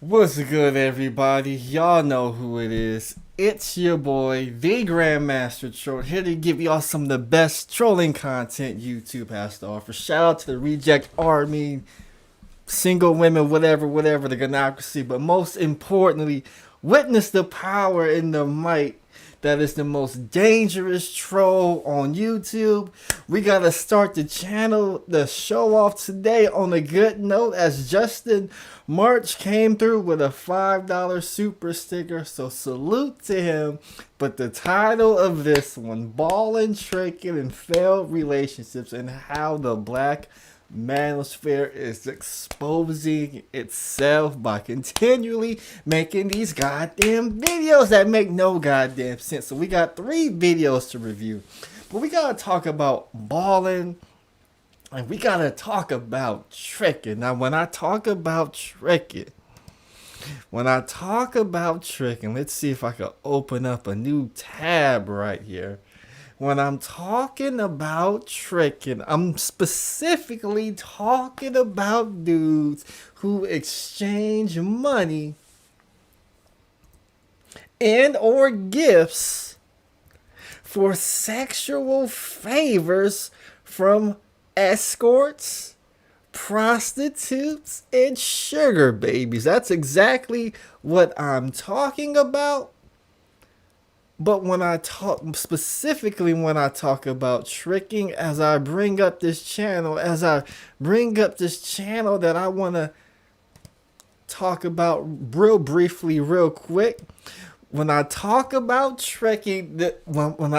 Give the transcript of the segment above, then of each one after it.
What's good, everybody? Y'all know who it is. It's your boy, the Grandmaster Troll, here to give y'all some of the best trolling content YouTube has to offer. Shout out to the Reject Army, single women, whatever, the Gynocracy, but most importantly, witness the power and the might that is the most dangerous troll on YouTube. We gotta start the show off today on a good note, as Justin March came through with a $5 super sticker, so salute to him. But the title of this one, Ballin, Trickin, and Failed Relationships, and how the Black Manosphere is exposing itself by continually making these goddamn videos that make no goddamn sense. So we got 3 videos to review, but we gotta talk about Ballin, and we gotta talk about Trickin. Now when I talk about Trickin, let's see if I can open up a new tab right here. When I'm talking about Trickin, I'm specifically talking about dudes who exchange money and or gifts for sexual favors from escorts, prostitutes, and sugar babies. That's exactly what I'm talking about. But when I talk about Trickin, as I bring up this channel that I want to talk about real briefly, real quick. When I talk about Trickin, when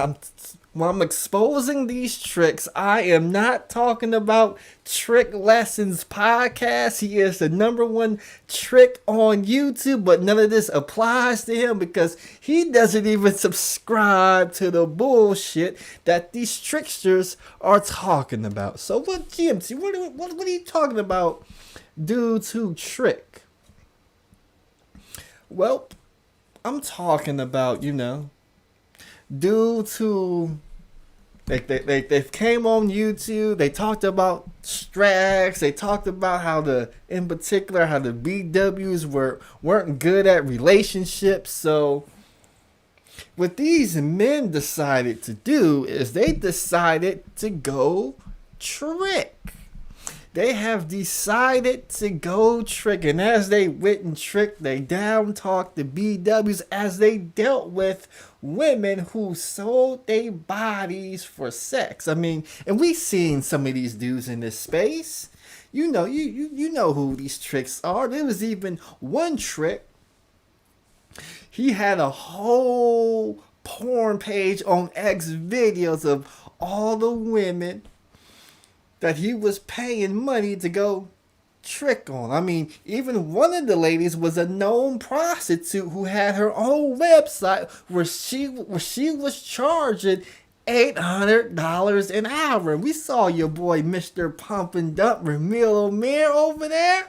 I'm exposing these tricks, I am not talking about Trick Lessons podcast. He is the #1 trick on YouTube, but none of this applies to him because he doesn't even subscribe to the bullshit that these tricksters are talking about. So what, GMC, what are you talking about, dudes who trick? Well, I'm talking about, dudes who they came on YouTube, they talked about Strax, they talked about how the BWs weren't good at relationships. So what these men decided to do is they decided to go trick. They have decided to go trick, and as they went and tricked, they down talked the BWs as they dealt with women who sold their bodies for sex. I mean, and we seen some of these dudes in this space. You know who these tricks are. There was even one trick. He had a whole porn page on X videos of all the women that he was paying money to go trick on. I mean, even one of the ladies was a known prostitute who had her own website where she was charging $800 an hour. We saw your boy Mr. Pump and Dump Ramil O'Meara over there.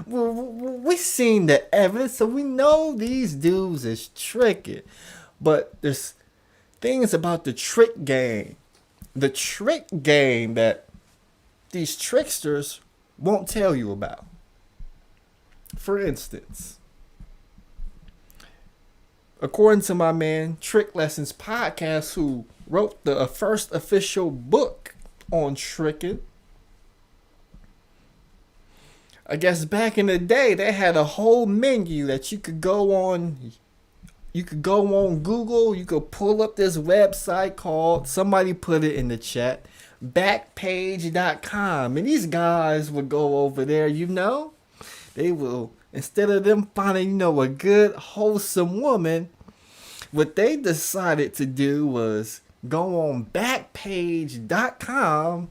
We seen the evidence, so we know these dudes is tricking. But there's things about the trick game. The trick game that these tricksters won't tell you about. For instance, according to my man Trick Lessons podcast, who wrote the first official book on tricking, I guess back in the day they had a whole menu that you could go on. You could go on Google, you could pull up this website called, somebody put it in the chat, Backpage.com, and these guys would go over there, they will, instead of them finding, a good wholesome woman, what they decided to do was go on Backpage.com,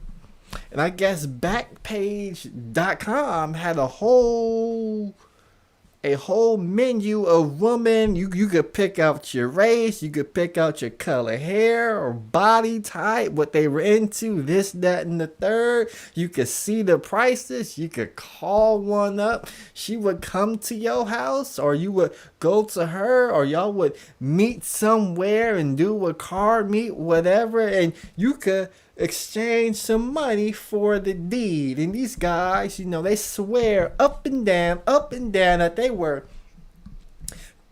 and I guess Backpage.com had a whole menu of women. You could pick out your race, you could pick out your color hair or body type, what they were into, this, that, and the third. You could see the prices. You could call one up. She would come to your house, or you would go to her, or y'all would meet somewhere and do a car meet, whatever, and you could exchange some money for the deed. And these guys, they swear up and down that they were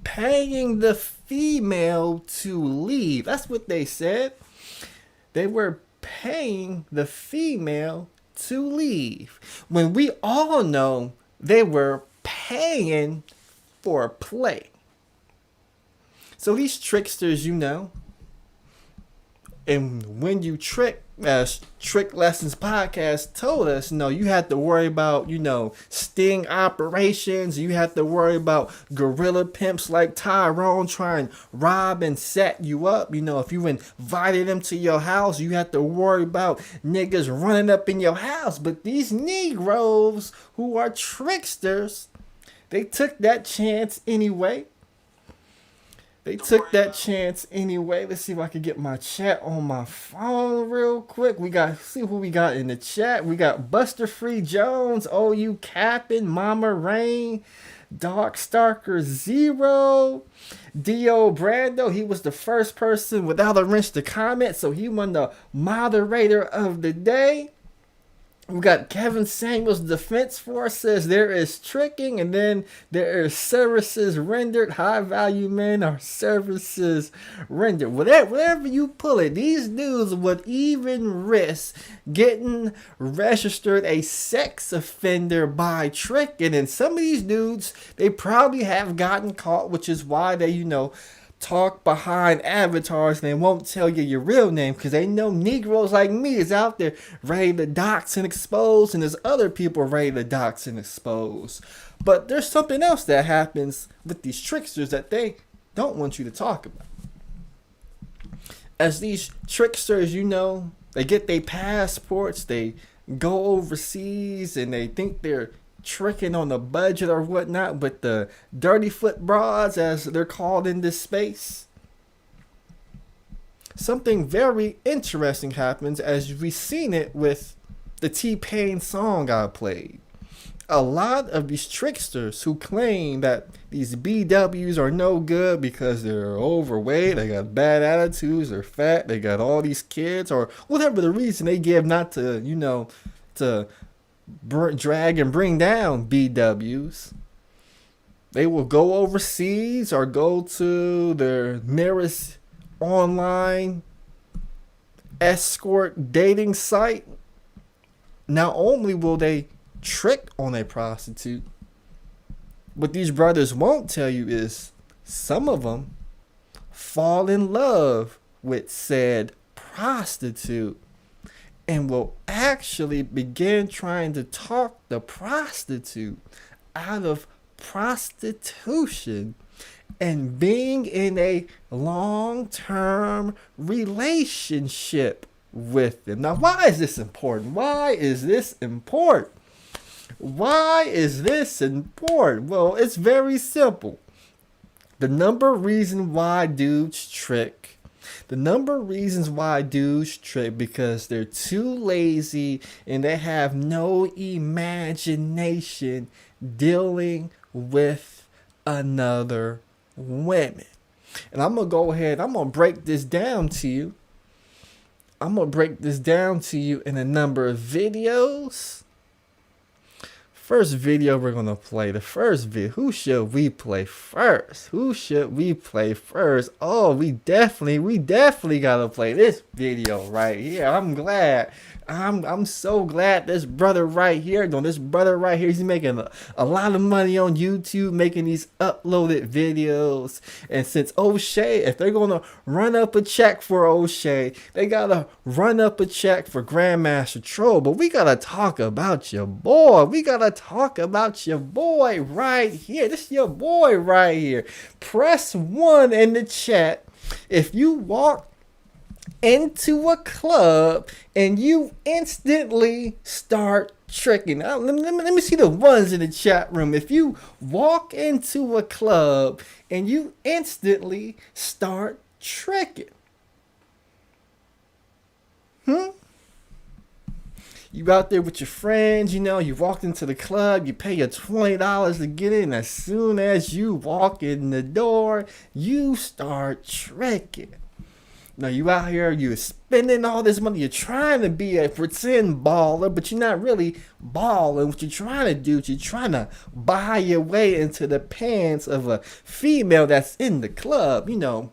paying the female to leave. That's what they said. They were paying the female to leave. When we all know they were paying for play. So these tricksters, and when you trick, as Trick Lessons Podcast told us, you had to worry about, sting operations. You had to worry about guerrilla pimps like Tyrone trying to rob and set you up. If you invited them to your house, you had to worry about niggas running up in your house. But these Negroes who are tricksters, they took that chance anyway. Let's see if I can get my chat on my phone real quick. See who we got in the chat. We got Buster Free Jones, OU Cappin, Mama Rain, Dark Starker Zero, Dio Brando. He was the first person without a wrench to comment, so he won the moderator of the day. We got Kevin Samuels Defense Force says there is tricking, and then there is services rendered. High value men are services rendered. Whatever you pull it, these dudes would even risk getting registered a sex offender by tricking. And some of these dudes, they probably have gotten caught, which is why they, talk behind avatars and they won't tell you your real name because they know Negroes like me is out there ready to dox and expose, and there's other people ready to dox and expose. But there's something else that happens with these tricksters that they don't want you to talk about. As these tricksters, they get their passports, they go overseas, and they think they're tricking on the budget or whatnot, but the dirty foot broads, as they're called in this space, something very interesting happens, as we've seen it with the T-Pain song I played. A lot of these tricksters who claim that these BWs are no good because they're overweight, they got bad attitudes, they're fat, they got all these kids, or whatever the reason they give not to, to drag and bring down BWs. They will go overseas or go to their nearest online escort dating site. Not only will they trick on a prostitute, what these brothers won't tell you is some of them fall in love with said prostitute and will actually begin trying to talk the prostitute out of prostitution and being in a long-term relationship with them. Now, why is this important? Well, it's very simple. The number of reasons why dudes trick because they're too lazy and they have no imagination dealing with another woman. And I'm going to go ahead, I'm going to break this down to you. in a number of videos. First video we're going to play. Who should we play first? Oh, we definitely got to play this video right here. I'm so glad this brother right here, he's making a lot of money on YouTube, making these uploaded videos. And since O'Shea, if they're going to run up a check for O'Shea, they got to run up a check for Grandmaster Troll. But we got to talk about your boy. Right here. This is your boy right here. Press 1 in the chat if you walk into a club and you instantly start tricking. Now, let me see the ones in the chat room. If you walk into a club and you instantly start tricking. You out there with your friends, you walked into the club, you pay your $20 to get in. As soon as you walk in the door, you start tricking. Now you out here, you're spending all this money. You're trying to be a pretend baller, but you're not really balling. What you're trying to do is you're trying to buy your way into the pants of a female that's in the club. You know,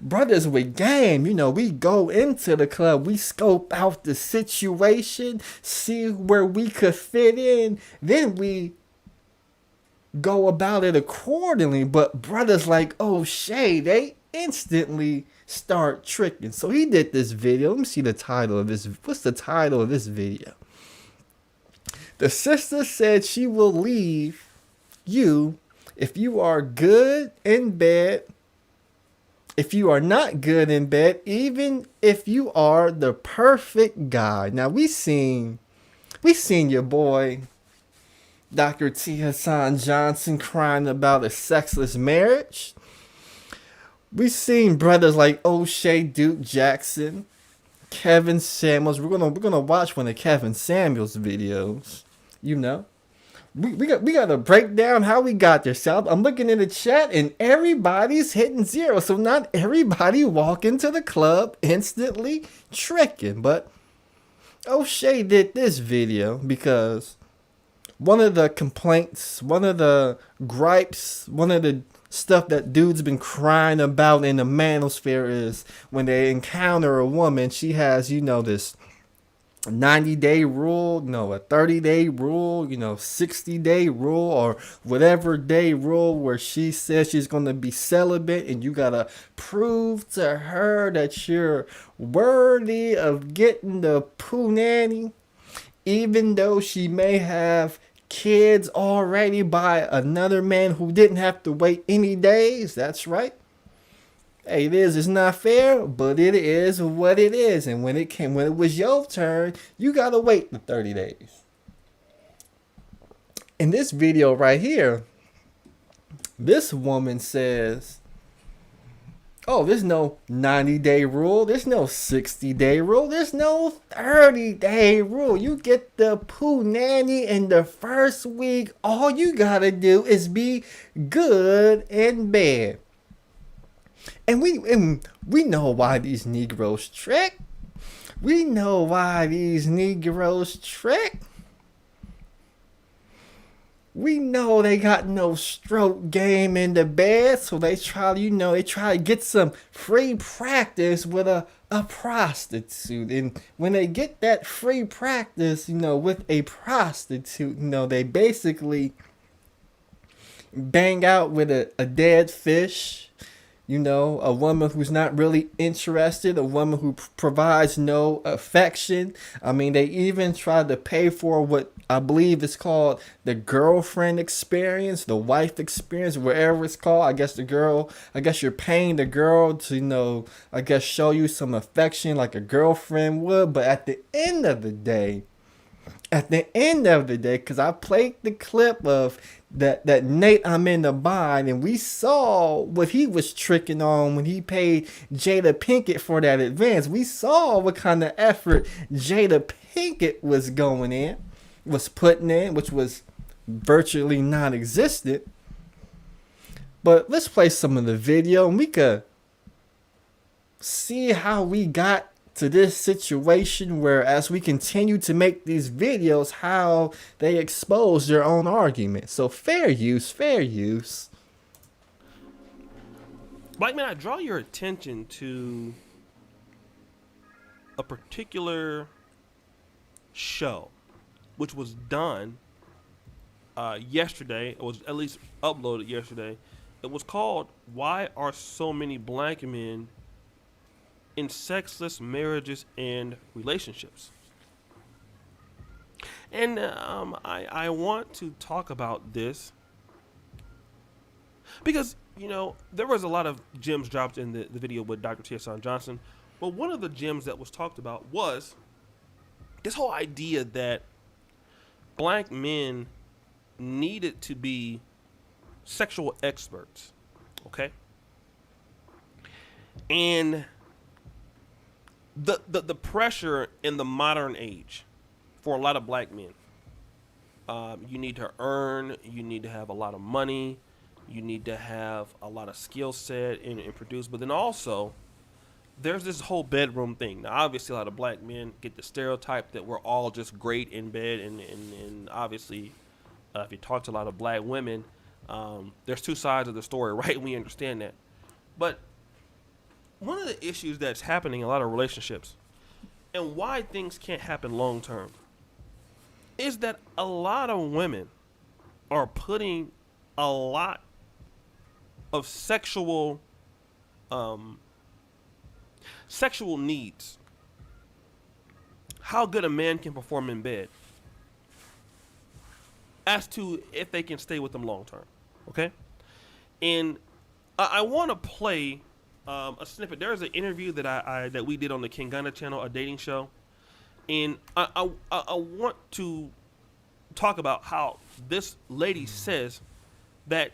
brothers with game. You know, we go into the club, we scope out the situation, see where we could fit in, then we go about it accordingly. But brothers like O'Shea, they instantly start tricking. So he did this video. Let me see the title of this. What's the title of this video? The sister said she will leave you if you are good in bed, if you are not good in bed, even if you are the perfect guy. Now we seen your boy Dr. T. Hassan Johnson crying about a sexless marriage. We've seen brothers like O'Shea, Duke Jackson, Kevin Samuels. We're gonna watch one of Kevin Samuels' videos. You know, we got to break down how we got there. So I'm looking in the chat and everybody's hitting zero. So not everybody walk into the club instantly tricking. But O'Shea did this video because one of the complaints, one of the gripes, one of the stuff that dudes been crying about in the manosphere is when they encounter a woman, she has, you know, this 90-day rule, a 30-day rule, 60-day rule, or whatever day rule where she says she's going to be celibate, and you got to prove to her that you're worthy of getting the punani, even though she may have kids already by another man who didn't have to wait any days. That's right. Hey, it's not fair, but it is what it is. And when it was your turn, you gotta wait the 30 days. In this video right here, this woman says, oh, there's no 90-day rule. There's no 60-day rule. There's no 30-day rule. You get the punani in the first week. All you gotta do is be good in bed. And we know why these Negroes trick. We know why these Negroes trick. We know they got no stroke game in the bed, so they try to get some free practice with a prostitute. And when they get that free practice, with a prostitute, they basically bang out with a dead fish. A woman who's not really interested, a woman who provides no affection. I mean, they even tried to pay for what I believe is called the girlfriend experience, the wife experience, wherever it's called. I guess you're paying the girl to, show you some affection like a girlfriend would. But at the end of the day, because I played the clip of that Nate I'm in the bind, and we saw what he was tricking on when he paid Jada Pinkett for that advance. We saw what kind of effort Jada Pinkett was putting in, which was virtually non-existent. But let's play some of the video, and we could see how we got to this situation where, as we continue to make these videos, how they expose their own argument. So fair use. Black man, I draw your attention to a particular show which was done yesterday. It was at least uploaded yesterday. It was called "Why Are So Many Black Men in Sexless Marriages and Relationships?" And I want to talk about this because, there was a lot of gems dropped in the video with Dr. T. Hassan Johnson. But one of the gems that was talked about was this whole idea that black men needed to be sexual experts, okay? And the pressure in the modern age for a lot of black men. You need to earn, you need to have a lot of money, you need to have a lot of skill set and produce, but then also there's this whole bedroom thing. Now, obviously, a lot of black men get the stereotype that we're all just great in bed, and obviously, if you talk to a lot of black women, there's two sides of the story, right? We understand that. But one of the issues that's happening in a lot of relationships and why things can't happen long term is that a lot of women are putting a lot of sexual needs, how good a man can perform in bed, as to if they can stay with them long term. Okay? And I want to play a snippet. There's an interview that we did on the Kingana channel, a dating show. And I want to talk about how this lady says that,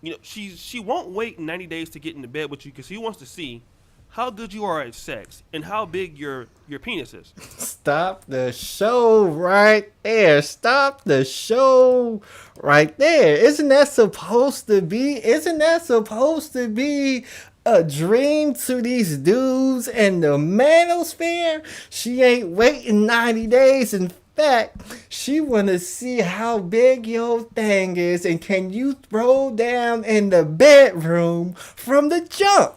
you know, she won't wait 90 days to get into bed with you because she wants to see how good you are at sex and how big your penis is. Stop the show right there. Stop the show right there. Isn't that supposed to be a dream to these dudes in the manosphere? She ain't waiting 90 days. In fact, she want to see how big your thing is and can you throw down in the bedroom from the jump.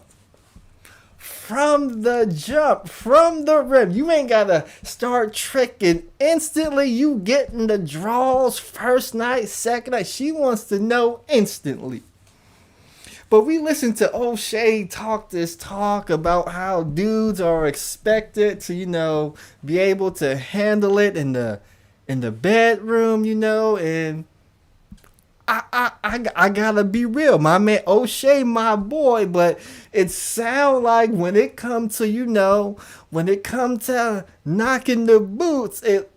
From the rip. You ain't gotta start tricking. Instantly, you getting the draws first night, second night. She wants to know instantly. But we listen to O'Shea talk this talk about how dudes are expected to, you know, be able to handle it in the bedroom, you know, and I gotta be real. My man O'Shea, my boy, but it sound like when it come to, you know, when it come to knocking the boots, it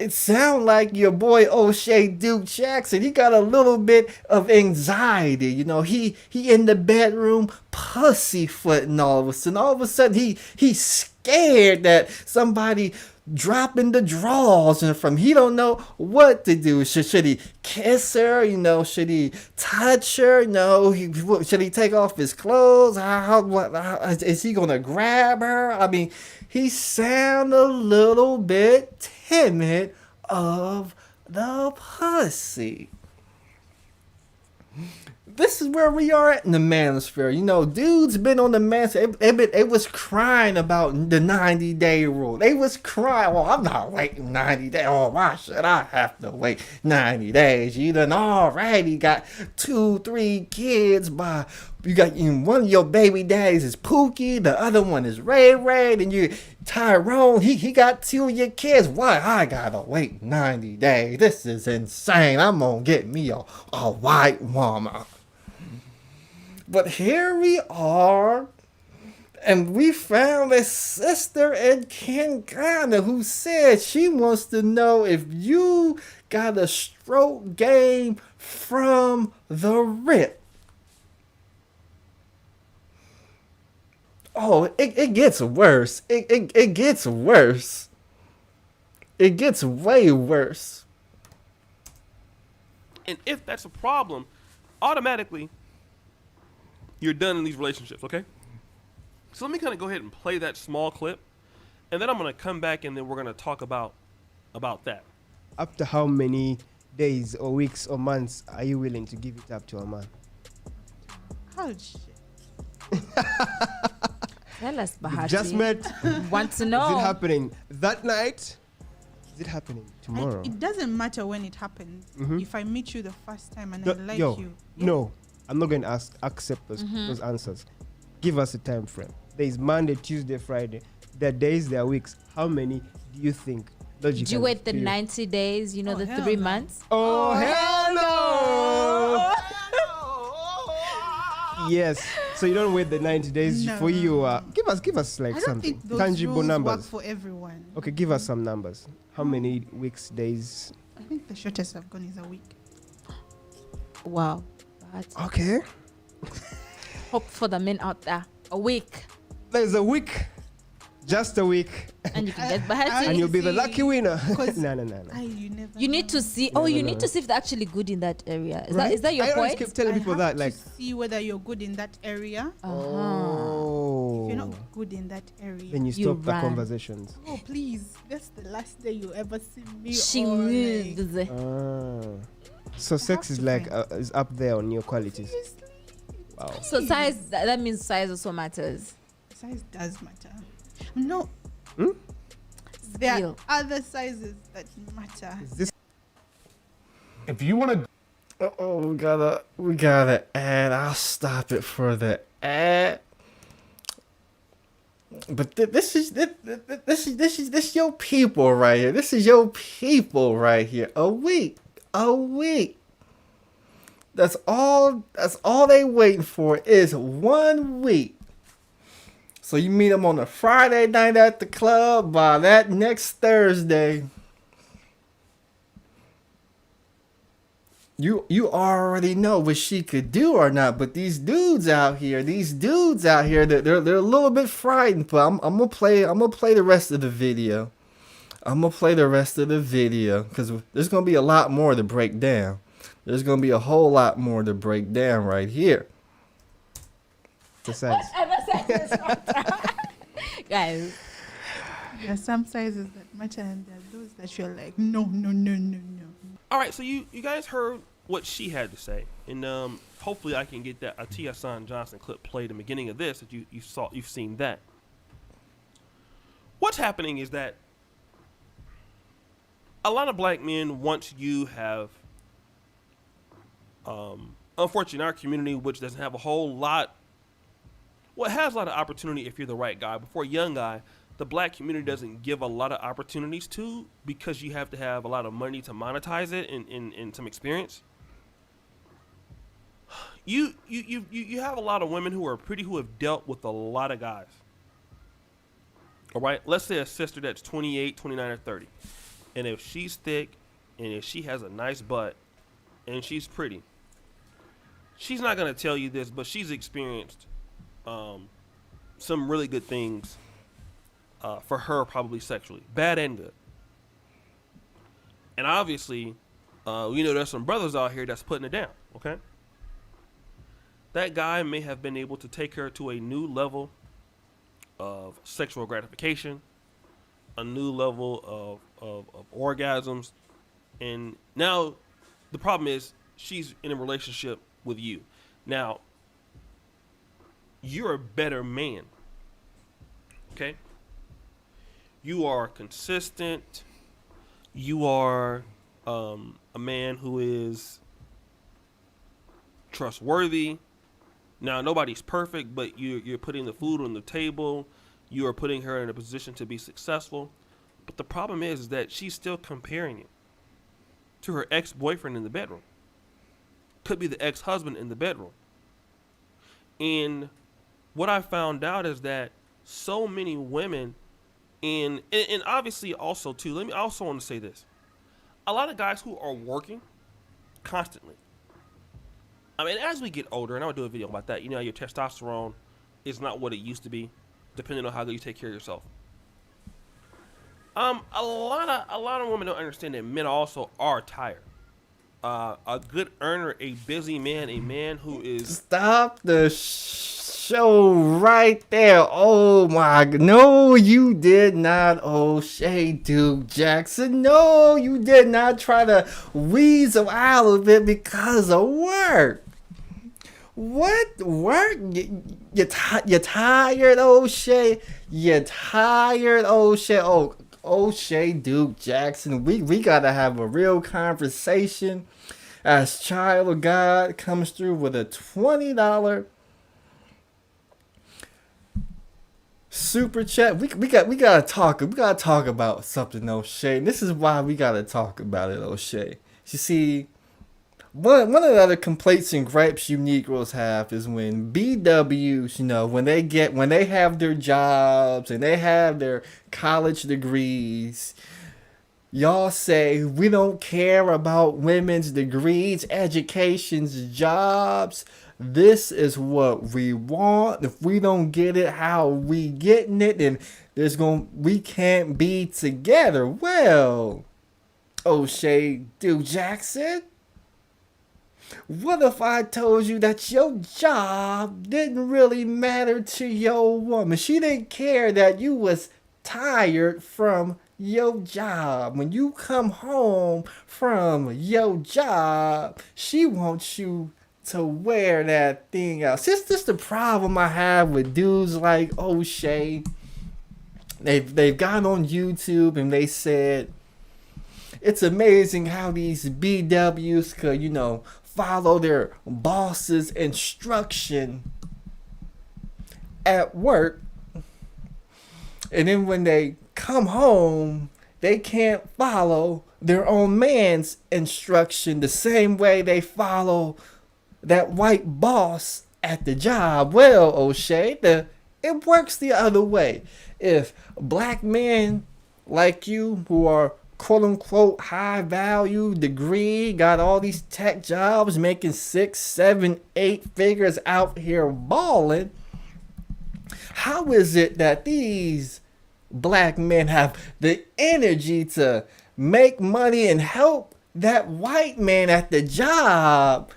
sound like your boy O'Shea Duke Jackson. He got a little bit of anxiety, you know. He in the bedroom pussyfooting all of a sudden he's scared that somebody dropping the draws and from he don't know what to do. Should he kiss her? You know, should he touch her? No. Should he take off his clothes? How is he gonna grab her? I mean, he sound a little bit timid of the pussy. This is where we are at in the manosphere. You know, dudes been on the manosphere. It was crying about the 90-day rule. They was crying, well, I'm not waiting 90 days. Oh, why should I have to wait 90 days? You done already got 2-3 kids by... You got one of your baby daddies is Pookie, the other one is Ray Ray, and you Tyrone, he got 2 of your kids. Why I gotta wait 90 days? This is insane. I'm gonna get me a white woman. But here we are, and we found a sister in Kingana who said she wants to know if you got a stroke game from the rip. Oh, it gets worse. It gets worse. It gets way worse. And if that's a problem, automatically, you're done in these relationships, okay? So let me kind of go ahead and play that small clip, and then I'm going to come back and then we're going to talk about that. Up to how many days or weeks or months are you willing to give it up to a man? Oh, shit. Tell us, Bahati. Just met. Want to know? Is it happening that night? Is it happening tomorrow? It doesn't matter when it happens. Mhm. If I meet you the first time and No, I like yo, you. No, I'm not going to accept those answers. Give us a time frame. There is Monday, Tuesday, Friday. There are days, there are weeks. How many do you think? Do you wait the 90 days, you know, the 3 no. months? Oh, hell no! Yes. So you don't wait the 90 days No. for you. Give us like I don't something think those tangible rules numbers. work for everyone. Okay, give us some numbers. How many weeks, days? I think the shortest I've gone is a week. Wow. Bahati. Okay. Hope for the men out there. A week. There's a week. Just a week. And you can get Bahati. And you'll be the lucky winner. 'Cause No. You never You need to know. see. No, You no, need no. to see if they're actually good in that area. Is that your I always point? keep telling I people have that, to like, see whether you're good in that area. Uh-huh. oh. If you're not good in that area, Then you You stop the run. conversations. oh please, that's the last day you ever see me. She or, like, moves. So sex have is to like find- is up there on your qualities. seriously, Wow. So size, that means size also matters. size does matter. No, Hmm? there Skill. are other sizes that matter. Is this If you want to Oh, we gotta ad. I'll stop it for the ad. But this is your people right here. This is your people right here. A week. That's all they waiting for is 1 week. So you meet them on a Friday night at the club. By that next Thursday, you already know what she could do or not. But these dudes out here, they're a little bit frightened. But I'm gonna play the rest of the video. Because there's gonna be a lot more to break down. There's gonna be a whole lot more to break down right here. the size? Guys, There are some sizes that matter, and there are those that you're like, no. All right, so you guys heard what she had to say, and hopefully I can get that Tieson Johnson clip played in the beginning of this. That you've seen that. What's happening is that a lot of black men, once you have, unfortunately, in our community, which doesn't have a whole lot, well, it has a lot of opportunity if you're the right guy. But for a young guy, the black community doesn't give a lot of opportunities to, because you have to have a lot of money to monetize it and some experience. You have a lot of women who are pretty, who have dealt with a lot of guys. All right, let's say a sister that's 28, 29, or 30. And if she's thick, and if she has a nice butt, and she's pretty, she's not going to tell you this, but she's experienced some really good things for her, probably sexually, bad and good. And obviously, there's some brothers out here that's putting it down, okay? That guy may have been able to take her to a new level of sexual gratification, a new level of orgasms, and now the problem is she's in a relationship with you. Now, you're a better man, okay? You are consistent. You are a man who is trustworthy. Now, nobody's perfect, but you're putting the food on the table. You are putting her in a position to be successful. But the problem is that she's still comparing you to her ex-boyfriend in the bedroom. Could be the ex-husband in the bedroom. And what I found out is that so many women, and obviously also too, I also want to say this. A lot of guys who are working constantly. I mean, as we get older, and I'll do a video about that, your testosterone is not what it used to be, depending on how good you take care of yourself. A lot of women don't understand that men also are tired. A good earner, a busy man, a man who is... Stop the show right there. Oh my God. No, you did not, O'Shea Duke Jackson. No, you did not try to weasel out of it because of work. What work? You tired, O'Shea? You tired, O'Shea? Oh, O'Shea Duke Jackson. We gotta have a real conversation. As Child of God comes through with a $20 super chat. We gotta talk. We gotta talk about something, O'Shea. And this is why we gotta talk about it, O'Shea. You see, one of the other complaints and gripes you Negroes have is when BWs, when they have their jobs and they have their college degrees, y'all say we don't care about women's degrees, educations, jobs. This is what we want. If we don't get it, how we getting it, then we can't be together. Well, O'Shea Duke Jackson, What if I told you that your job didn't really matter to your woman? She didn't care that you was tired from your job. When you come home from your job, she wants you to wear that thing out. This is the problem I have with dudes like O'Shea. They've gone on YouTube and they said it's amazing how these BWs could, follow their boss's instruction at work, and then when they come home, they can't follow their own man's instruction the same way they follow that white boss at the job. Well, O'Shea, it works the other way. If black men like you who are quote unquote high value degree, got all these tech jobs, making 6, 7, 8 figures out here balling, how is it that these black men have the energy to make money and help that white man at the job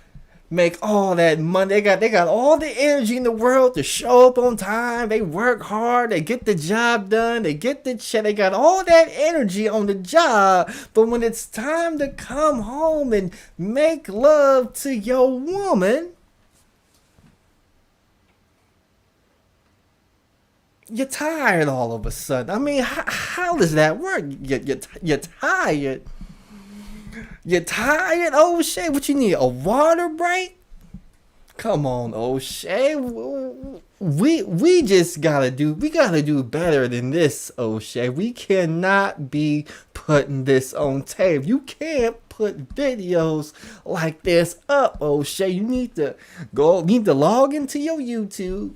make all that money? They got all the energy in the world to show up on time. They work hard. They get the job done. They get the check. They got all that energy on the job. But when it's time to come home and make love to your woman, you're tired all of a sudden. I mean, how does that work? You're tired. You're tired, O'Shea? What you need, a water break? Come on, O'Shea. We just gotta do better than this, O'Shea. We cannot be putting this on tape. You can't put videos like this up, O'Shea. You need to log into your YouTube.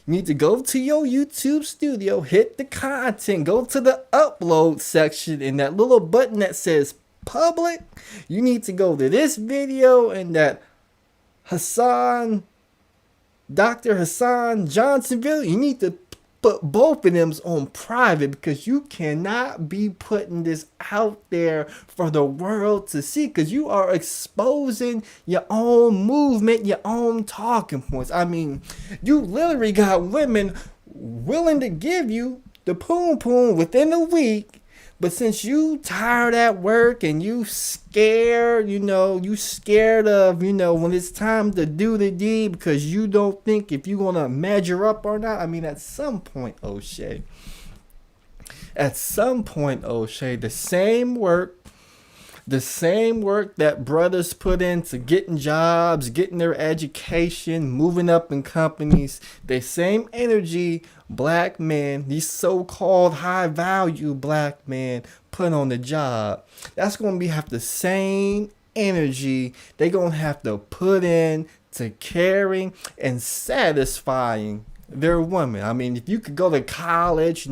You need to go to your YouTube studio, hit the content, go to the upload section, and that little button that says public, you need to go to this video and that Dr. Hassan Johnson video. You need to put both of them on private, because you cannot be putting this out there for the world to see, because you are exposing your own movement, your own talking points. I mean, you literally got women willing to give you the poom poom within a week. But since you tired at work and you scared, you scared of, when it's time to do the deed, because you don't think if you're going to measure up or not. I mean, at some point, O'Shea, the same work that brothers put into getting jobs, getting their education, moving up in companies, the same energy black men, these so-called high-value black men, put on the job, that's going to have the same energy they're going to have to put in to caring and satisfying their women. I mean, if you could go to college,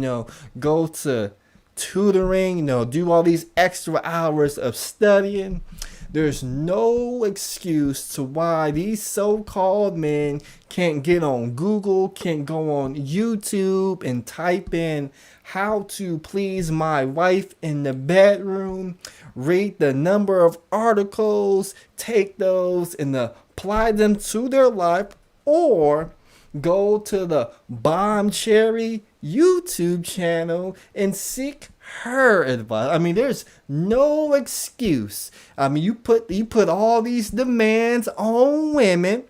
go to tutoring, do all these extra hours of studying, there's no excuse to why these so-called men can't get on Google, can't go on YouTube and type in how to please my wife in the bedroom, read the number of articles, take those and apply them to their life, or go to the Bomb Cherry YouTube channel and seek her advice. I mean, there's no excuse. I mean, you put all these demands on women.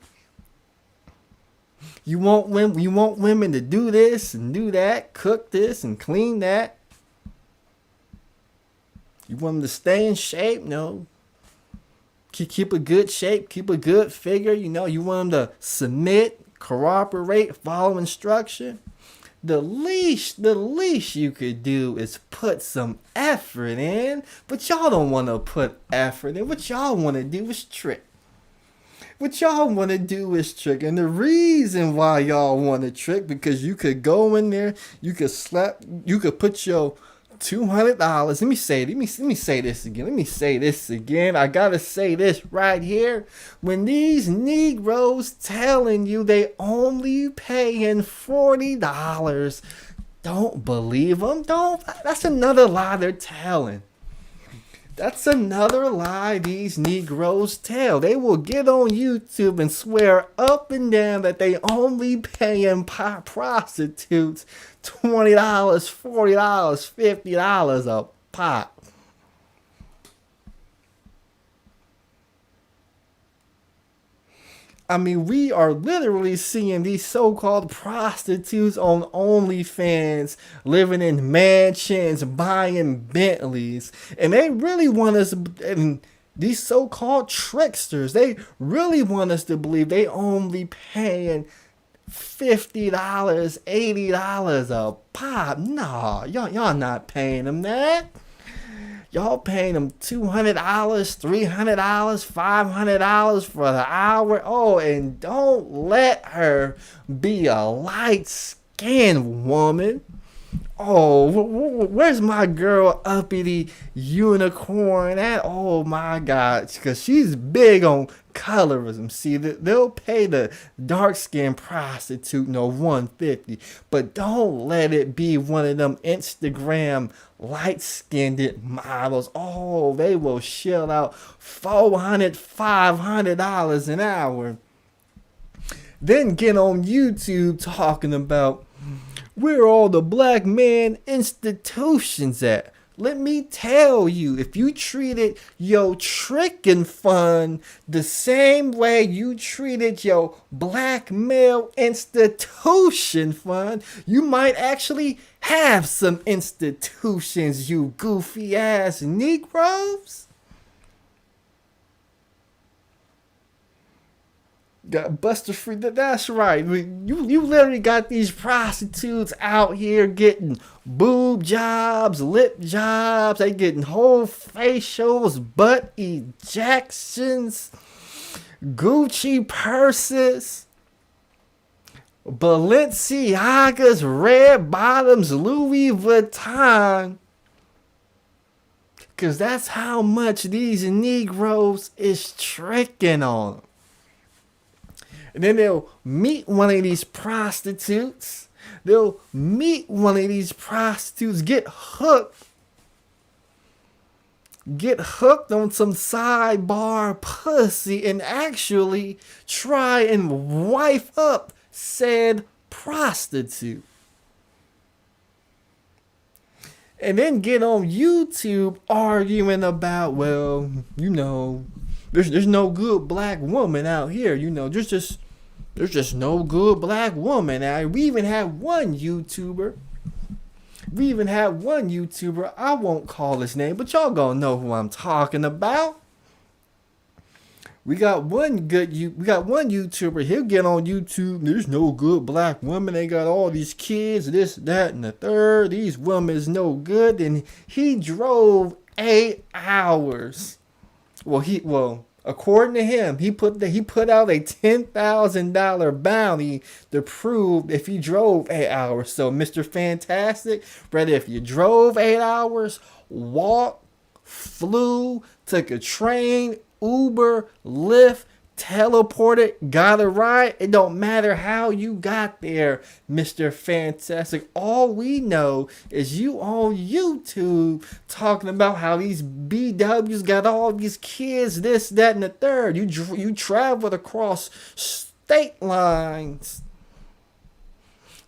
You want women to do this and do that, cook this and clean that. You want them to stay in shape, keep a good shape, keep a good figure, you want them to submit, cooperate, follow instruction. The least you could do is put some effort in, but y'all don't want to put effort in. What y'all want to do is trick. And the reason why y'all want to trick, because you could go in there, you could put your $200. Let me say this again. I gotta say this right here. When these Negroes telling you they only paying $40, don't believe them. That's another lie they're telling. That's another lie these Negroes tell. They will get on YouTube and swear up and down that they only paying prostitutes $20, $40, $50 a pop. I mean, we are literally seeing these so-called prostitutes on OnlyFans living in mansions, buying Bentleys. And they really want us, and these so-called tricksters, they really want us to believe they only paying $50, $80 a pop. Nah, y'all not paying them that. Y'all paying them $200, $300, $500 for the hour. Oh, and don't let her be a light-skinned woman. Oh, where's my girl Uppity Unicorn at? Oh my God, because she's big on colorism. See, they'll pay the dark-skinned prostitute $150, but don't let it be one of them Instagram light-skinned models. Oh, they will shell out $400, $500 an hour. Then get on YouTube talking about where all the black man institutions at. Let me tell you, if you treated your Trickin fund the same way you treated your black male institution fund, you might actually have some institutions, you goofy ass Negroes. Got Buster Free. That's right. You literally got these prostitutes out here getting boob jobs, lip jobs. They getting whole facials, butt ejections, Gucci purses, Balenciagas, red bottoms, Louis Vuitton. Because that's how much these Negroes is tricking on them. And then they'll meet one of these prostitutes. Get hooked on some sidebar pussy and actually try and wife up said prostitute. And then get on YouTube arguing about, well, there's no good black woman out here. There's just no good black woman. We even had one YouTuber. I won't call his name, but y'all gonna know who I'm talking about. We got one YouTuber. He'll get on YouTube. There's no good black woman. They got all these kids, this, that, and the third. These women is no good. And he drove 8 hours. According to him, he put out a $10,000 bounty to prove if he drove 8 hours. So, Mr. Fantastic, brother, if you drove 8 hours, walked, flew, took a train, Uber, Lyft, teleported, got a ride, it don't matter how you got there, Mr. Fantastic. All we know is you on YouTube talking about how these BWs got all these kids, this, that, and the third. You traveled across state lines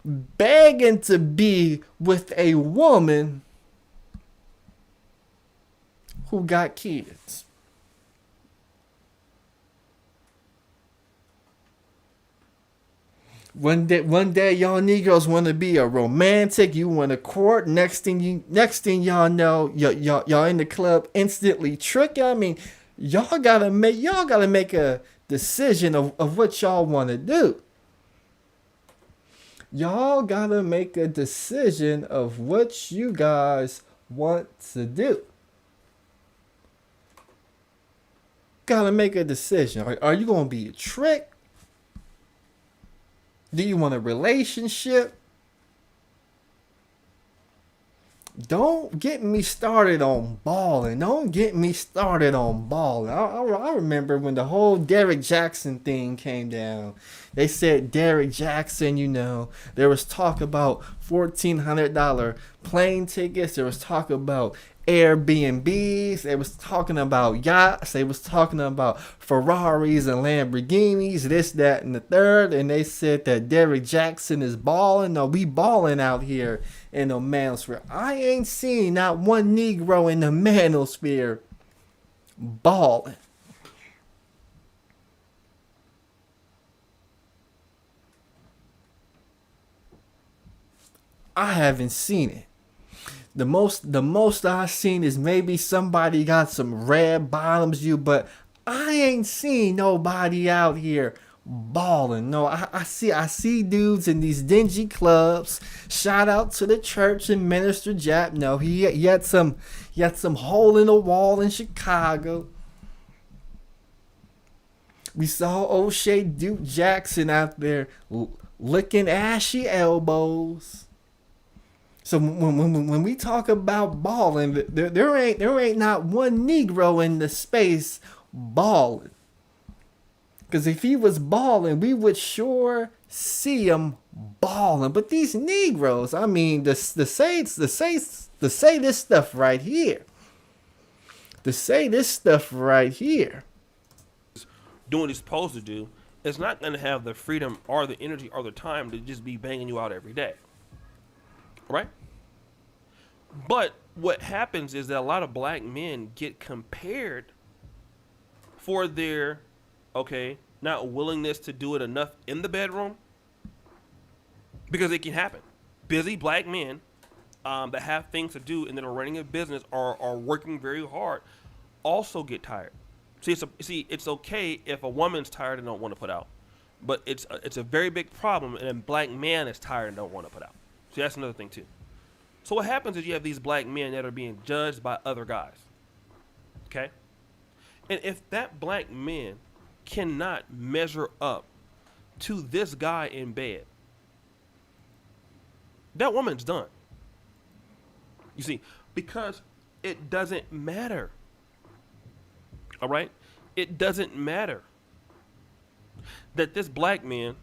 begging to be with a woman who got kids. One day y'all Negroes want to be a romantic, you want to court, next thing y'all know, y'all in the club instantly tricking. I mean, y'all gotta make a decision of what y'all want to do. Y'all gotta make a decision of what you guys want to do. Gotta make a decision. Are you gonna be a trick? Do you want a relationship? Don't get me started on Ballin. I remember when the whole Derrick Jackson thing came down. They said Derrick Jackson, there was talk about $1,400 plane tickets. There was talk about Airbnbs. They was talking about yachts. They was talking about Ferraris and Lamborghinis, this, that, and the third. And they said that Derrick Jackson is balling. No, we balling out here in the Manosphere. I ain't seen not one Negro in the Manosphere balling. I haven't seen it. The most I've seen is maybe somebody got some red bottoms, but I ain't seen nobody out here balling. No, I see dudes in these dingy clubs. Shout out to the church and Minister Jap. No, he had some hole in the wall in Chicago. We saw O'Shea Duke Jackson out there licking ashy elbows. So when we talk about balling, there ain't not one Negro in the space balling. Because if he was balling, we would sure see him balling. But these Negroes, I mean, to say this stuff right here, doing what he's supposed to do, is not going to have the freedom or the energy or the time to just be banging you out every day. Right? But what happens is that a lot of black men get compared for their, not willingness to do it enough in the bedroom. Because it can happen. Busy black men that have things to do and that are running a business or are working very hard also get tired. See, it's okay if a woman's tired and don't want to put out. But it's a very big problem and a black man is tired and don't want to put out. See, that's another thing too. So what happens is you have these black men that are being judged by other guys. Okay? And if that black man cannot measure up to this guy in bed, that woman's done. You see, because it doesn't matter. All right? It doesn't matter that this black man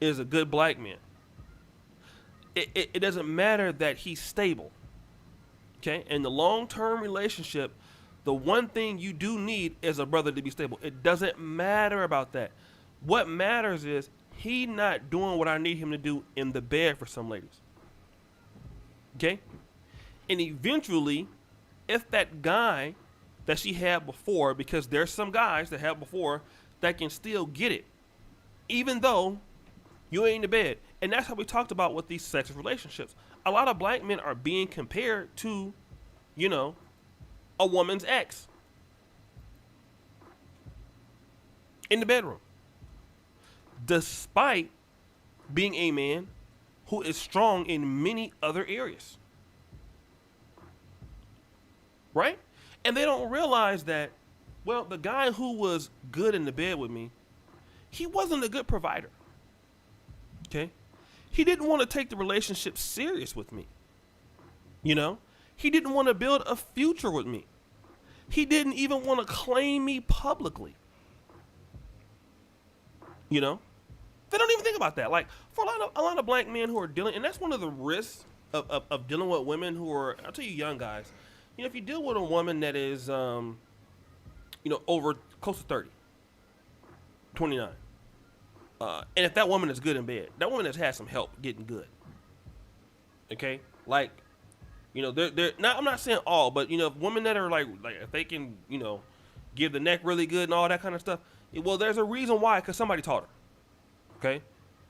is a good black man. It doesn't matter that he's stable. Okay? In the long-term relationship, the one thing you do need is a brother to be stable. It doesn't matter about that. What matters is he not doing what I need him to do in the bed for some ladies. Okay? And eventually, if that guy that she had before, because there's some guys that have before that can still get it, even though you ain't in the bed. And that's how we talked about with these sexual relationships. A lot of black men are being compared to, a woman's ex in the bedroom, despite being a man who is strong in many other areas. Right? And they don't realize that, the guy who was good in the bed with me, he wasn't a good provider. Okay? He didn't want to take the relationship serious with me. He didn't want to build a future with me. He didn't even want to claim me publicly. They don't even think about that. Like, for a lot of black men who are dealing, and that's one of the risks of dealing with women who are, I'll tell you, young guys. If you deal with a woman that is, over close to 30, 29, and if that woman is good in bed, that woman has had some help getting good. Okay? Like, they're not, I'm not saying all, but, women that are like if they can, give the neck really good and all that kind of stuff, there's a reason why, because somebody taught her. Okay?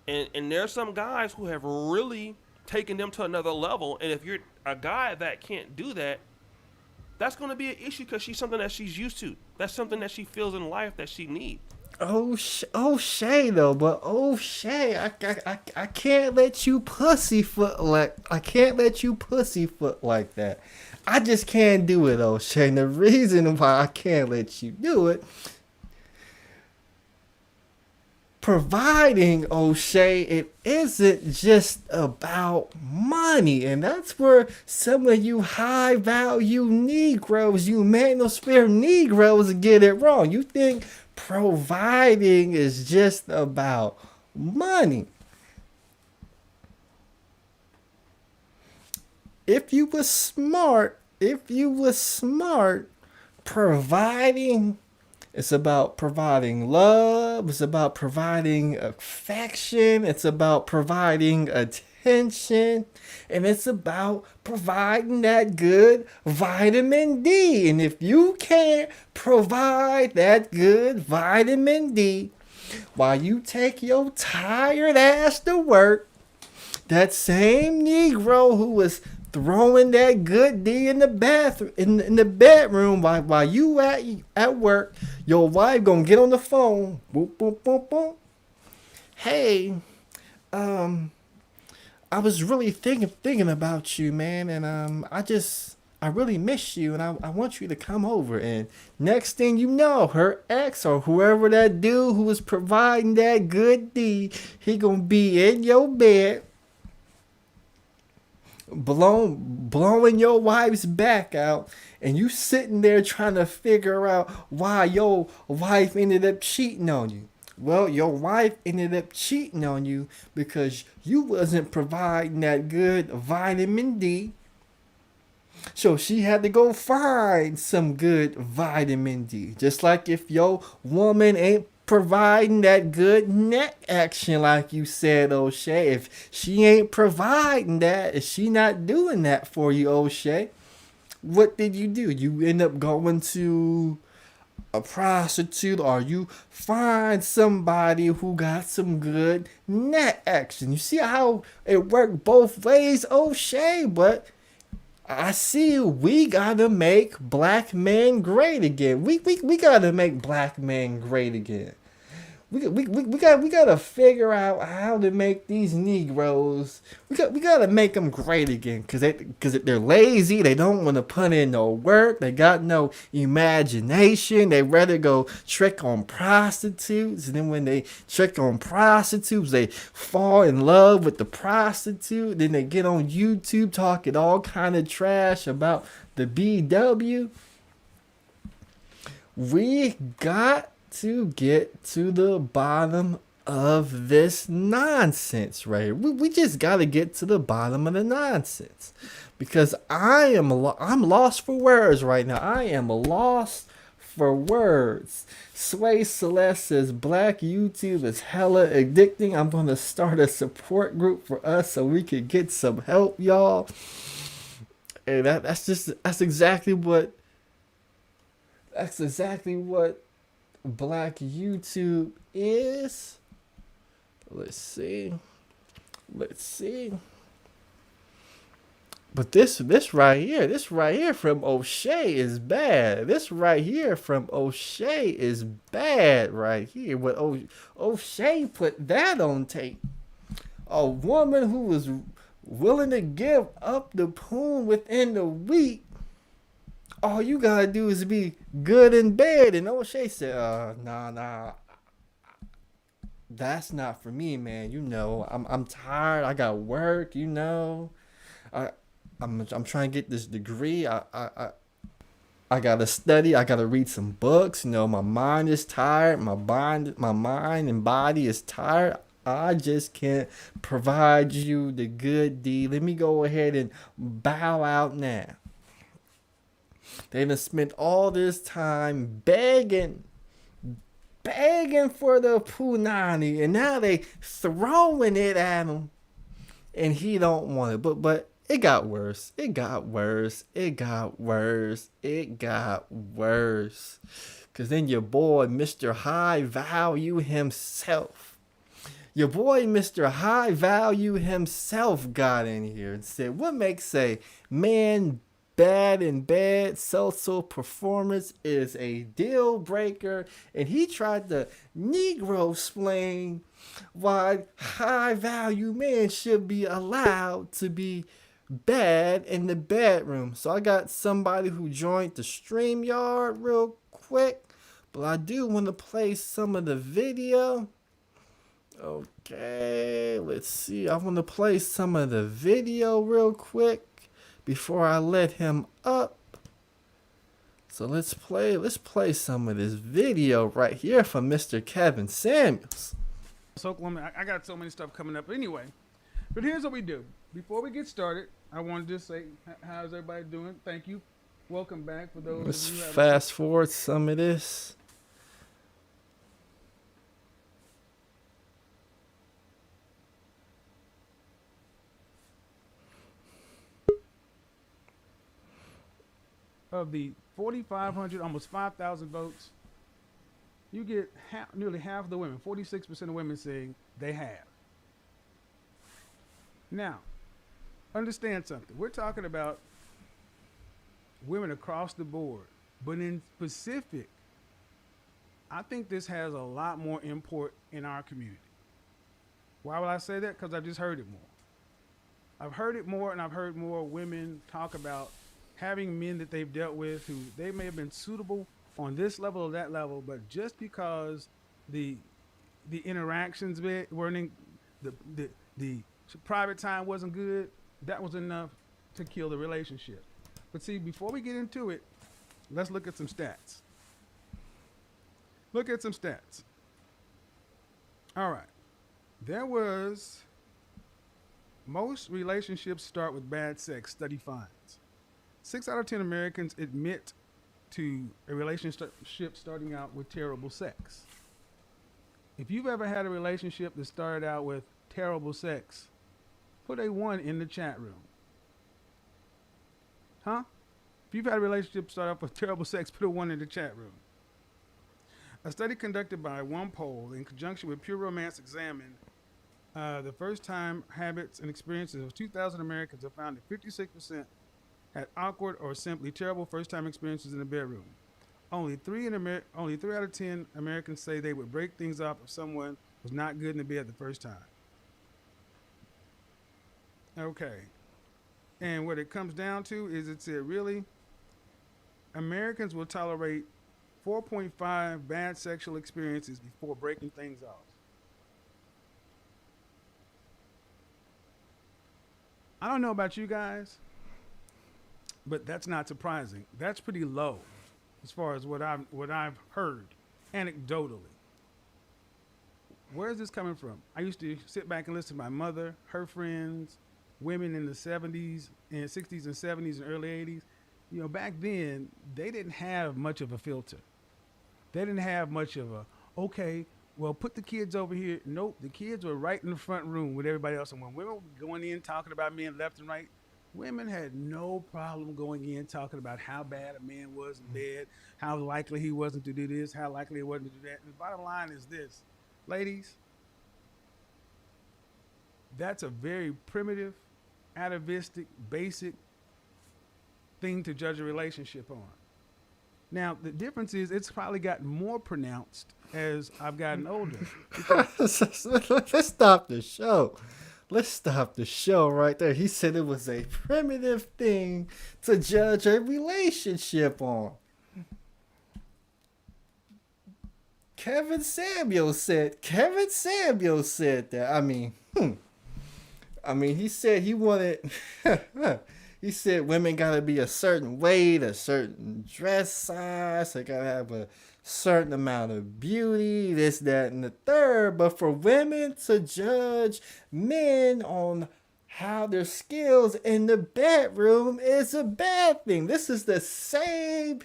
And there's some guys who have really taken them to another level, and if you're a guy that can't do that, that's going to be an issue because she's something that she's used to. That's something that she feels in life that she needs. O'Shea though, but O'Shea, I can't let you pussyfoot like that. I just can't do it, O'Shea. And the reason why I can't let you do it, providing, O'Shea, it isn't just about money. And that's where some of you high value Negroes, you Manosphere Negroes, get it wrong. You think providing is just about money. If you were smart, if you was smart, providing, it's about providing love, it's about providing affection, it's about providing attention, and it's about providing that good vitamin D. And if you can't provide that good vitamin D while you take your tired ass to work, that same Negro who was throwing that good D in the bathroom, in the bedroom while you at work, your wife gonna get on the phone. Boop, boop, boop, boop. Hey, I was really thinking about you, man, and I really miss you, and I want you to come over. And next thing you know, her ex or whoever that dude who was providing that good D, he gonna be in your bed, blowing your wife's back out, and you sitting there trying to figure out why your wife ended up cheating on you. Well, your wife ended up cheating on you because you wasn't providing that good vitamin D. So she had to go find some good vitamin D. Just like if your woman ain't providing that good neck action like you said, O'Shea. If she ain't providing that, if she not doing that for you, O'Shea, what did you do? You end up going to a prostitute, or you find somebody who got some good neck action. You see how it worked both ways, O'Shea? But I see we gotta make black men great again. We gotta make black men great again. We gotta figure out how to make these Negroes. We gotta make them great again, cause they're lazy. They don't want to put in no work. They got no imagination. They rather go trick on prostitutes, and then when they trick on prostitutes, they fall in love with the prostitute. Then they get on YouTube talking all kind of trash about the BW. We got to get to the bottom of this nonsense, right? We just got to get to the bottom of the nonsense, because I'm lost for words right now. I am lost for words. Sway Celeste says Black YouTube is hella addicting. I'm gonna start a support group for us so we can get some help, y'all. And that's exactly what Black YouTube is. Let's see. But this right here from O'Shea is bad. This right here from O'Shea is bad right here. What O'Shea put that on tape. A woman who was willing to give up the poon within the week. All you gotta do is be good in bed. And O'Shea said, nah, that's not for me, man. You know, I'm tired. I got work. You know, I'm trying to get this degree. I gotta study. I gotta read some books. You know, my mind is tired. My mind and body is tired. I just can't provide you the good deed. Let me go ahead and bow out now. They done spent all this time begging for the punani, and now they throwing it at him, and he don't want it. But it got worse. It got worse. Cause then your boy Mr. High Value himself. Got in here and said, what makes a man bad in bed? Social performance is a deal breaker. And he tried to Negro explain why high value men should be allowed to be bad in the bedroom. So I got somebody who joined the StreamYard real quick, but I do want to play some of the video. Okay, let's see. I want to play some of the video real quick before I let him up. So let's play some of this video right here from Mr. Kevin Samuels. Oklahoma, I got so many stuff coming up anyway. But here's what we do. before we get started, I want to just say, how's everybody doing? Thank you. Welcome back for those Let's of you who haven't. fast forward some of this. Of the 4,500, almost 5,000 votes, you get nearly half of the women, 46% of women saying they have. Now, understand something. We're talking about women across the board, but in specific, I think this has a lot more import in our community. Why would I say that? Because I've just heard it more. I've heard it more, and I've heard more women talk about having men that they've dealt with who they may have been suitable on this level or that level, but just because the interactions weren't the private time wasn't good, that was enough to kill the relationship. But see, before we get into it, let's look at some stats. Look at some stats. All right. There was most relationships start with bad sex, study finds. 6 out of 10 Americans admit to a relationship starting out with terrible sex. If you've ever had a relationship that started out with terrible sex, put a 1 in the chat room. Huh? If you've had a relationship start off with terrible sex, put a 1 in the chat room. A study conducted by One Poll in conjunction with Pure Romance examined the first-time habits and experiences of 2,000 Americans have found that 56% had awkward or simply terrible first-time experiences in the bedroom. Only 3 out of 10 Americans say they would break things up if someone was not good in the bed the first time. Okay. And what it comes down to is it said, really, Americans will tolerate 4.5 bad sexual experiences before breaking things off. I don't know about you guys, but that's not surprising. That's pretty low as far as what I've heard anecdotally. Where is this coming from? I used to sit back and listen to my mother, her friends, women in the 70s and 60s and 70s and early 80s. You know, back then, they didn't have much of a filter. They didn't have much of a, okay, well, put the kids over here. Nope, the kids were right in the front room with everybody else. And when women were going in talking about men left and right, women had no problem going in talking about how bad a man was in bed, how likely he wasn't to do this, how likely he wasn't to do that. And the bottom line is this, ladies, that's a very primitive, atavistic, basic thing to judge a relationship on. Now, the difference is it's probably gotten more pronounced as I've gotten older. Let's stop the show. Let's stop the show right there. He said it was a primitive thing to judge a relationship on. Kevin Samuels said that. I mean, he said he wanted, he said women gotta be a certain weight, a certain dress size, they gotta have a certain amount of beauty, this, that, and the third. But for women to judge men on how their skills in the bedroom is a bad thing. This is the same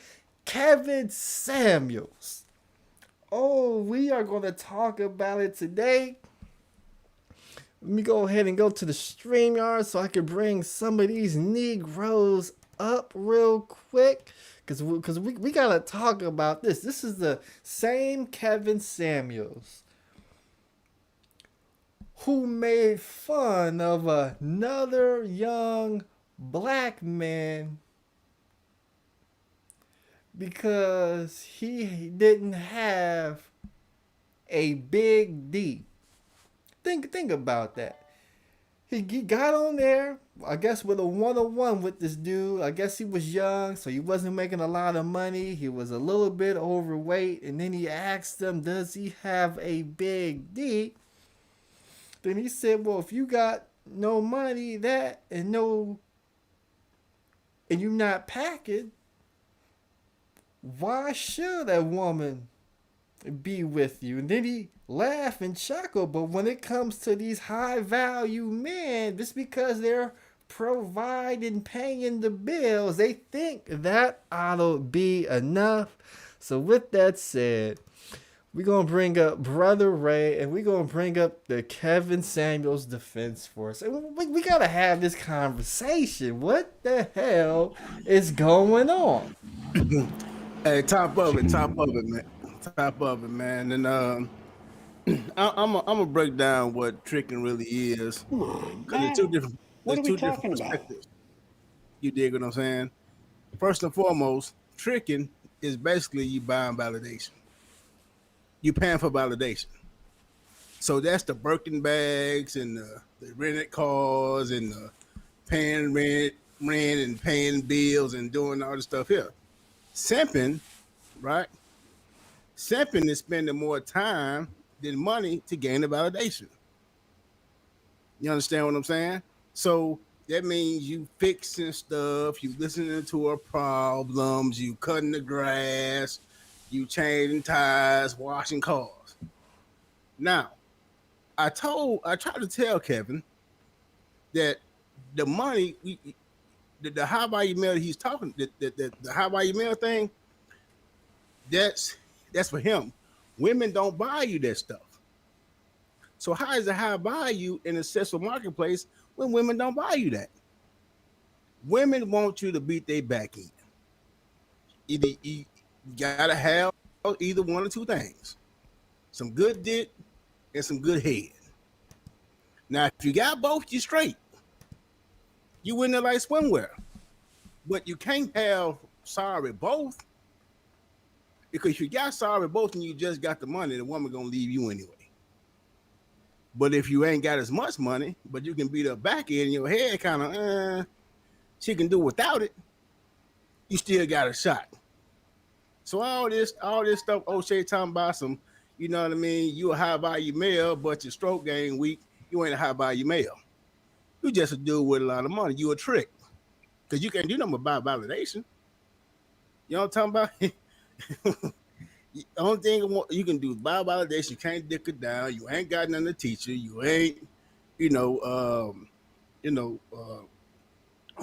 Kevin Samuels. Oh, we are going to talk about it today. Let me go ahead and go to the StreamYard so I can bring some of these Negroes up real quick. Because we got to talk about this. This is the same Kevin Samuels who made fun of another young black man because he didn't have a big D. Think about that. He got on there, I guess, with a one-on-one with this dude. I guess he was young, so he wasn't making a lot of money. He was a little bit overweight. And then he asked him, does he have a big D? Then he said, well, if you got no money, and you're not packing, why should a woman be with you. And then he laugh and chuckle. But when it comes to these high value men, just because they're providing, paying the bills, they think that ought to be enough. So with that said, we're going to bring up Brother Ray, and we're going to bring up the Kevin Samuels Defense Force. And we got to have this conversation. What the hell is going on? Hey, top of it, man. Top of it, man. And I'm gonna break down what tricking really is. There's two different. What There's are we two different talking about? perspectives. You dig what I'm saying? First and foremost, tricking is basically you buying validation. You paying for validation. So that's the Birkin bags and the rented cars and the paying rent and paying bills and doing all this stuff here. Simping, right? Simping is spending more time than money to gain the validation. You understand what I'm saying? So that means you fixing stuff, you listening to her problems, you cutting the grass, you changing tires, washing cars. Now, I tried to tell Kevin that the money, the high value mail he's talking, the high value mail thing, that's for him. Women don't buy you that stuff. So how is it high value in a successful marketplace when women don't buy you that? Women want you to beat their back in. Either you gotta have either one or two things: some good dick and some good head. Now, if you got both, you're straight. You win the like swimwear, but you can't have sorry both. Because if you got sorry both and you just got the money, the woman gonna leave you anyway. But if you ain't got as much money, but you can beat her back end and your head kind of, she can do without it, you still got a shot. So all this stuff O'Shea talking about some, you know what I mean? You a high value male, but your stroke game weak, you ain't a high value male. You just a dude with a lot of money. You a trick. Because you can't do nothing about validation. You know what I'm talking about? The only thing you can do is buy validation. You can't dick it down. You ain't got nothing to teach you. You ain't,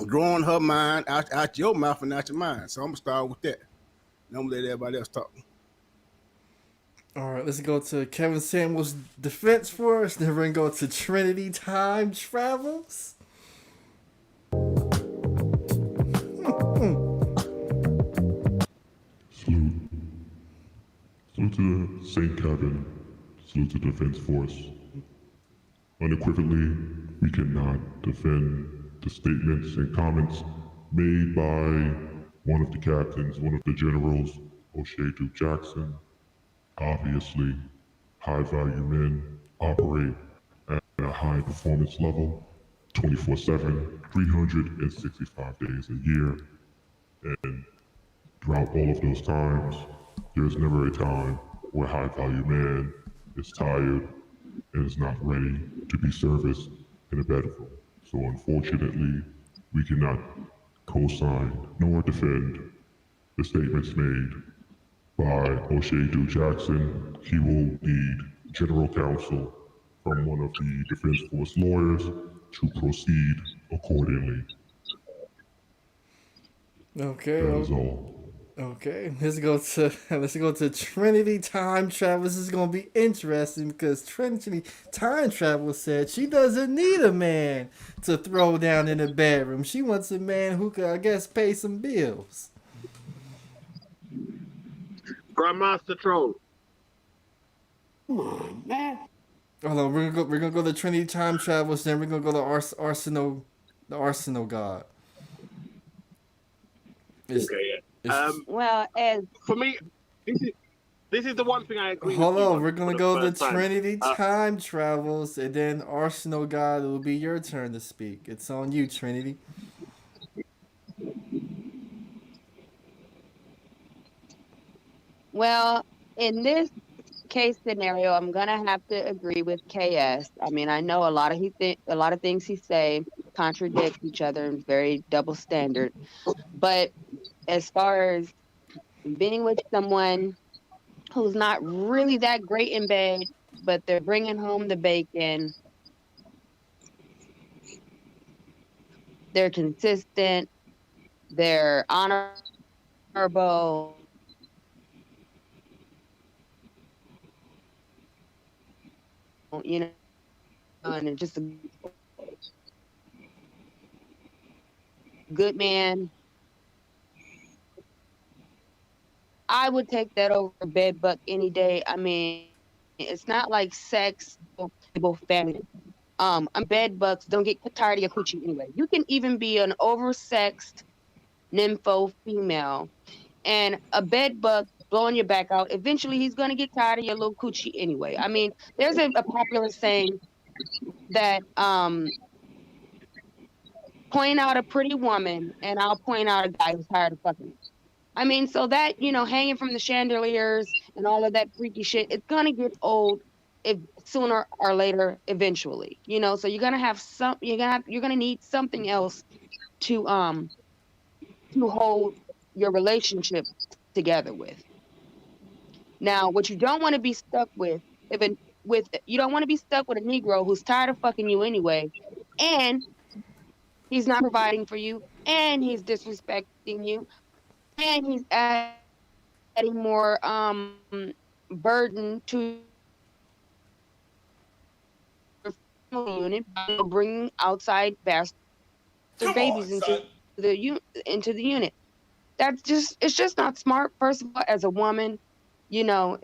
growing her mind out your mouth and out your mind. So I'm gonna start with that. And I'm gonna let everybody else talk. All right, let's go to Kevin Samuels' Defense Force. Then we're gonna go to Trinity Time Travels. Salute to St. Kevin. Salute to Defense Force. Unequivocally, we cannot defend the statements and comments made by one of the captains, one of the generals, O'Shea Duke Jackson. Obviously, high-value men operate at a high performance level, 24/7, 365 days a year, and throughout all of those times, there's never a time where high-value man is tired and is not ready to be serviced in a bedroom. So unfortunately, we cannot co-sign nor defend the statements made by O'Shea Duke Jackson. He will need general counsel from one of the Defense Force lawyers to proceed accordingly. Okay. That is all. Okay, let's go to Trinity Time Travel. This is gonna be interesting because Trinity Time Travel said she doesn't need a man to throw down in the bedroom. She wants a man who could, I guess, pay some bills. Grandmaster Troll. Come on, man. Hold on, we're gonna go to Trinity Time Travels. Then we're gonna go to Arsenal, the Arsenal God. Well, as for me, this is the one thing I agree with. Hold on, we're gonna go to Trinity Time Travels, and then Arsenal God. It will be your turn to speak. It's on you, Trinity. Well, in this case scenario, I'm gonna have to agree with KS. I mean, I know a lot of things he say contradict each other and very double standard. But as far as being with someone who's not really that great in bed, but they're bringing home the bacon. They're consistent. They're honorable. You know, and it's just a good man. I would take that over bed buck any day. I mean, it's not like sex, both family. Bed bugs don't get tired of your coochie anyway. You can even be an oversexed nympho female and a bed bug blowing your back out. Eventually, he's gonna get tired of your little coochie anyway. I mean, there's a popular saying that point out a pretty woman and I'll point out a guy who's tired of fucking. I mean, so that, hanging from the chandeliers and all of that freaky shit, it's gonna get old if sooner or later, eventually. So you're gonna have you're gonna need something else to hold your relationship together with. Now, what you don't want to be stuck with, you don't want to be stuck with a Negro who's tired of fucking you anyway, and he's not providing for you, and he's disrespecting you, and he's adding more burden to your family unit by bringing outside bastard babies into the unit. It's just not smart. First of all, as a woman, you know,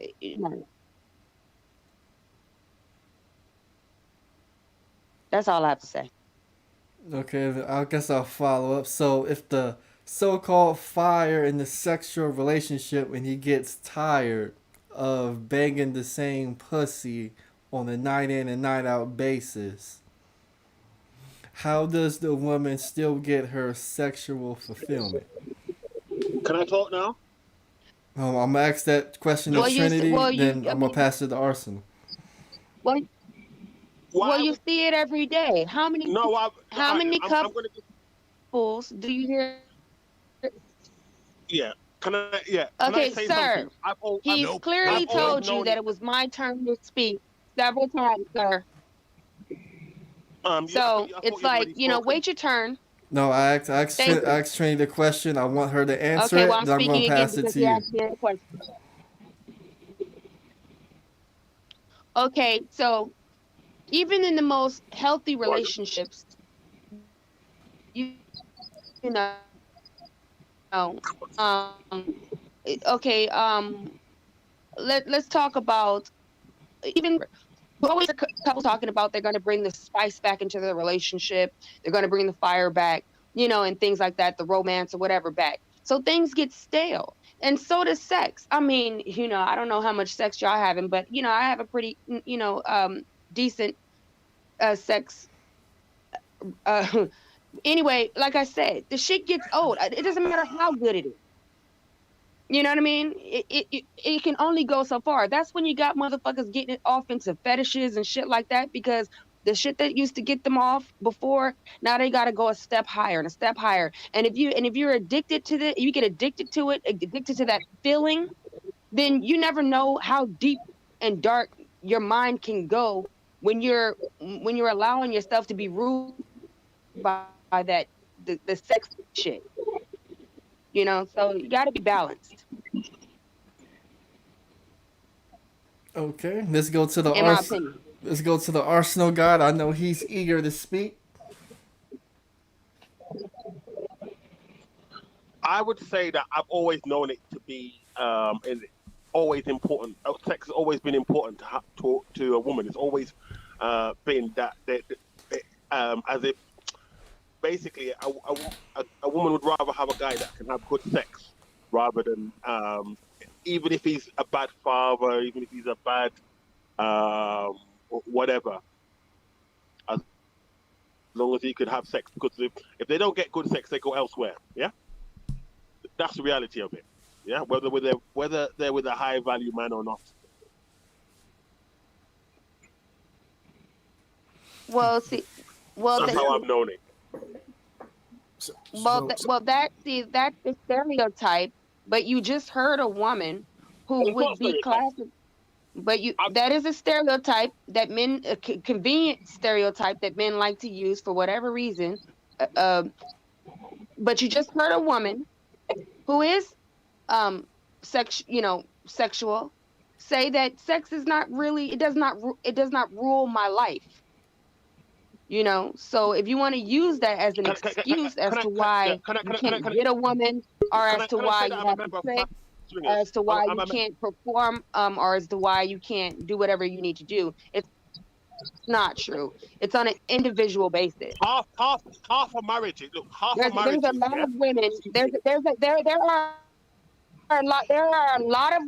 that's all I have to say. Okay, I guess I'll follow up. So, if the so-called fire in the sexual relationship when he gets tired of banging the same pussy on a night in and night out basis, how does the woman still get her sexual fulfillment? Can I talk now? I'm gonna ask that question to Trinity, then I'm gonna pass it to Arsenal. Well, you see it every day. How many couples do you hear? Yeah. Can I say sir. He's clearly told you that it was my turn to speak several times, sir. So it's like, wait your turn. No, I asked Trinity the question. I want her to answer it. Well, then I'm gonna pass it to you. Okay, so even in the most healthy relationships, let's talk about even always a couple talking about they're going to bring the spice back into the relationship, they're going to bring the fire back, and things like that, the romance or whatever back. So things get stale, and so does sex. I mean, I don't know how much sex y'all having, but I have a pretty decent sex. Anyway, like I said, the shit gets old. It doesn't matter how good it is. You know what I mean? It can only go so far. That's when you got motherfuckers getting it off into fetishes and shit like that, because the shit that used to get them off before, now they got to go a step higher and a step higher. And if you're addicted to it, you get addicted to it, addicted to that feeling, then you never know how deep and dark your mind can go when you're allowing yourself to be ruled by that the sex shit. So you got to be balanced. Okay, let's go to the Arsenal God. I know he's eager to speak. I would say that I've always known it to be always important. Sex has always been important to a woman. It's always been that as if basically a woman would rather have a guy that can have good sex rather than even if he's a bad father, even if he's a bad whatever, as long as he could have sex, because if they don't get good sex, they go elsewhere. Yeah, that's the reality of it. Yeah, whether they're with a high value man or not. That's how I've known it. That's the stereotype. But you just heard a woman who It's would not be stereotype. classic. But that is a stereotype that men, a convenient stereotype that men like to use for whatever reason. But you just heard a woman who is sexual say that sex is not really, it does not rule my life. So if you want to use that as an excuse as to why you can't get a woman, or as to why you have to sex, or as to why you can't perform, or as to why you can't do whatever you need to do, it's not true. It's on an individual basis. Half of marriages. Look, half of There's marriages. a lot of women. There are a lot of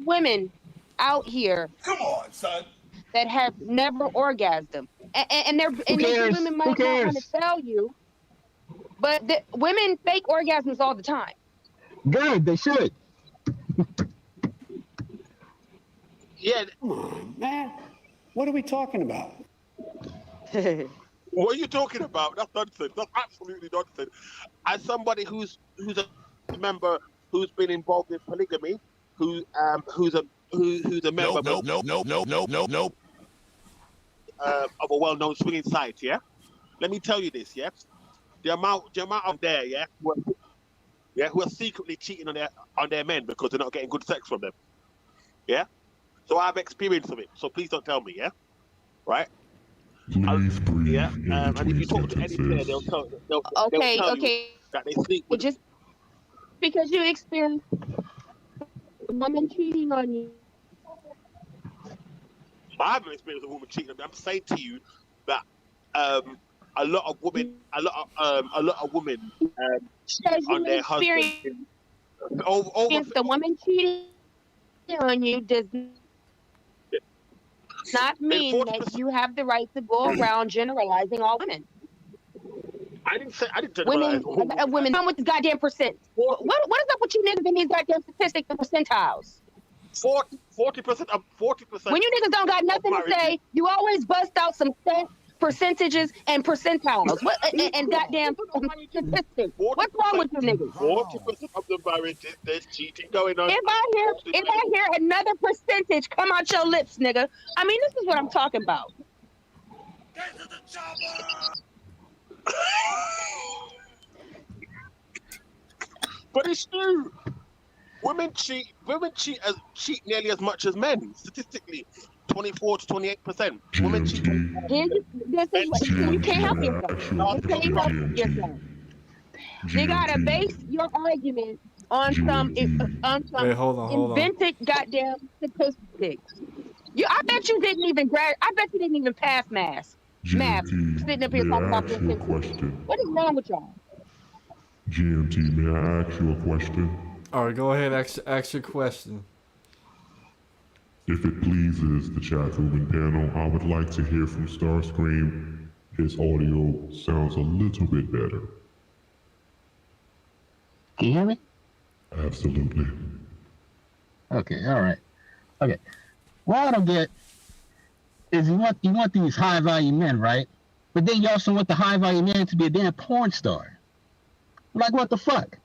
women out here. Come on, son. That have never orgasmed, and these women might not want to tell you, but women fake orgasms all the time. Good, they should. Yeah. Come on, man. What are we talking about? What are you talking about? That's nonsense. That's absolutely nonsense. As somebody who's a member who's been involved in polygamy, who's a member. Nope. Of a well-known swinging site, yeah. Let me tell you this, yeah. The amount of there, yeah, who are secretly cheating on their men because they're not getting good sex from them, yeah. So I have experience of it. So please don't tell me, yeah, right? Please breathe. Yeah, and if you talk to any player, they'll tell you that they sleep with. Just because you experience a woman cheating on you. I haven't experienced a woman cheating on me. I'm saying to you that a lot of women cheat on their husbands. If the woman cheating on you does not mean that you have the right to go around generalizing all women. I didn't generalize. Women come with this goddamn percent. What is up with you niggas in these goddamn statistics and percentiles? 40%. When you niggas don't got nothing to say, you always bust out some percentages and percentiles. And goddamn statistics. What's wrong with you niggas? 40% of the marriages, there's cheating going on. If I hear another percentage come out your lips, nigga, I mean, this is what I'm talking about. Get to the chopper! But it's true. Women cheat nearly as much as men. Statistically, 24 to 28%. Women cheat. You can't help yourself. You can't help yourself. You gotta base your argument on some invented goddamn statistics. I bet you didn't even pass math. Sitting up here talking about question. What is wrong with y'all? GMT, may I ask you a question? All right, go ahead, ask your question. If it pleases the chat room and panel, I would like to hear from Starscream. His audio sounds a little bit better. Can you hear me? Absolutely. Okay, all right. Okay. What I don't get is you want these high value men, right? But then you also want the high value man to be a damn porn star. Like what the fuck?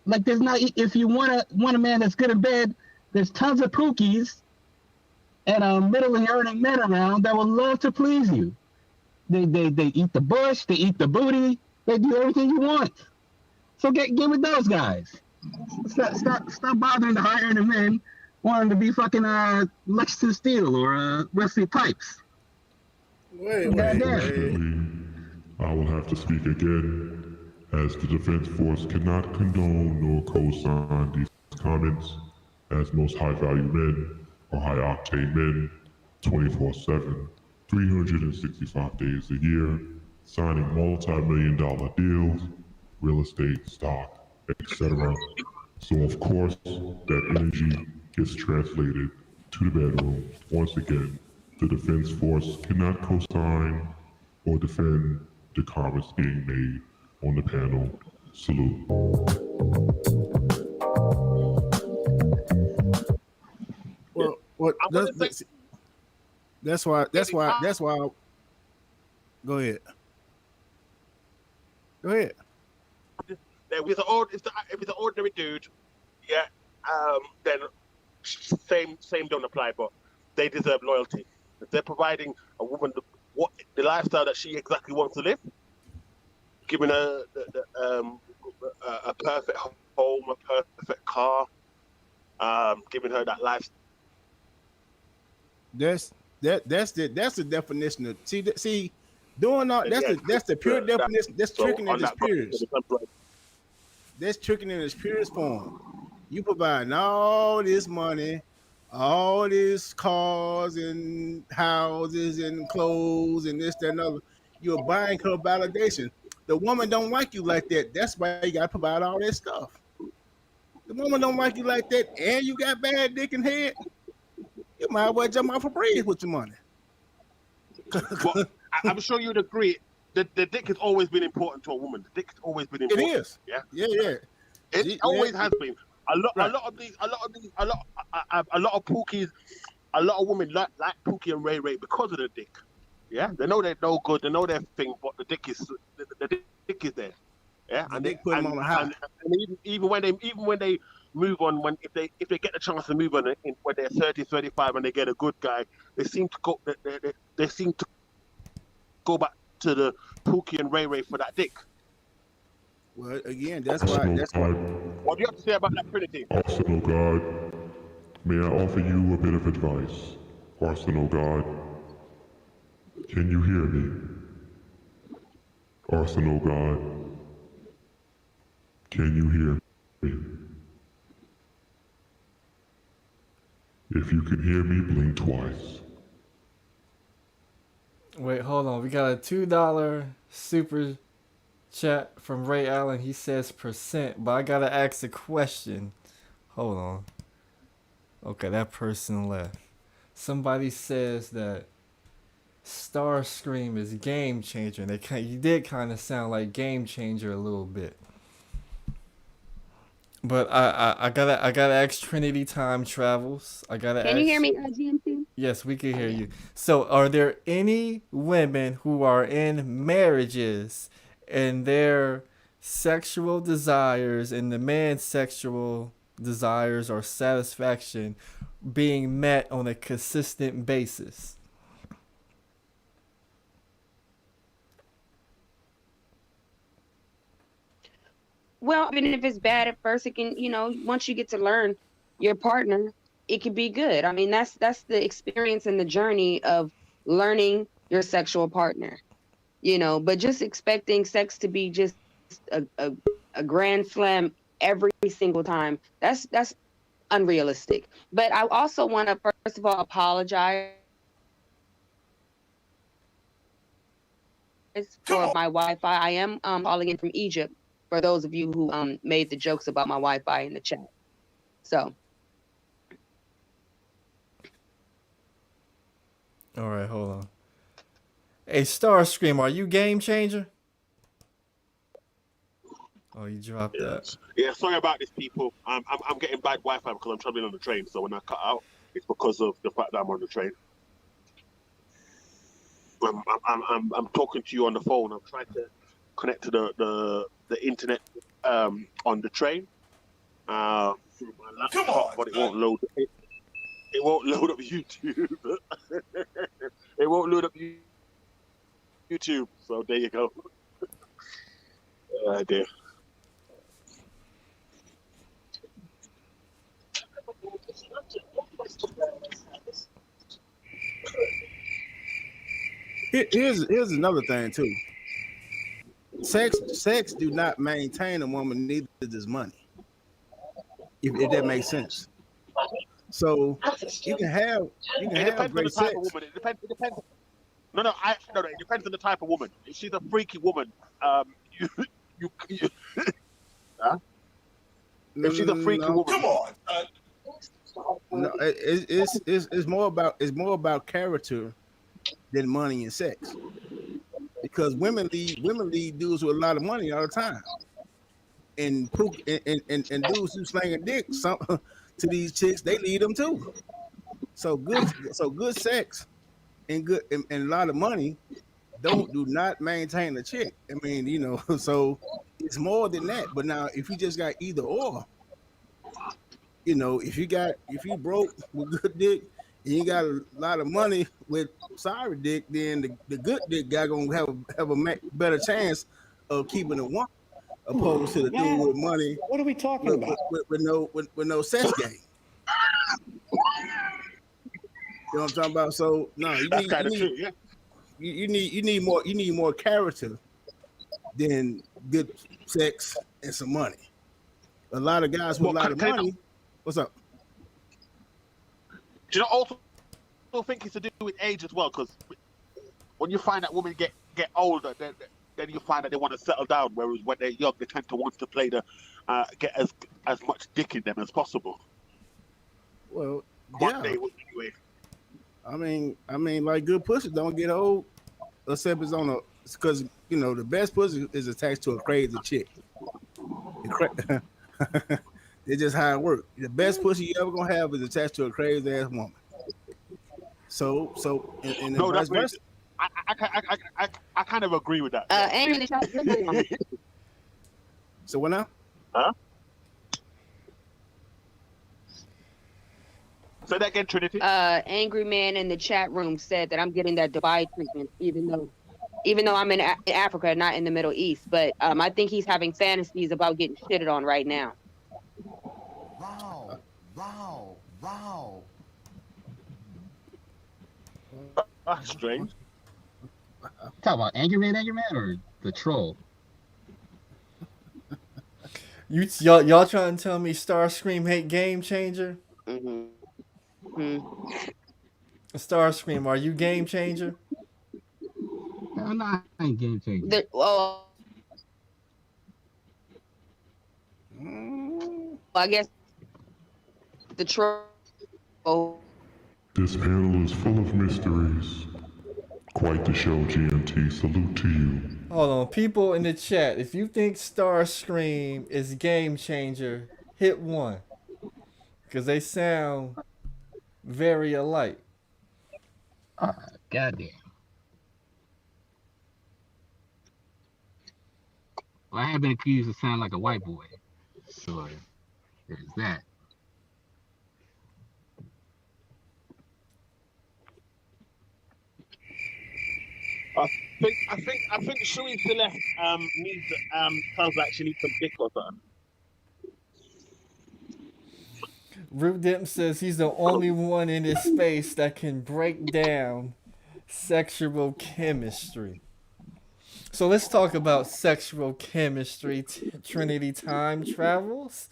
Like there's not, if you want a man that's good in bed, there's tons of pookies and middling earning men around that would love to please you. They eat the bush, they eat the booty, they do everything you want. So get with those guys. Stop bothering the high earning men wanting to be fucking Lexington Steel or Wesley Pipes. Wait. I will have to speak again, as the Defense Force cannot condone nor co-sign these comments, as most high-value men are high-octane men, 24/7, 365 days a year, signing multi-million-dollar deals, real estate, stock, etc. So of course, that energy gets translated to the bedroom. Once again, the Defense Force cannot co-sign or defend the comments being made on the panel. Salute. Well, that's why. Go ahead. If it's an ordinary dude, yeah, then same don't apply. But they deserve loyalty. If they're providing a woman the lifestyle that she exactly wants to live, giving her a perfect home, a perfect car, giving her that life. That's the definition of see doing all that's the pure definition. That's tricking in its purest. That's tricking in its purest form. You providing all this money, all these cars and houses and clothes and this, that, and other. You're buying her validation. The woman don't like you like that. That's why you gotta provide all that stuff. The woman don't like you like that, and you got bad dick and head. You might as well jump off a bridge with your money. Well, I'm sure you'd agree. The dick has always been important to a woman. The dick has always been important. It is. Yeah. It always has been. A lot of Pookies, a lot of women like Pookie and Ray because of the dick. Yeah, they know they're no good, they know their thing, but the dick is there. Yeah, and they put them on a high. And even when they move on, if they get the chance to move on when they're 30, 35, and they get a good guy, they seem to go back to the Pookie and Ray for that dick. Well, again, that's why. What do you have to say about that Trinity? Arsenal God, may I offer you a bit of advice? Arsenal God, can you hear me? Arsenal God, can you hear me? If you can hear me, blink twice. Wait, hold on. We got a $2 super chat from Ray Allen. He says percent, but I gotta ask a question. Hold on. Okay, that person left. Somebody says that Starscream is Game Changer. You did kind of sound like Game Changer a little bit. But I gotta ask Trinity Time Travels. Can you hear me, GMT? Yes, we can hear you. So, are there any women who are in marriages and their sexual desires and the man's sexual desires or satisfaction being met on a consistent basis? Well, even if it's bad at first, it can, once you get to learn your partner, it can be good. I mean, that's the experience and the journey of learning your sexual partner, but just expecting sex to be just a grand slam every single time, that's unrealistic. But I also want to, first of all, apologize for my Wi-Fi. I am calling in from Egypt, for those of you who made the jokes about my Wi-Fi in the chat. So. All right, hold on. Hey, Starscream, are you Game Changer? Oh, you dropped that. Yeah, sorry about this, people. I'm getting bad Wi-Fi because I'm traveling on the train. So when I cut out, it's because of the fact that I'm on the train. I'm talking to you on the phone. I'm trying to connect to the internet on the train through my laptop, but it won't load. It won't load up YouTube. It won't load up YouTube. So there you go. Dear. Here's another thing too. Sex do not maintain a woman, neither does money. If that makes sense. So you can have great sex. It depends. No, it depends on the type of woman. If she's a freaky woman, you huh? If she's a freaky woman, come on. No, it's more about character than money and sex. Because women lead dudes with a lot of money all the time, and dudes who slanging dick to these chicks, they lead them too. So good sex and a lot of money do not maintain a chick. I mean, so it's more than that. But now if you just got either or, you know, if you broke with good dick and you got a lot of money with sorry dick, then the good dick guy gonna have a better chance of keeping the woman opposed to the dude Man, with money what are we talking about? with no sex game. You know what I'm talking about? So no, That's kind of true. Yeah. you need more character than good sex and some money. A lot of guys with a lot of money. What's up? Do you know, also think it's to do with age as well? Because when you find that women get older, then you find that they want to settle down. Whereas when they're young, they tend to want to play get as much dick in them as possible. Well, One day, anyway. I mean, like good pussy don't get old, except it's on because you know the best pussy is attached to a crazy chick. It's just how it works. The best pussy you ever gonna have is attached to a crazy ass woman. So and No, vice versa. I kind of agree with that. So what now? Huh? Say that again, Trinity. Angry man in the chat room said that I'm getting that Dubai treatment, even though I'm in Africa, not in the Middle East. But I think he's having fantasies about getting shitted on right now. Wow. That's strange. Talk about Angry Man, or the troll? Y'all trying to tell me Starscream hate Game Changer? Starscream, are you Game Changer? I'm not Game Changer. I guess the troll. This panel is full of mysteries. Quite the show, GMT. Salute to you. Hold on, people in the chat, if you think Starscream is Game Changer, hit 1. Because they sound very alike. Goddamn. Well, I have been accused of sounding like a white boy. So there's that. I think Shuey Celeste needs sounds like she needs some dick or something. Root Dim says he's the only one in this space that can break down sexual chemistry. So let's talk about sexual chemistry. Trinity time travels.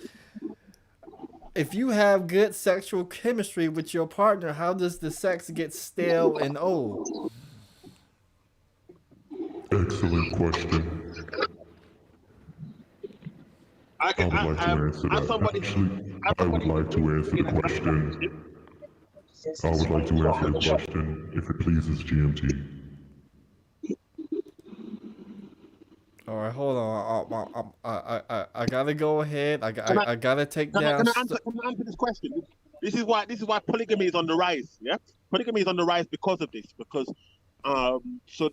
If you have good sexual chemistry with your partner, how does the sex get stale and old? Excellent question. I would like to answer that. Actually, I would like to answer the question. I would like to answer the question if it pleases GMT. All right, hold on. I gotta go ahead. I gotta take down. Can I answer this question? This is why polygamy is on the rise. Yeah, polygamy is on the rise because of this. Because so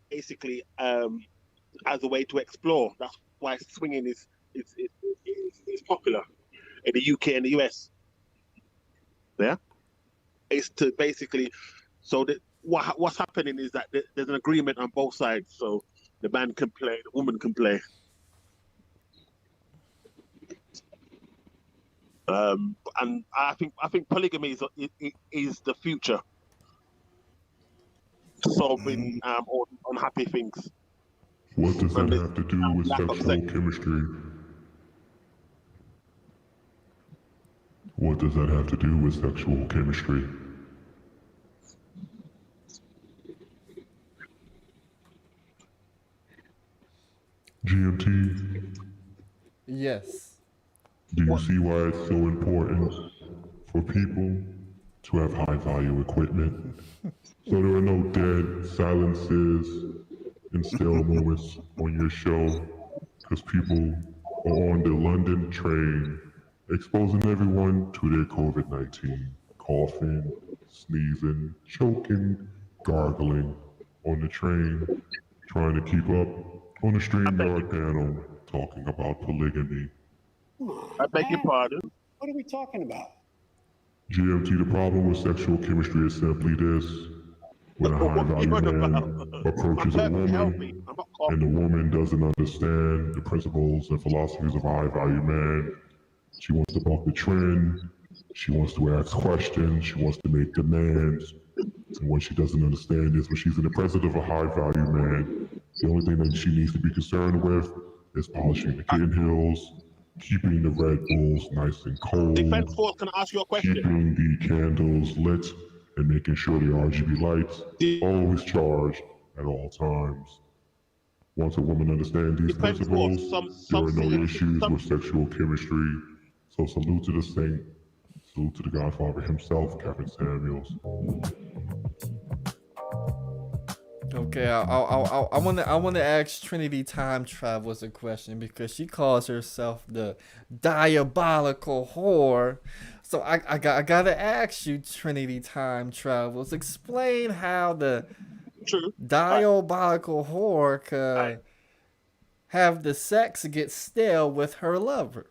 basically as a way to explore. That's why swinging is popular in the UK and the US. Yeah, it's to basically so that what's happening is that there's an agreement on both sides. So the man can play, the woman can play. And I think polygamy is the future. Solving unhappy things. What does that have to do with sexual chemistry? What does that have to do with sexual chemistry? GMT? Yes. Do you see why it's so important for people to have high value equipment? So there are no dead silences and stale moments on your show because people are on the London train exposing everyone to their COVID-19, coughing, sneezing, choking, gargling on the train, trying to keep up on the StreamYard panel talking about polygamy. I beg your pardon. What are we talking about? GMT, the problem with sexual chemistry is simply this. When a high value man approaches a woman and the woman doesn't understand the principles and philosophies of a high value man, she wants to buck the trend, she wants to ask questions, she wants to make demands. And what she doesn't understand is when she's in the presence of a high value man, the only thing that she needs to be concerned with is polishing the kitten heels, keeping the Red Bulls nice and cold, Defense Force, can I ask you a question? keeping the candles lit, and making sure the RGB lights always charged at all times. Once a woman understands these Defense principles, Force, there are no issues with sexual chemistry. So salute to the saint, salute to the Godfather himself, Kevin Samuels. Okay, I want to ask Trinity Time Travelers a question because she calls herself the diabolical whore. So I gotta ask you, Trinity Time Travelers, explain how the diabolical whore could have the sex get stale with her lover.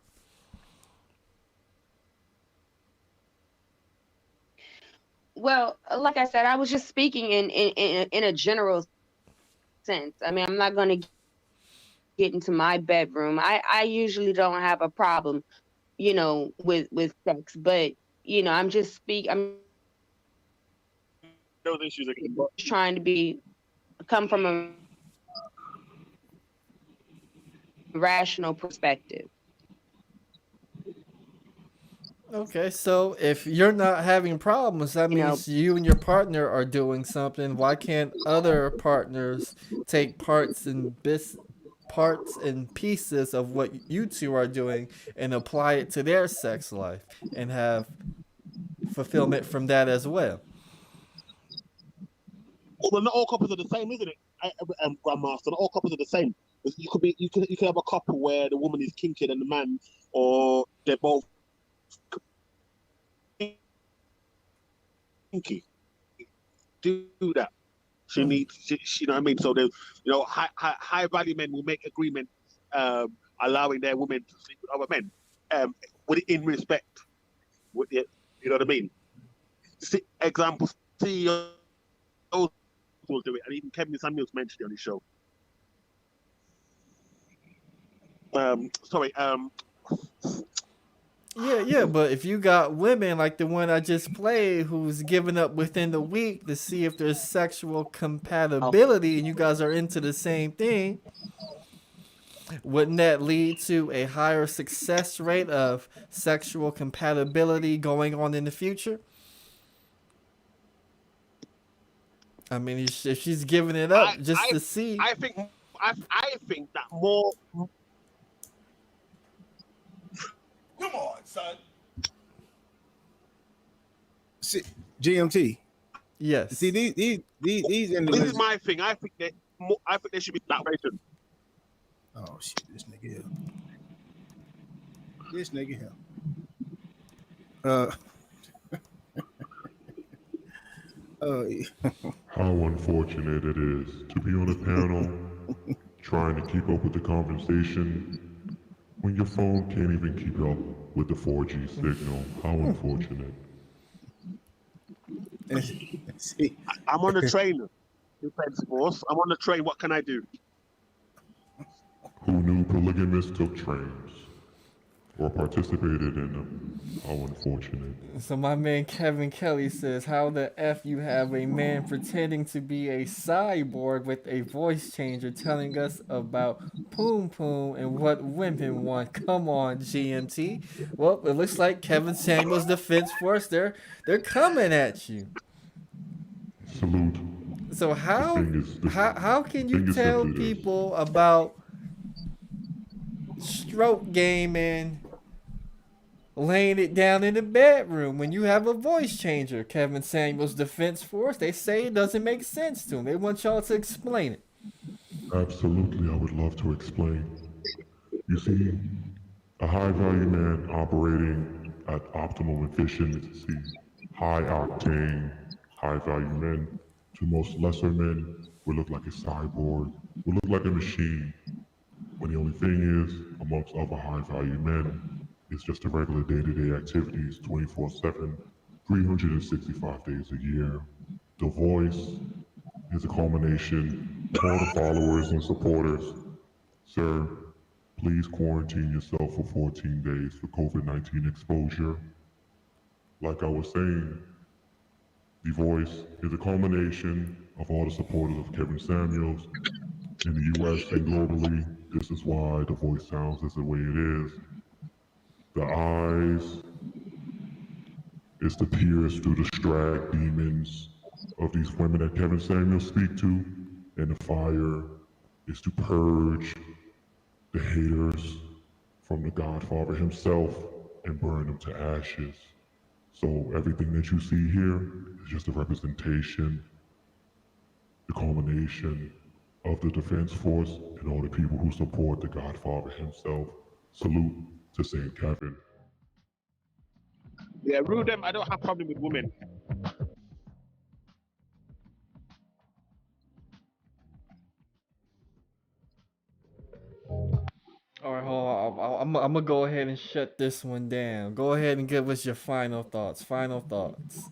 Well, like I said, I was just speaking in a general sense. I mean, I'm not going to get into my bedroom. I usually don't have a problem, with sex, but I'm just I'm those issues again. trying to come from a rational perspective. Okay, so if you're not having problems, that means you and your partner are doing something. Why can't other partners take parts and pieces of what you two are doing and apply it to their sex life and have fulfillment from that as well? Well, not all couples are the same, isn't it? Grandmaster, not all couples are the same. You could have a couple where the woman is kinkier than the man, or they're both kinky. Do that. She needs, you know what I mean. So there's, high value men will make agreement, allowing their women to sleep with other men, in respect. You know what I mean. Example: CEOs will do it, and even Kevin Samuels mentioned it on his show. Yeah, but if you got women like the one I just played who's giving up within the week to see if there's sexual compatibility and you guys are into the same thing, wouldn't that lead to a higher success rate of sexual compatibility going on in the future? I mean, if she's giving it up to see. I think that more. Come on, son. See, GMT. Yes. See these individuals. This is my thing. I think there should be separation. Oh shit! This nigga here. This nigga here. How unfortunate it is to be on a panel trying to keep up with the conversation when your phone can't even keep up with the 4G signal. How unfortunate. See, I'm on the train. Defense Force. I'm on the train. What can I do? Who knew polygamists took trains or participated in them? How unfortunate. So my man Kevin Kelly says, how the F you have a man pretending to be a cyborg with a voice changer telling us about poom poom and what women want? Come on, GMT. Well, it looks like Kevin Samuels Defense Force, they're coming at you. Salute. So how can you tell people about stroke gaming, laying it down in the bedroom when you have a voice changer? Kevin Samuels Defense Force, they say it doesn't make sense to them. They want y'all to explain it. Absolutely, I would love to explain. You see, a high value man operating at optimum efficiency, high octane, high value men, to most lesser men, would look like a cyborg, would look like a machine. When the only thing is, amongst other high value men, It's just a regular day-to-day activities, 24/7, 365 days a year. The voice is a culmination of all the followers and supporters. Sir, please quarantine yourself for 14 days for COVID-19 exposure. Like I was saying, the voice is a culmination of all the supporters of Kevin Samuels in the US and globally. This is why the voice sounds as the way it is. The eyes is to pierce through the strag demons of these women that Kevin Samuels speak to, and the fire is to purge the haters from the Godfather himself and burn them to ashes. So everything that you see here is just a representation, the culmination of the Defense Force and all the people who support the Godfather himself. Salute to St. Kevin. Yeah, rule them. I don't have problem with women. All right, hold on. I'm gonna go ahead and shut this one down. Go ahead and give us your final thoughts. Final thoughts.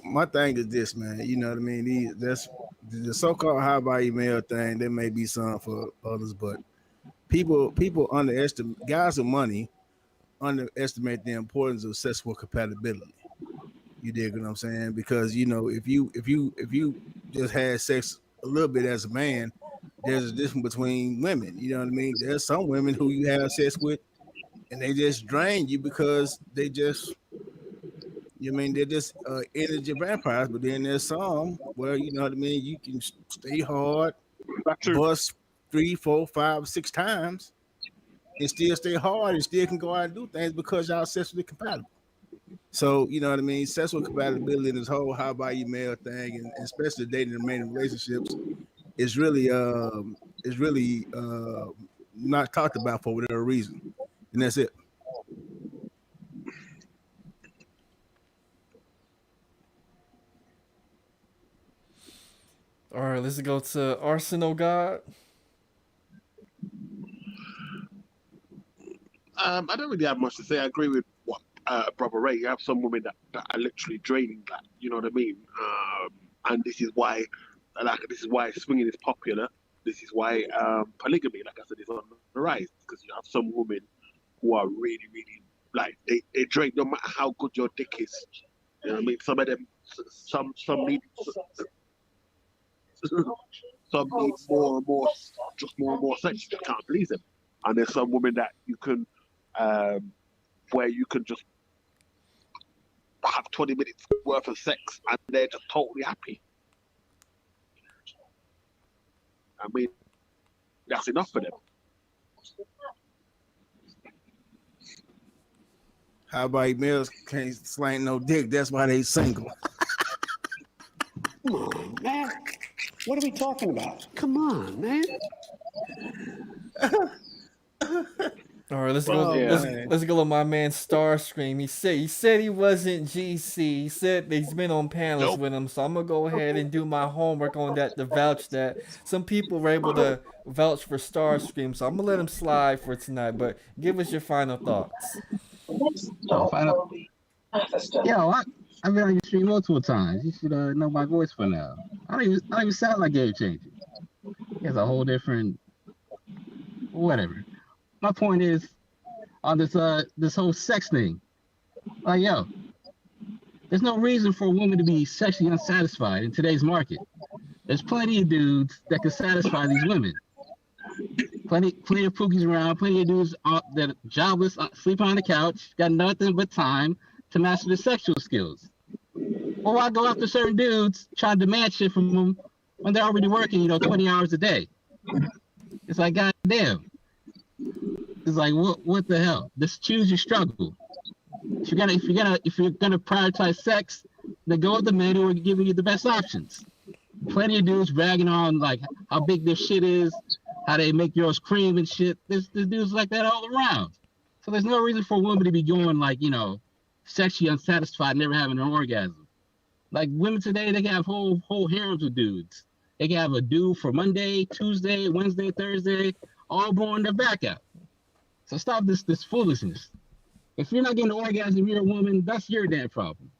My thing is this, man. You know what I mean? That's the so-called high value male thing. There may be some for others, but people underestimate guys with money underestimate the importance of sexual compatibility. You dig what I'm saying? Because you know, if you just had sex a little bit as a man, there's a difference between women. You know what I mean? There's some women who you have sex with and they just drain you because they just you know what I mean they're just energy vampires, but then there's some where you know what I mean, you can stay hard, bust 3, 4, 5, 6 times and still stay hard and still can go out and do things because y'all sexually compatible. So you know what I mean. Sexual compatibility and this whole high value male thing, and especially dating and remaining relationships, is really not talked about for whatever reason, and that's it. All right, let's go to Arsenal God. I don't really have much to say. I agree with what Brother Ray. You have some women that are literally draining that. You know what I mean? And this is why, swinging is popular. This is why polygamy, like I said, is on the rise because you have some women who are really, really like they drain no matter how good your dick is. You know what I mean? Some of them, some need. Some need more and more, just more and more sex. You can't please them. And there's some women that you can, where you can just have 20 minutes worth of sex and they're just totally happy. I mean, that's enough for them. How about males can't slang no dick? That's why they single. Come on, man. What are we talking about? Come on, man. All right, let's go. Let's go to my man Starscream. He said he wasn't GC. He said he's been on panels with him. So I'm gonna go ahead and do my homework on that to vouch that some people were able to vouch for Starscream. So I'm gonna let him slide for tonight. But give us your final thoughts. Final. Yo, I've been on your stream multiple times. You should know my voice for now. I don't even sound like Game Changer. He has a whole different whatever. My point is on this whole sex thing. Like, yo, there's no reason for a woman to be sexually unsatisfied in today's market. There's plenty of dudes that can satisfy these women. Plenty of pookies around, plenty of dudes that are jobless, sleeping on the couch, got nothing but time to master their sexual skills. Or why go after certain dudes, try to demand shit from them when they're already working, 20 hours a day? It's like, goddamn. It's like, what the hell? Just choose your struggle. If you're gonna prioritize sex, then go with the men who are giving you the best options. Plenty of dudes bragging on like how big their shit is, how they make girls cream and shit. There's dudes like that all around. So there's no reason for a woman to be going like, sexually unsatisfied, never having an orgasm. Like women today, they can have whole harems of dudes. They can have a dude for Monday, Tuesday, Wednesday, Thursday, all blowing their back out. So stop this foolishness. If you're not getting an orgasm, you're a woman. That's your damn problem.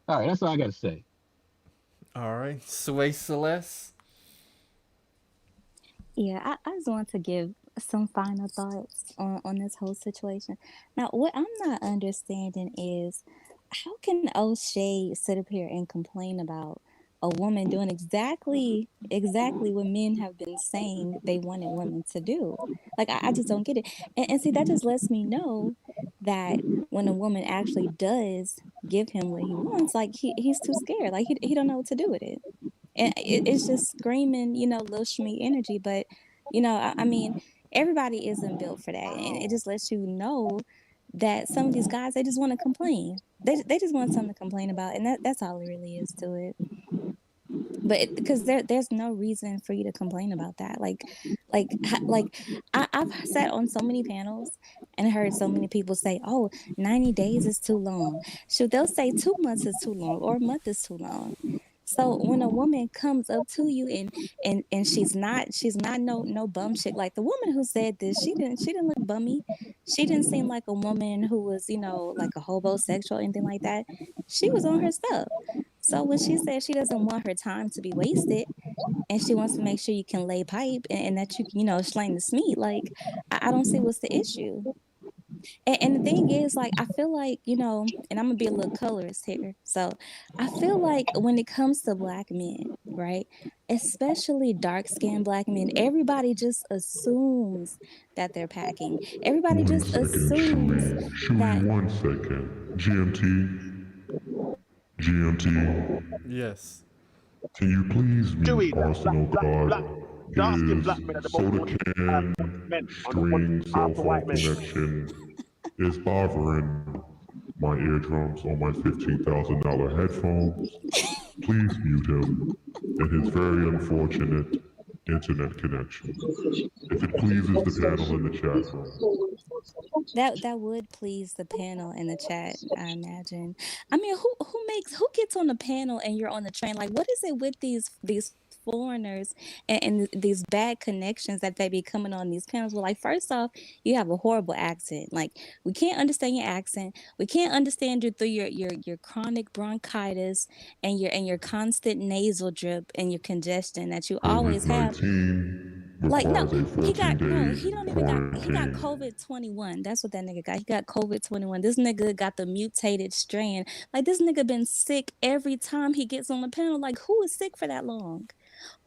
All right, that's all I got to say. All right, Sway Celeste. Yeah, I just want to give some final thoughts on this whole situation. Now, what I'm not understanding is how can O'Shea sit up here and complain about a woman doing exactly what men have been saying they wanted women to do? Like, I just don't get it. And see, that just lets me know that when a woman actually does give him what he wants, like he's too scared. Like he don't know what to do with it. And it's just screaming, little Shmi energy. But, I mean, everybody isn't built for that. And it just lets you know that some of these guys, they just want to complain. They just want something to complain about. And that's all it really is to it. But because there's no reason for you to complain about that. I've sat on so many panels and heard so many people say, oh, 90 days is too long. Should they'll say 2 months is too long or a month is too long. So when a woman comes up to you and she's not no bum chick, like the woman who said this, she didn't look bummy. She didn't seem like a woman who was, like a homosexual or anything like that. She was on her stuff. So when she said she doesn't want her time to be wasted and she wants to make sure you can lay pipe and that you can, slang the meat, like I don't see what's the issue. And the thing is, like, I feel like, and I'm gonna be a little colorist here. So I feel like when it comes to black men, right, especially dark-skinned black men, everybody just assumes that they're packing. Everybody just assumes that. 1 second. GMT. Yes. Can you please Dewey, mute Arsenal God? dark-skinned His black men are the soda most can men string cell after phone white men. connection is bothering my eardrums on my $15,000 headphones. Please mute him and his very unfortunate internet connection. If it pleases the panel in the chat room. That would please the panel in the chat, I imagine. I mean, who gets on the panel and you're on the train? Like, what is it with these foreigners and these bad connections that they be coming on these panels with? Like, first off, you have a horrible accent. Like, we can't understand your accent. We can't understand you through your chronic bronchitis and your constant nasal drip and your congestion that you always have. Like, no, he don't even got, he got COVID-21. That's what that nigga got. He got COVID-21. This nigga got the mutated strain. Like, this nigga been sick every time he gets on the panel. Like, who is sick for that long?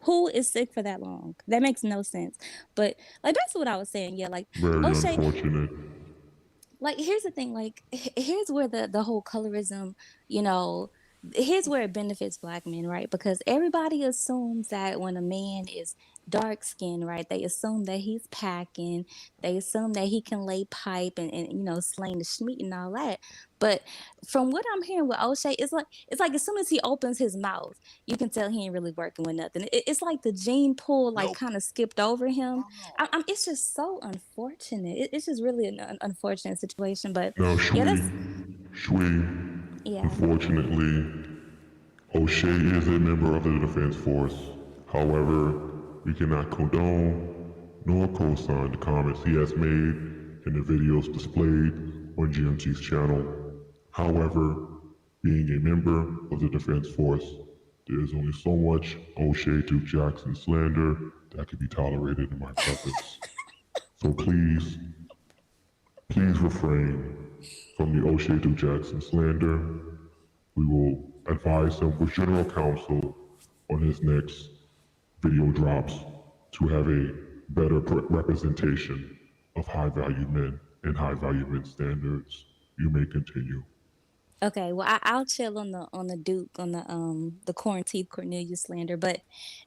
Who is sick for that long? That makes no sense. But, like, that's what I was saying. Yeah, like, Very O'Shea, unfortunate. like, here's the thing. Like, here's where the whole colorism, here's where it benefits black men, right? Because everybody assumes that when a man is dark skinned, right, they assume that he's packing, they assume that he can lay pipe and slang the schmeat and all that. But from what I'm hearing with O'Shea, it's like as soon as he opens his mouth, you can tell he ain't really working with nothing. It's like the gene pool kind of skipped over him. It's just so unfortunate. It's just really an unfortunate situation. But Now, yeah, Shui, yeah. unfortunately, O'Shea is a member of the Defense Force. However, we cannot condone nor co-sign the comments he has made in the videos displayed on GMT's channel. However, being a member of the Defense Force, there is only so much O'Shea Duke Jackson slander that can be tolerated in my presence. So please refrain from the O'Shea Duke Jackson slander. We will advise him with general counsel on his next video drops to have a better representation of high-value men and high-value men standards. You may continue. Okay, well, I'll chill on the Duke on the corn teeth Cornelius slander, but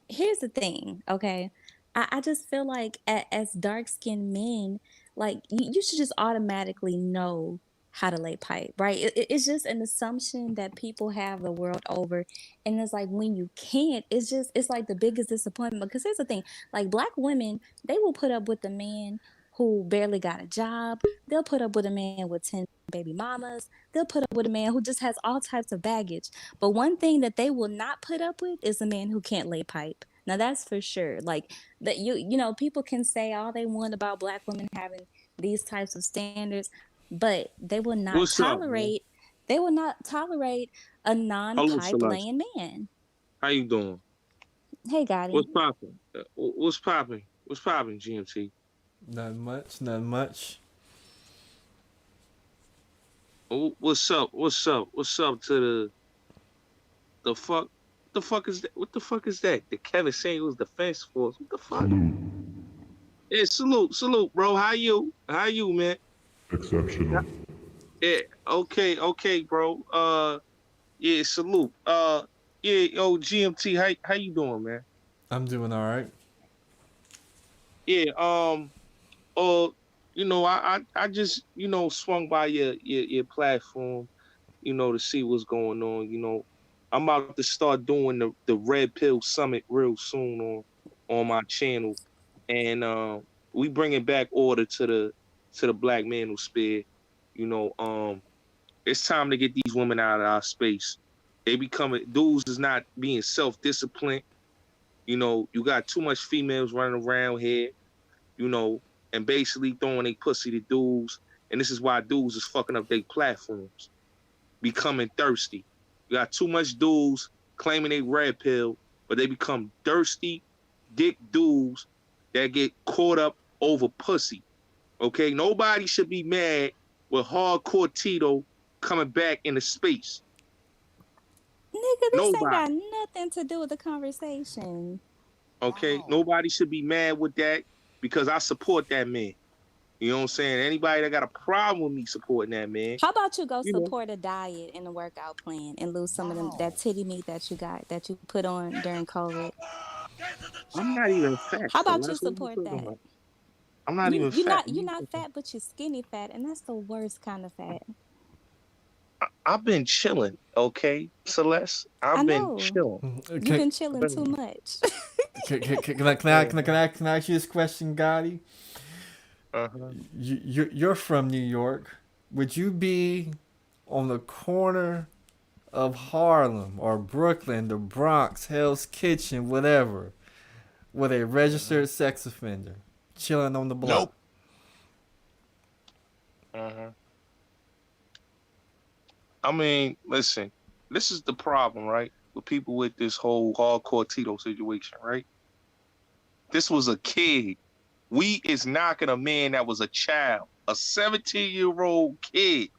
here's the thing, okay? I just feel like as dark skinned men, like you should just automatically know how to lay pipe, right? It's just an assumption that people have the world over, and it's like when you can't, it's like the biggest disappointment. Because here's the thing, like black women, they will put up with a man who barely got a job. They'll put up with a man with 10 baby mamas. They'll put up with a man who just has all types of baggage. But one thing that they will not put up with is a man who can't lay pipe. Now that's for sure. Like that you know, people can say all they want about black women having these types of standards, but What's up, man? they will not tolerate a Hello, non-pipe Celeste. laying man. How you doing? Hey Gotti. What's popping? What's popping? What's popping, GMT? Not much, not much. What's up? What's up? What's up to the fuck? The fuck is that? What the fuck is that? The Kevin Samuels Defense Force. What the fuck? Yeah, salute, bro. How you, man? Exceptional. Yeah, okay, bro. Yeah, salute. Yeah, yo, GMT, how you doing, man? I'm doing all right. Yeah, you know, I just, you know, swung by your platform, you know, to see what's going on. You know, I'm about to start doing the Red Pill Summit real soon on my channel, and we bringing back order to the Black Manosphere. You know, it's time to get these women out of our space. They becoming dudes is not being self-disciplined. You know, you got too much females running around here, you know, and basically throwing a pussy to dudes. And this is why dudes is fucking up their platforms, becoming thirsty. You got too much dudes claiming they red pill, but they become thirsty dick dudes that get caught up over pussy. Okay? Nobody should be mad with hardcore Tito coming back into space. Nigga, this ain't got nothing to do with the conversation. Okay? Nobody should be mad with that because I support that man. You know what I'm saying? Anybody that got a problem with me supporting that man. How about you go support a diet and a workout plan and lose some of them that titty meat that you put on during COVID? I'm not even fat. How about you support that? I'm not even fat. You're not fat, but you're skinny fat, and that's the worst kind of fat. I've been chilling, okay, Celeste. I've been chilling. You've been chilling too much. Can I ask you this question, Gotti? You're from New York. Would you be on the corner of Harlem or Brooklyn, the Bronx, Hell's Kitchen, whatever, with a registered sex offender chilling on the block? Nope. I mean, listen, this is the problem, right? With people with this whole hardcore Tito situation, right? This was a kid. We is knocking a man that was a child, a 17-year-old kid,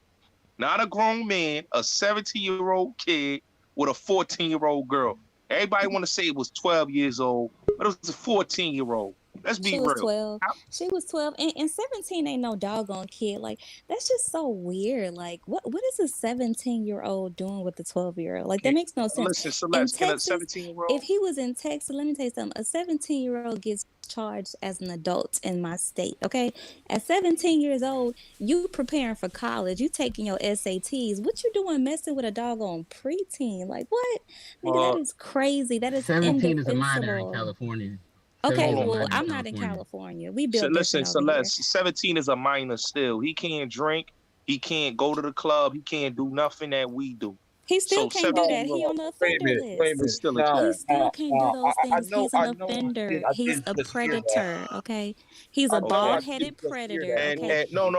not a grown man, a 17-year-old kid with a 14-year-old girl. Everybody want to say it was 12 years old, but it was a 14-year-old. Let's be real. 12. She was 12, and 17 ain't no doggone kid. Like, that's just so weird. Like, what is a 17-year-old doing with a 12-year-old? Like, that makes no sense. Listen, Celeste, in Texas, can a 17-year-old? if he was in Texas, let me tell you something. A 17-year-old gets charged as an adult in my state, okay? At 17 years old, you preparing for college. You taking your SATs. What you doing messing with a doggone preteen? Like, what? Nigga, that is crazy. That is 17 is a minor in California. Okay, well, I'm not in California. We built listen, different over Celeste, 17 is a minor still. He can't drink. He can't go to the club. He can't do nothing that we do. He still can't do that. He on the offender list. He's still a child. He still can't do those things. He's an offender. He's a predator. Okay, he's a bald-headed predator. Okay. No.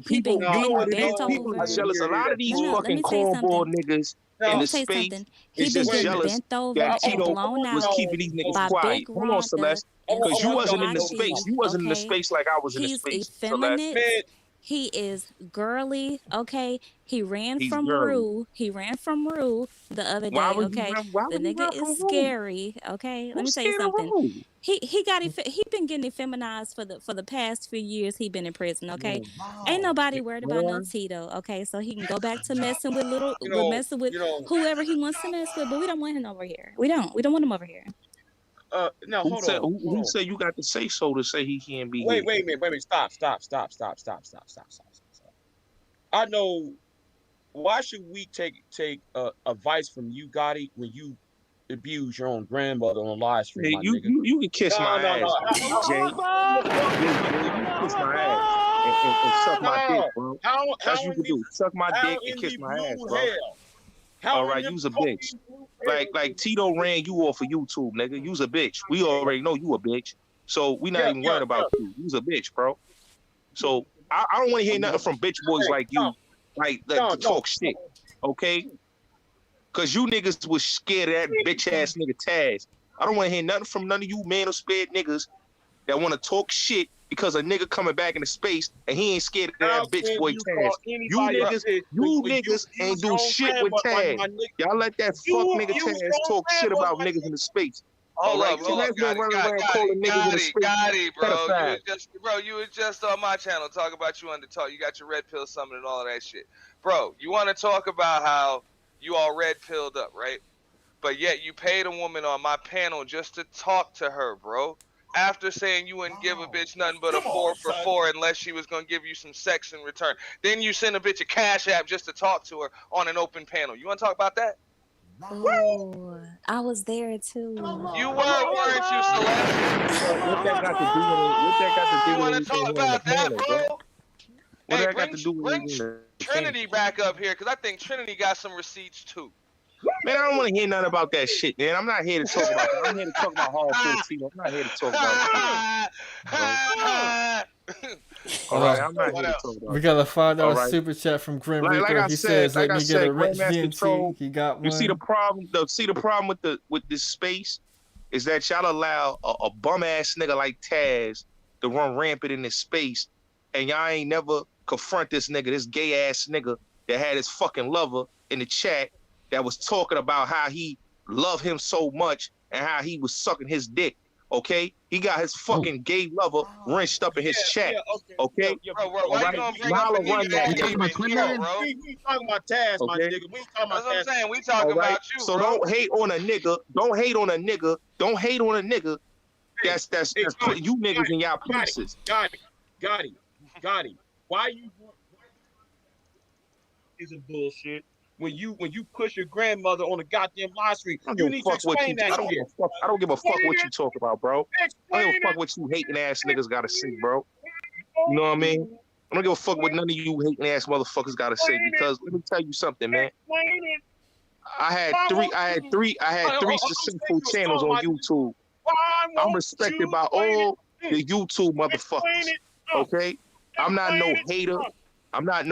People, you know what it is? People are jealous. A lot of these fucking cornball niggas in the space is just jealous that Tito was keeping these niggas quiet. Hold on, Celeste, because you wasn't in the space. You wasn't in the space like I was in the space. He's effeminate. He is girly, okay? He ran from Rue. He ran from Rue the other day, okay? The nigga is scary, okay? Let me tell you something. He been getting effeminized for the past few years he been in prison, okay? Ain't nobody worried about no Tito, okay? So he can go back to messing with whoever he wants to mess with, but we don't want him over here. We don't want him over here. Now hold on. Who said you got to say so to say he can't be Wait here? a minute. Stop. I know. Why should we take advice from you, Gotti, when you abuse your own grandmother on live stream? Hey, you can kiss my ass, Jay. You can kiss my ass and suck my dick, bro. That's what you can do. Suck my dick and kiss my ass, bro. All right, you's a bitch. Like Tito ran you off of YouTube, nigga. You's a bitch. We already know you a bitch. So we not even worried about you. You's a bitch, bro. So I don't want to hear nothing from bitch boys like you, like to talk shit, okay? Cause you niggas was scared of that bitch ass nigga Taz. I don't want to hear nothing from none of you manosphere niggas that want to talk shit because a nigga coming back into space and he ain't scared of that bitch boy Taz. You niggas ain't do shit with Taz. Y'all let that fuck nigga Taz talk shit about niggas in the space. Hold up, got it, bro. You was just on my channel talking about you undertalk. You got your red pill summon and all of that shit, bro. You want to talk about how you all red pilled up, right? But yet you paid a woman on my panel just to talk to her, bro. After saying you wouldn't give a bitch nothing but a 4 for 4 unless she was gonna give you some sex in return. Then you send a bitch a cash app just to talk to her on an open panel. You want to talk about that? Oh, I was there too. You weren't you, Celeste? What that got to do with it? What that got to do You with want to talk about that, bro? What Hey, that got to do with bring Trinity back up here, because I think Trinity got some receipts too. Man, I don't want to hear nothing about that shit, man. I'm not here to talk about that. I'm here to talk about hardcore Tito. I'm not here to talk about All right, I'm not here to talk about We got a $5 right. super chat from Grim Like Reaper. I He said, says, "Let me get a rich Grandmaster Troll, VNT." He got one. You see the problem? The problem with this space is that y'all allow a bum ass nigga like Taz to run rampant in this space, and y'all ain't never confront this nigga, this gay ass nigga that had his fucking lover in the chat that was talking about how he loved him so much and how he was sucking his dick. Okay, he got his fucking gay lover wrenched up in his chat. Okay, Bro, why you gonna bring up a nigga that you talking about Twitter, bro? We ain't talking about Taz, my Okay. nigga. We ain't talking about That's what I'm Taz. saying. We talking about you, So bro. don't hate on a nigga. Don't hate on a nigga. Don't hate on a nigga. That's putting you niggas in y'all places. Got it. Why you is a bullshit when you push your grandmother on a goddamn live stream? You need to explain that shit. I don't give a fuck what you talk about, bro. I don't give a fuck what you hating ass niggas gotta say, bro. You know what I mean? I don't give a fuck what none of you hating ass motherfuckers gotta say, because let me tell you something, man. I had three successful channels on YouTube. I'm respected by all the YouTube motherfuckers. Okay? I'm not no hater. I'm not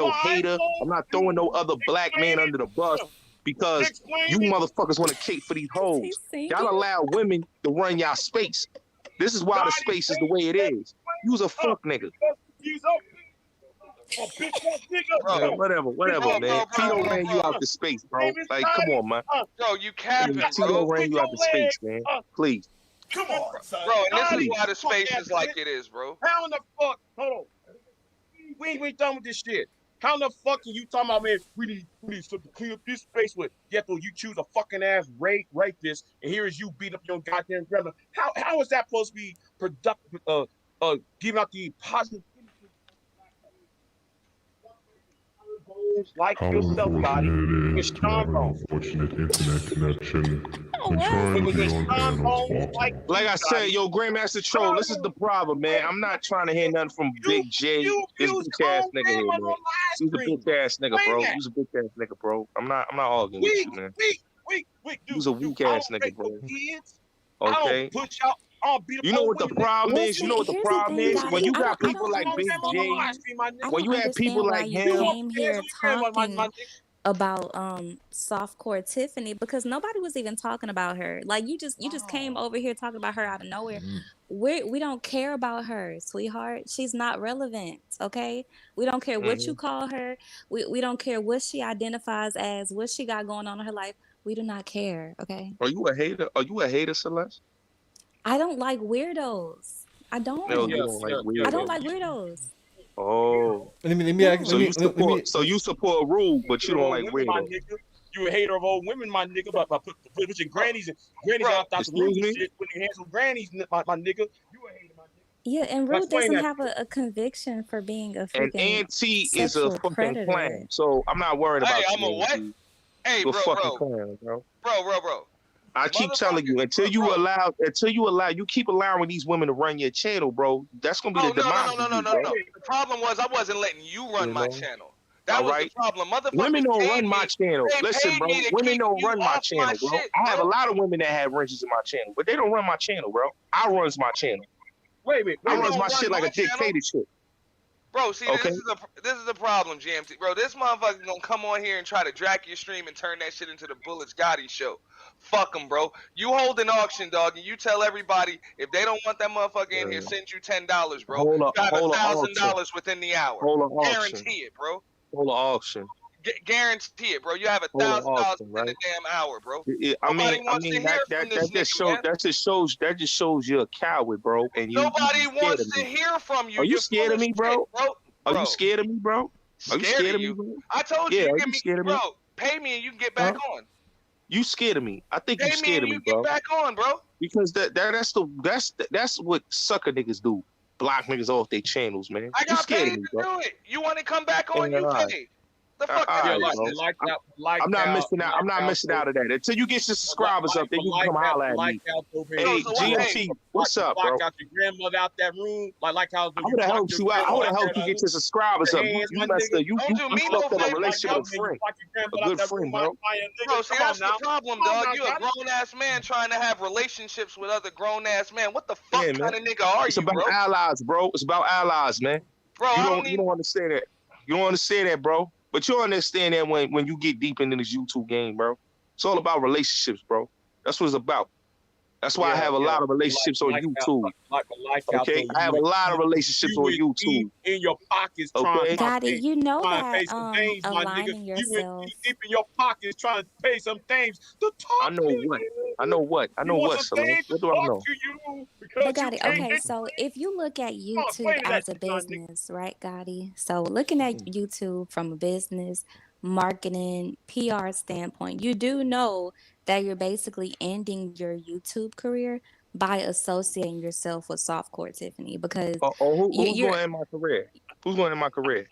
throwing no other black man under the bus because you motherfuckers want to cape for these hoes. Y'all allow women to run y'all space. This is why the space is the way it is. You's a fuck nigga. Yeah, whatever, man. Tito ran you out the space, bro. Like, come on, man. Bro, you capping, bro. Tito ran you out the space, man. Please. Come on, son. Bro, and this is why the space is like it is, bro. How in the fuck? Hold on. We ain't done with this shit. How in the fuck are you talking about, man? We need something to clean up this space with. Yet though you choose a fucking ass rapist, and here is you beat up your goddamn grandma. How is that supposed to be productive? Giving out the positive. Like How yourself, body. unfortunate it is to have an unfortunate internet connection when trying to be on panels. Like I said, yo, Grandmaster Troll, this is the problem, man. I'm not trying to hear nothing from Big J, this bitch ass nigga here, man. He's a bitch ass nigga, bro. He's a bitch ass nigga, bro. I'm not arguing with you, man. He's a weak ass nigga, bro. Okay. You know what the problem is? You know what the problem is? When you got people like Big J, when you have people like him. You came here talking about softcore Tiffany, because nobody was even talking about her. Like you just came over here talking about her out of nowhere. We don't care about her, sweetheart. She's not relevant, okay? We don't care what you call her. We don't care what she identifies as, what she got going on in her life. We do not care, okay? Are you a hater? Are you a hater, Celeste? I don't like weirdos. I don't. No, you don't like weirdos. I don't like weirdos. Oh. Let me So you support rule, but you don't like weirdos. You a hater of old women, my nigga. But pushing grannies out the room and shit, putting your hands on grannies, my nigga. You a hater, my nigga. Yeah, and Rue doesn't have a conviction for being a freaking And Auntie is a fucking predator. clown, so I'm not worried about you. I'm a what? Hey, You're bro, fucking clown, bro. Bro. I keep telling you, until you keep allowing these women to run your channel, bro. That's gonna be the demise. No. The problem was I wasn't letting you run my channel. All was right. the problem. Motherfuckers Women don't paid run my me. channel. They Listen, paid bro. me to Women keep don't you run my off my channel, bro. shit, I have a bro. lot of women that have wrenches in my channel, but they don't run my channel, bro. I runs my channel. Wait a minute. I They runs don't my run shit like my a channel. dictatorship. Bro, see, Okay. this is the problem, GMT. Bro, this motherfucker gonna come on here and try to drag your stream and turn that shit into the Bullets Gotti show. Fuck him, bro. You hold an auction, dog, and you tell everybody if they don't want that motherfucker in here, send you $10, bro. Hold You have on auction. $1,000 within the hour. Hold on auction. Guarantee it, bro. Hold on auction. Guarantee it, bro. You have Hold on $1,000 auction, within the right? damn hour, bro. I Nobody mean wants to hear from this nigga, man. that just shows you're a coward, bro. And you Nobody scared wants of to me. hear from you. Are you You're scared full of me, shit, bro? bro. Are you scared of me, bro? Are you scared of me, you? bro? I told Yeah, you, are give you me, scared of me? bro. Pay me and you can get back on. You scared of me. I think you Pay me scared and of you me, get bro. back on, bro. Because that's what sucker niggas do. Block niggas off their channels, man. I You got scared paid of me, to bro. do it. You want to come back on? Yeah, You all right. pay. The fuck All kind right, of bro. business? I'm not missing out. I'm not missing out of that. Until you get your subscribers up, then you can come holler at me. Hey, GMT, what's up, bro? Lock out your grandmother out that room, like how I would have helped you out. I would have helped you get your subscribers up. You messed up. You fucked up a relationship with a friend, a good friend, bro. Bro, see, that's the problem, dog. You a grown ass man trying to have relationships with other grown ass men. What the fuck Yeah, kind man. of nigga are It's you, about bro? allies, bro. It's about allies, man. Bro, You don't understand that. You don't understand that, bro. But you understand that when you get deep into this YouTube game, bro. It's all about relationships, bro. That's what it's about. That's why I have a lot of relationships on YouTube. Okay, I have a lot of relationships on YouTube. In your pockets, okay. Got it. You know trying to that pay some things, my nigga. aligning yourself. Deep in your pockets, trying to pay some things to talk I know what. I know what. I know want what, some Salon. things What to do I talk know? to you because But Gotti, you can't okay, so if you look at YouTube explain it as that a to my nigga. business, right, Gotti? So looking at YouTube from a business, marketing, PR standpoint, you do know that you're basically ending your YouTube career by associating yourself with Softcore Tiffany because Who's you're going to end my career? Who's going to end my career?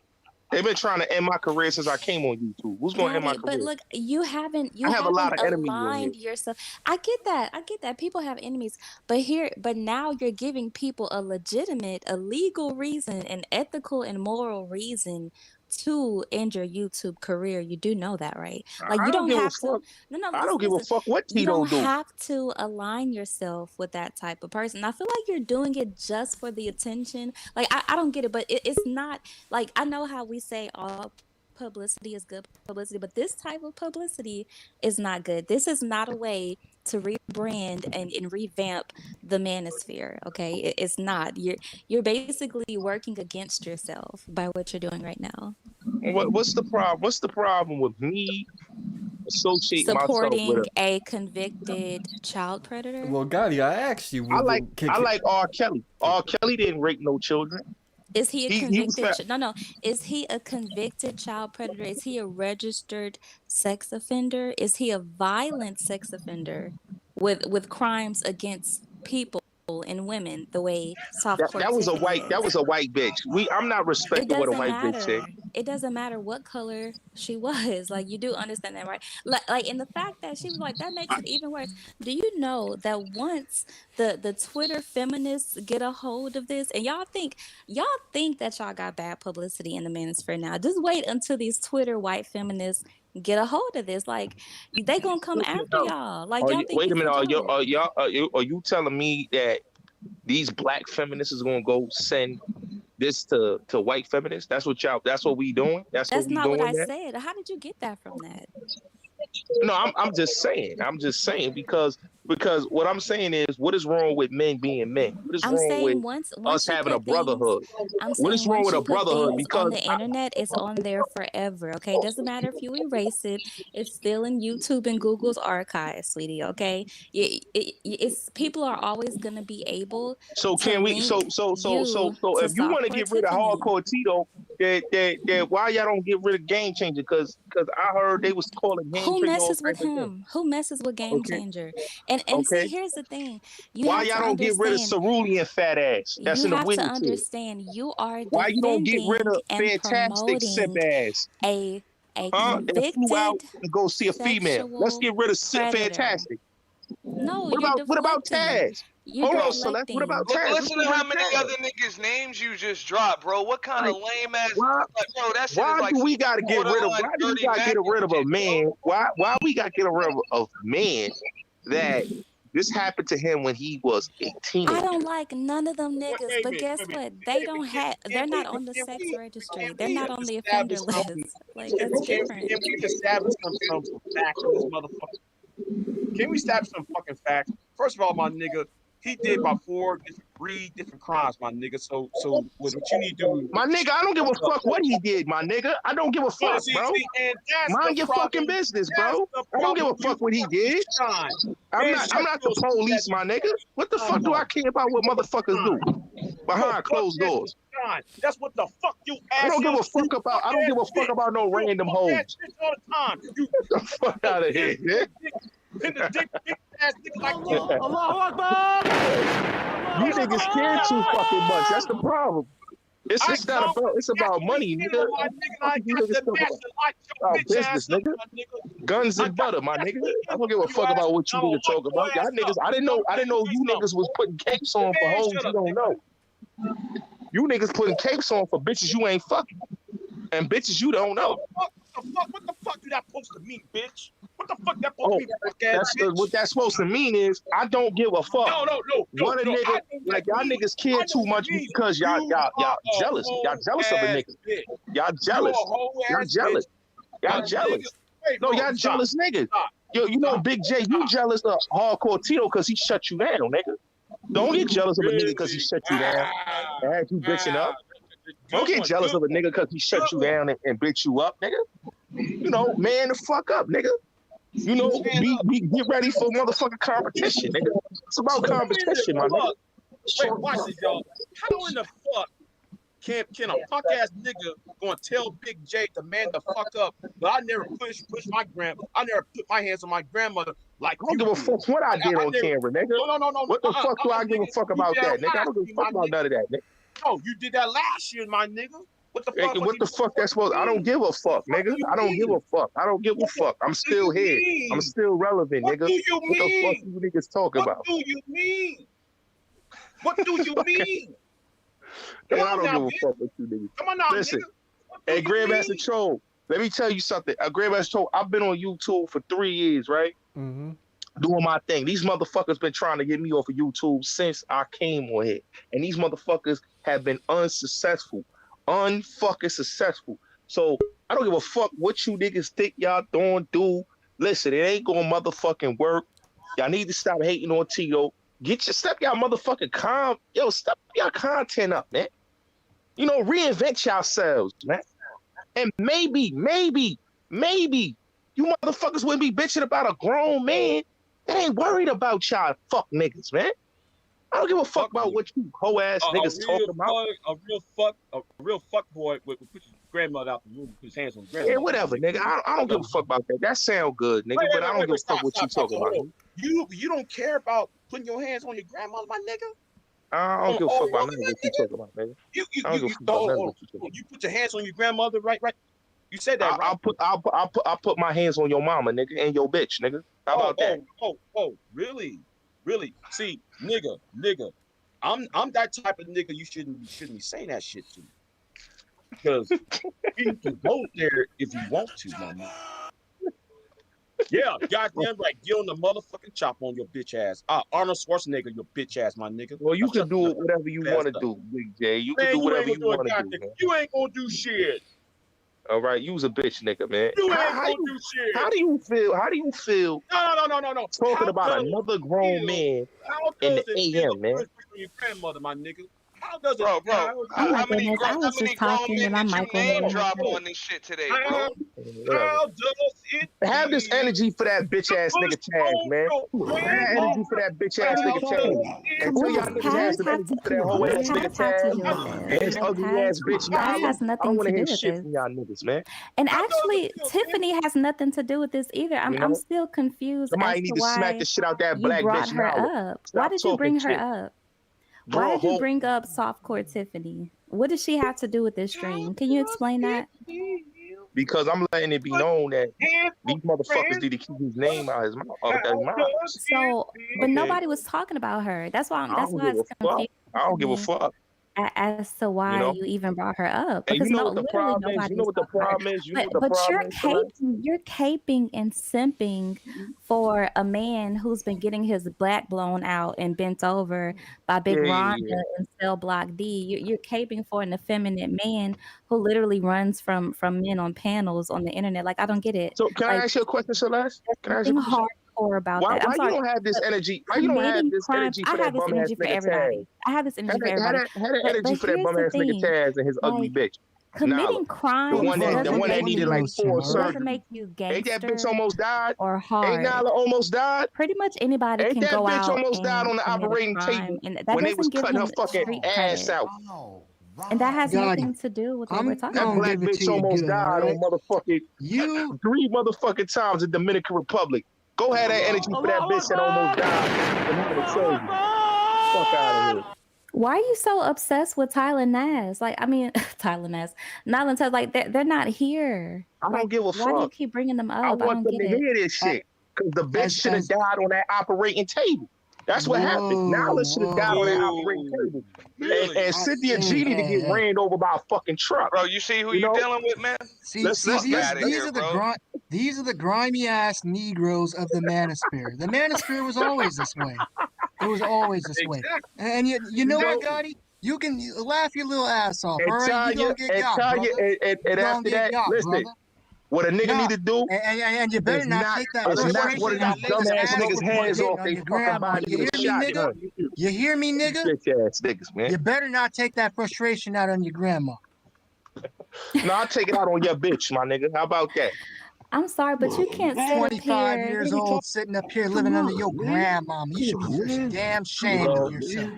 They've been trying to end my career since I came on YouTube. Who's going to end my Got it. But career? look, you haven't I have a lot of enemies on aligned here. yourself. I get that. I get that. People have enemies. But now you're giving people a legitimate, a legal reason, an ethical and moral reason to end your YouTube career. You do know that, right? Like I you don't don't give a have to fuck. no, I don't give a fuck what you Tito don't do. have to align yourself with that type of person. I feel like you're doing it just for the attention. Like I don't get it, but it's not like I know how we say all publicity is good publicity, but this type of publicity is not good. This is not a way to rebrand and revamp the manosphere. Okay, it's not. You're basically working against yourself by what you're doing right now. What's the problem? What's the problem with me associating myself with Supporting a convicted child predator. Well, Gotti, I asked you. I like R. Kelly. R. Kelly didn't rape no children. Is he a He was convicted? No. Is he a convicted child predator? Is he a registered sex offender? Is he a violent sex offender with crimes against people and women? The way Softcore that was a Tiffany white. is. That was a white bitch. I'm not It respecting what a doesn't white bitch said. matter. It doesn't matter what color she was. Like you do understand that, right? Like and the fact that she was like that makes it even worse. Do you know that once the Twitter feminists get a hold of this, and y'all think that y'all got bad publicity in the manosphere now. Just wait until these Twitter white feminists get a hold of this. Like they gonna come after y'all. Like y'all think Wait a it's minute. a joke. Are you telling me that these black feminists is gonna go send this to white feminists? That's what we doing? That's what we not what doing I there? said. How did you get that from that? No, I'm just saying. I'm just saying because what I'm saying is, what is wrong with men being men? What is I'm wrong saying with once us you having a put things, brotherhood? I'm What is saying wrong once with you a put brotherhood? things on Because the internet, it's on there forever. Okay, it doesn't matter if you erase it; it's still in YouTube and Google's archives, sweetie. Okay, it's people are always gonna be able so to can we? link So you to if you want to Softcore get rid of Tiffany. hardcore Tito, that why y'all don't get rid of Game Changer? Because I heard they was calling Game Who Changer all messes with type of things. him? Who messes with Game Okay, Changer? And see, okay. here's the thing: you Why have y'all to don't get rid of understand. Cerulean fat ass? That's You in the have to wheelchair. understand you are Why you don't get rid defending of and Fantastic Sip promoting ass? a That flew out convicted to go see a female. Let's sexual get rid of predator. Fantastic. No, What you're about deflecting. Taz? You're Hold on, so that's what about Taz? Listen to how many other niggas' names you just dropped, bro. What kind of lame ass? Why, bro, that shit why is like do we gotta get rid of? borderline Why do we dirty gotta get rid of a shit, man? Why we gotta get rid of a man that this happened to him when he was a I teenager? don't like none of them niggas, Wait a but minute, guess wait a minute. what? They don't have. They're not on the sex registry. They're not on the offender list. Like that's different. Can we establish some facts on this motherfucker? Can we establish some fucking facts? First of all, my nigga, he did about 3 different crimes, my nigga. So what you need to do, My nigga, I don't give a fuck what he did, my nigga. I don't give a fuck, bro. Mind your fucking business, bro. I don't give a fuck what he did. I'm not the police, my nigga. What the fuck do I care about what motherfuckers do behind closed doors? That's what the fuck you ask. I don't give a fuck about no random hoes. All the time. You Get the fuck out of here, man. dick ass nigga like you. Allahu Akbar! You niggas care too fucking much. That's the problem. It's not about. It's about money, nigga. About business, nigga. Guns and butter, my nigga. I don't give a fuck about what you niggas talk about. Y'all niggas. I didn't know you niggas was putting capes on for hoes you don't know. You niggas putting capes on for bitches you ain't fucking, and bitches you don't know. What the fuck do that supposed to mean, bitch? What the fuck that supposed to mean? What that's supposed to mean is I don't give a fuck. No. What a nigga, like y'all niggas care too much because y'all jealous. Y'all jealous of a nigga. Y'all jealous. Y'all jealous. Y'all jealous. No, y'all jealous niggas. Yo, you know Big J, you jealous of Hardcore Tito because he shut you down, nigga. Don't get jealous of a nigga because he shut you down and had you bitching up. Don't get jealous of a nigga because he shut you down and bitch you up, nigga. You know, man the fuck up, nigga. You know, we get ready for motherfucking competition, nigga. It's about competition, my nigga. Wait, watch this, y'all. How in the fuck can a punk ass nigga gonna tell Big J to man the fuck up? But I never push I never put my hands on my grandmother like I don't give a fuck what I did on camera, nigga. No. What the fuck do I give a fuck about that, nigga? I don't give a fuck about none of that, nigga. No, you did that last year, my nigga. What the fuck? What the fuck that's supposed? I don't give a fuck, nigga. I don't give a fuck. I don't give a fuck. I'm still here. I'm still relevant, nigga. What the fuck you niggas talking about? What do you mean? What do you mean? Man, I don't give a fuck what you niggas. Come on now, listen. Nigga. Hey, Grandmaster Troll, let me tell you something. Grandmaster Troll, I've been on YouTube for 3 years, right? Mm-hmm. Doing my thing. These motherfuckers been trying to get me off of YouTube since I came on here. And these motherfuckers have been unsuccessful. Unfucking successful. So I don't give a fuck what you niggas think y'all do. Listen, it ain't gonna motherfucking work. Y'all need to stop hating on Tito. Step y'all motherfucking step y'all content up, man. You know, reinvent yourselves, man. And maybe you motherfuckers wouldn't be bitching about a grown man. They ain't worried about y'all fuck niggas, man. I don't give a fuck about what you hoe ass niggas talking about. A real fuck boy would put his grandmother out the room, put his hands on his grandmother. Yeah, whatever, nigga. I don't give a fuck about that. That sound good, nigga, but I don't give a fuck what you talking about. You don't care about putting your hands on your grandmother, my nigga? I don't give a fuck about nothing what you talking about, nigga. I don't give a fuck about nothing what you talking about. You put your hands on your grandmother, right? You said that, right? I'll put my hands on your mama, nigga, and your bitch, nigga. How about that? Oh, really? See, nigga, I'm that type of nigga you shouldn't be saying that shit to. Because you can go there if you want to, my man. Yeah, goddamn right. Get on the motherfucking chop on your bitch ass. Arnold Schwarzenegger, your bitch ass, my nigga. Well, you can do whatever you want to do, Big J. You can do whatever you want to do, man. You ain't gonna do shit. All right, you's a bitch, nigga, man. You ain't gonna do shit. How do you feel? No. Talking about another grown man in the AM, man. Your grandmother, my nigga. How does it? Bro, how many grown men did you name drop on on this shit today, bro? How does it? Have this energy for that bitch ass nigga Chaz, man. Have energy for that bitch ass nigga Chaz. Until y'all niggas have some energy for that whole ass nigga Chaz and his ugly ass bitch. I don't want to hear shit from y'all niggas, man. And actually, Tiffany has nothing to do with this either. I'm still confused. Somebody need to smack the shit out that black bitch now. Why did you bring her up? Why did you bring up softcore Tiffany? What does she have to do with this stream? Can you explain that? because I'm letting it be known that these motherfuckers need to keep his name out his mouth. Out their mouth. So, but nobody was talking about her. That's why. I don't give a fuck. I don't give a fuck. As to why know? you even brought her up, And because you know no, what the literally problem is? nobody You know was what the talking about her. problem is? You know what the But problem is? you're caping and simping for a man who's been getting his back blown out and bent over by Big Rhonda in Cell Block D. You're caping for an effeminate man who literally runs from men on panels on the internet. Like, I don't get it. So can I Like, ask you a question, Celeste? Can I ask you nothing a question? hardcore about Why, that. I'm why you sorry. don't have this but energy? Why you don't have committing this crime, energy I for that have this bum ass energy for nigga everybody. Taz? I have this energy Have for that, have everybody. that, have that energy But for that here's bum the ass nigga thing. Taz and his ugly Like, bitch. committing Nala. crime The one that doesn't needed like 4 doesn't surgeries. make you Ain't that bitch gangster almost died? or Ain't hard. Nala almost died? Pretty much anybody Ain't can that go bitch out almost died and on the commit a operating crime, table and that when they was doesn't give cutting her him fucking street ass credit. out? And that has Gotti, nothing to do with what we're I'm talking That gonna about. black give it bitch to you almost good, all died right? on motherfucking You 3 motherfucking times in Dominican Republic. Go have that energy for that bitch that almost died and had a surgery. Fuck out of here. Why are you so obsessed with Tyler Nass? Like, I mean, Tyler Nass, Nyland Tez, like they're not here. I don't give a Why do you fuck. keep bringing them I up? I want don't them get to it. hear this shit. Because the bitch as should have as died on that operating table. That's what happened. Nala should have died on that operating table. And Cynthia G need to get ran over by a fucking truck. Bro, you see who You you know? dealing with, man? see Let's Fuck these outta these here, are the bro. these are the grimy ass Negroes of the Manosphere. The Manosphere was always this way. It was always this way. And you know what, Gotti? You can laugh your little ass off. All right, you gonna get got, brother. and You gonna after get that, got, listen. brother. What a nigga Nah, need to do and you better is not not take that is not one frustration of out these of this dumbass ass niggas' whooping you're hands getting off on their your fucking grandma. body You with hear a me, nigga? shotgun. You hear me, nigga? Bitch ass niggas, man. You better not take that frustration out on your grandma. No, I'll take it out on your bitch, my nigga. How about that? I'm sorry, but you can't sit up 25 here. years old, sitting up here living under your grandmama. You should be damn ashamed of yourself.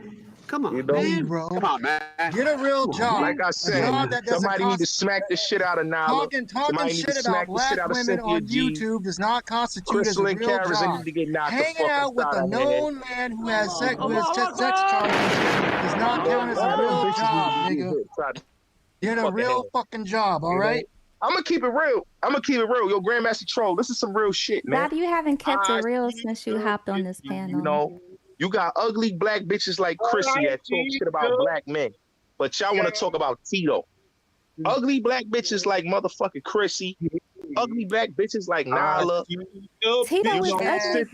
Come on, man. Negro. Come on, man. Get a real job. Like I A said, job that doesn't somebody need to cost. smack the shit out of Nala. Talking Somebody need to shit about smack the shit black out of women Cynthia on G. YouTube does not constitute Crystal as a and real Karis, they job. need to get knocked the Hanging fuck out with a upside our head. known man who has sex charges does not count as a All them real bitches job, need to get nigga. hit upside the Get a fucking real head. fucking job, all You know? right? I'm gonna keep it real. Yo, Grandmaster Troll, this is some real shit, man. God, you haven't kept it I real since you hopped on this panel. You know, you got ugly black bitches like Chrissy that talk shit about black men, but y'all want to talk about Tito. Ugly black bitches like motherfucking Chrissy. Ugly black bitches like Nala. Tito is ugly.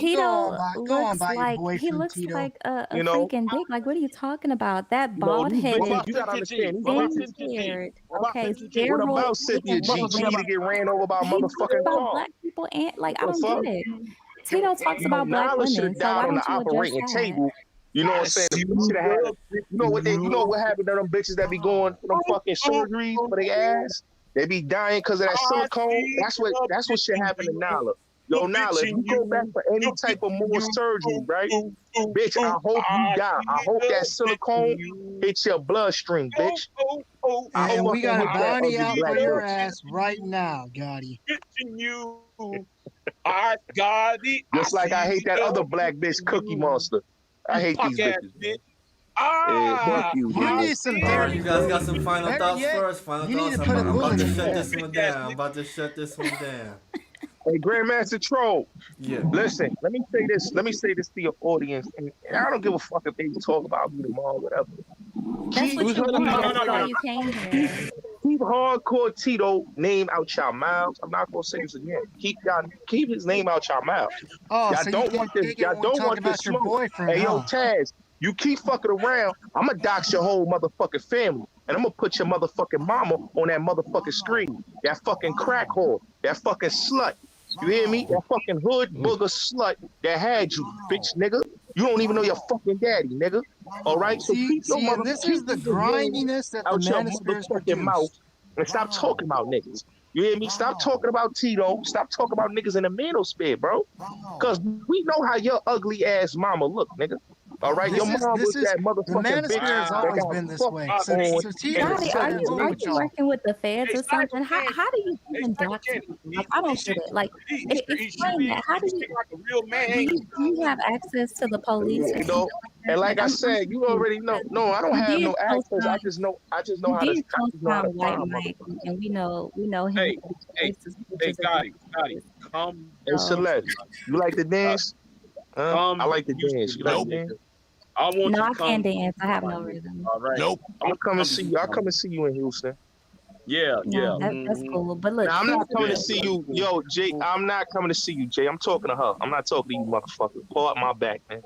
Tito go on looks by your like he boyfriend, looks Tito. like a You know? freaking dick. Like, what are you talking about? That You know, bald these headed, bitches, you gotta understand, these bitches. thin-haired, What okay, about steroid Cynthia G? She need to get ran over by a He talks motherfucking about car. black people and like I What the don't fuck? get it. Tito talks You know, about black Nala should women, have so why died on the don't you address operating that? table. You know what I'm saying? The bitch should have had. You know what happened to them bitches that be going for them fucking surgeries for their ass? They be dying because of that silicone. That's what should happen to Nala. Yo, Nala, if you go back for any type of more surgery, right? Bitch, I hope you die. I hope that silicone hits your bloodstream, bitch. And we got a hit that bounty ugly out black for your bitch. ass right now, Gotti. I got it. Just like I hate that other black bitch, Cookie Monster. I hate these bitches. Man. Yeah, fuck you, You man. need some All right, therapy. you guys got some final Better thoughts yet, first. Final you need thoughts. to put a I'm about bullet to in shut your this one down. I'm about to shut this one down. Hey, Grandmaster Troll. Yeah. Listen, let me say this. Let me say this to your audience. And I don't give a fuck if they talk about me tomorrow, whatever. That's what you want. That's why you came here. Keep hardcore Tito name out your mouths. I'm not gonna say this again. Keep his name out your mouths. Oh, Y'all so don't you want can't this. take it Y'all when we don't talk want this about your smoke. boyfriend, Hey, yo, huh? Taz, you keep fucking around. I'm gonna dox your whole motherfucking family, and I'm gonna put your motherfucking mama on that motherfucking screen. That fucking crack whore. That fucking slut. You hear me? That fucking hood booger slut that had you, bitch nigga. You don't even know your fucking daddy, nigga. All right? So keep your and this is the keep your name griminess that the out your Manospheres motherfucking mouth produce. and stop talking about niggas. You hear me? Stop talking about Tito. Stop talking about niggas in the Manosphere, bro. Because we know how your ugly ass mama look, nigga. All right, your mom was that the motherfucking bitch manosphere has that always got been this fucked way. on. So Tito Gotti, just are got in you tune with y'all. working with the feds Hey, or something? How do you even dox people? Like, I don't get it. Like, explain that. How do you like a real man? do you have access to the police or You something know, like and that? like I I'm said, you confused already know. because No, I don't you have did no access. I co-sign just know you how to did co-sign White find Mike, motherfuckers. and we know him Hey, to be hey, racist hey, pictures of Gotti, black. come, Hey, So Celeste, you like to dance? Huh? I come like to dance. Houston, You my like to nigga. dance? I want no, you I to come can't to dance. I Houston, have my no nigga. rhythm. All right. I'm I coming want to to see see you. I'll my come and nigga. see you in Houston. Yeah, No, yeah. that's cool. But look, Now I'm here's not the coming to thing. see you, yo, Jay. I'm not coming to see you, Jay. I'm talking to her. I'm not talking to you, motherfucker. Pull out my back, man.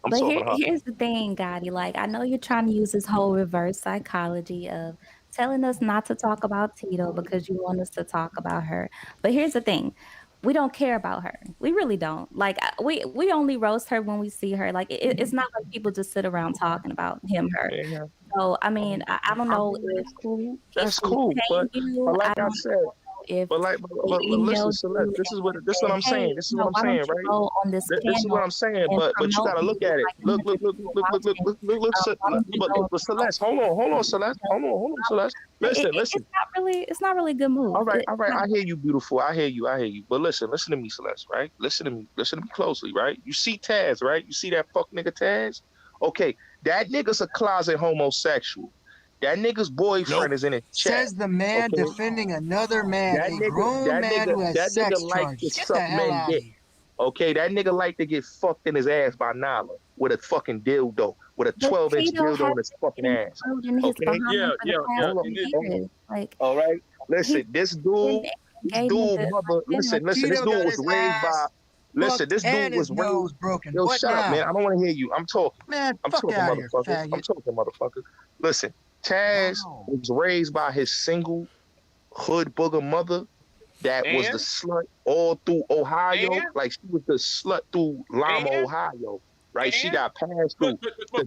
I'm But talking to her. here's the thing, Gotti. Like, I know you're trying to use this whole reverse psychology of telling us not to talk about Tito because you want us to talk about her. But here's the thing. We don't care about her. We really don't. Like, we only roast her when we see her. Like, it's not like people just sit around talking about him, her. Yeah. So, I mean, I don't know if That's he cool, paid you. but I like I don't said, know if but he listen, emailed Celeste, you this is and what said, I'm "Hey, saying. This is what I'm why don't saying, you right? go on this This is what panel I'm saying. and But you promote gotta me look with at it. like Look, 100 people watching? Why don't you go and promote Celeste. Hold on, Celeste. Hold on, Celeste. Listen. it's not really a good move. All right. I hear you, beautiful. I hear you. But listen to me, Celeste, right? Listen to me closely, right? You see Taz, right? You see that fuck nigga Taz? Okay, that nigga's a closet homosexual. That nigga's boyfriend is in his chat. Says the man Okay, defending another man, that a nigga, grown man who has that nigga sex like to charges. Get the suck hell men out of dick. here. Okay, that nigga like to get fucked in his ass by Nala with a fucking dildo, with a But 12-inch Tito dildo has in his fucking been ass. screwed in his Okay, behind for the past hold 2 on. years. Like, All right, he's listen, this dude, been engaging to mother, women. listen, this Tito dude got was his raised by, ass fucked this dude and was his raised. nose broken. Yo, What shut up, man. now? I don't want to hear you. I'm talking. Man, I'm fuck talking, out of here, motherfucker. faggot. Listen, Taz was raised by his single hood booger mother that was the And slut all through Ohio. and Like she was the slut through Lima, and Ohio. Right? She and got passed but through. The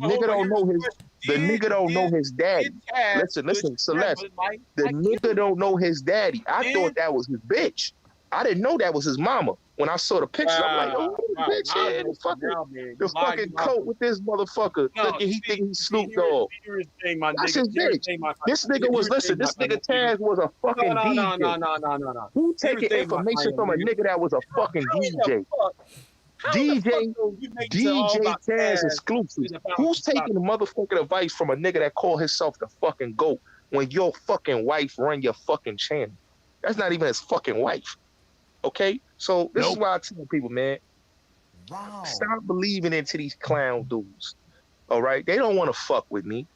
nigga don't know his daddy. Taz put Listen, Celeste. grandma The like you? nigga don't know his daddy. I Did thought that was his bitch. I didn't know that was his mama. When I saw the pictures, I'm like, oh, bitch, yeah, the fucking coat with this motherfucker. No, Thinking he think he's Snoop here's Dogg. the thing, my That's nigga. his Here's the bitch. thing, my This nigga was, listen, this nigga Taz was a fucking DJ. No. Who Here's the taking thing, my information from a nigga. nigga that was a fucking DJ? How the fuck DJ do you make it all DJ about Taz Taz exclusive. and about Who's taking the motherfucking advice from a nigga that call himself the fucking GOAT when your fucking wife run your fucking channel? That's not even his fucking wife. Okay? So this is why I tell people, man, stop believing into these clown dudes. All right? They don't want to fuck with me.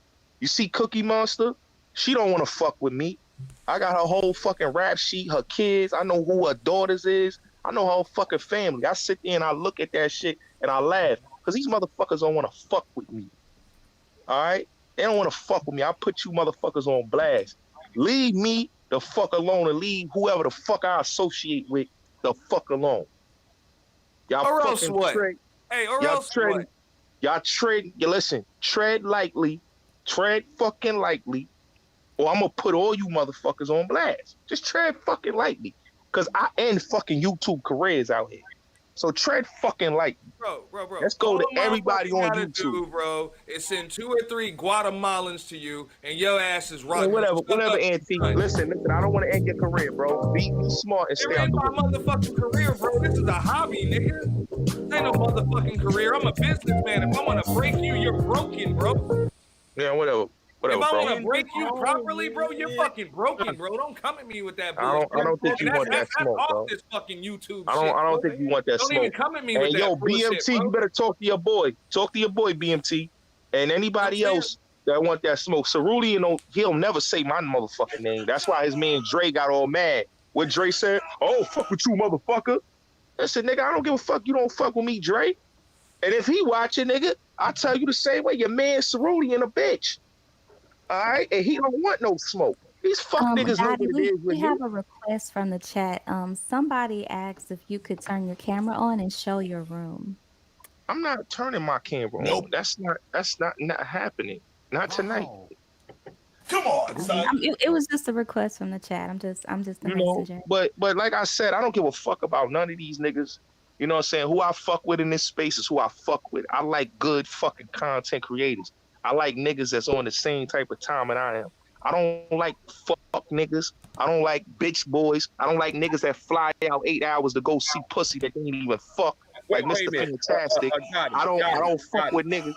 You see Cookie Monster? She don't want to fuck with me. I got her whole fucking rap sheet, her kids. I know who her daughters is. I know her whole fucking family. I sit there and I look at that shit and I laugh because these motherfuckers don't want to fuck with me. All right? They don't want to fuck with me. I put you motherfuckers on blast. Leave me the fuck alone and leave whoever the fuck I associate with the fuck alone. Y'all Or else fucking what? tread. Hey, or Y'all else tread. what? Y'all tread. You listen. Tread lightly. Tread fucking lightly. Or I'm gonna put all you motherfuckers on blast. Just tread fucking lightly. Cause I end fucking YouTube careers out here. So tread fucking lightly. Bro. Let's go All to a everybody motherfucker on gotta YouTube. do, bro, is send 2 or 3 Guatemalans to you, and your ass is Yeah, rocking. whatever, Auntie. Listen, I don't want to end your career, bro. Be smart and stay There out ain't the my way. motherfucking career, bro. This is a hobby, nigga. This ain't no motherfucking career. I'm a businessman. If I want to break you, you're broken, bro. Yeah, whatever, If I bro. want to break you properly, bro, you're fucking broken, bro. Don't come at me with that I bullshit. don't think you want that That's smoke, off bro. this fucking YouTube I shit, don't bro. think you want that Don't smoke. even come at me And with yo, that bullshit, BMT, bro. you better talk to your boy. Talk to your boy, BMT. And anybody else that want that smoke. Cerulean, he'll never say my motherfucking name. That's why his man Dre got all mad. What Dre said? Oh, fuck with you, motherfucker. I said, nigga, I don't give a fuck. You don't fuck with me, Dre. And if he watching, nigga, I tell you the same way. Your man Cerulean a bitch. All right? And he don't want no smoke. These fuck niggas know what Daddy, it is with we have you. a request from the chat. Somebody asked if you could turn your camera on and show your room. I'm not turning my camera on. That's not happening. Not tonight. Come on, son. It was just a request from the chat. I'm just the You know, messenger. but like I said, I don't give a fuck about none of these niggas. You know what I'm saying? Who I fuck with in this space is who I fuck with. I like good fucking content creators. I like niggas that's on the same type of time that I am. I don't like fuck niggas. I don't like bitch boys. I don't like niggas that fly out 8 hours to go see pussy that they ain't even fuck. Like Wait a Mr. minute. Fantastic. I don't fuck with niggas.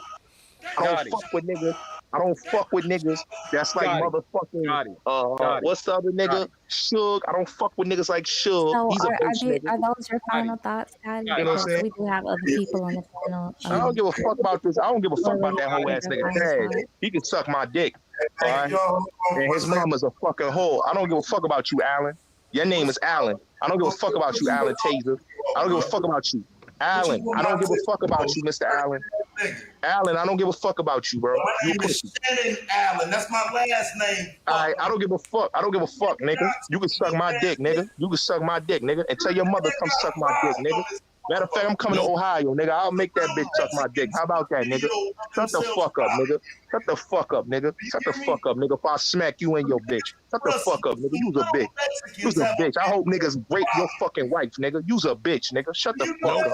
I don't fuck with niggas. I don't fuck with niggas that's like motherfucking what's the other nigga? Suge. I don't fuck with niggas like Suge. So He's a bitch nigga. are those your final thoughts, Scotty? You know what I'm Because saying? we do have other people on the panel. I don't give a fuck about this. I don't give a fuck about that whole ass nigga Taz. He can suck my dick. All right? And his mama's a fucking whore. I don't give a fuck about you, Alan. Your name is Alan. I don't give a fuck about you, Alan Taser. I don't give a fuck about you. Alan, I don't give a fuck about you, Mr. Allen. Alan, I don't give a fuck about you, bro. You pussy. Allen. That's my last name. All right, I don't give a fuck. I don't give a fuck, nigga. You can suck my dick, nigga. You can suck my dick, nigga. And tell your mother come suck my dick, nigga. Matter of fact, I'm coming to Ohio, nigga. I'll make that bitch suck my dick. How about that, nigga? Shut the fuck up, nigga. Shut the fuck up, nigga. Shut the fuck up, nigga. If I smack you and your bitch. Shut the fuck up, nigga. You's a bitch. You's a bitch. I hope niggas break your fucking wife, nigga. You's a bitch, nigga. Shut the fuck up.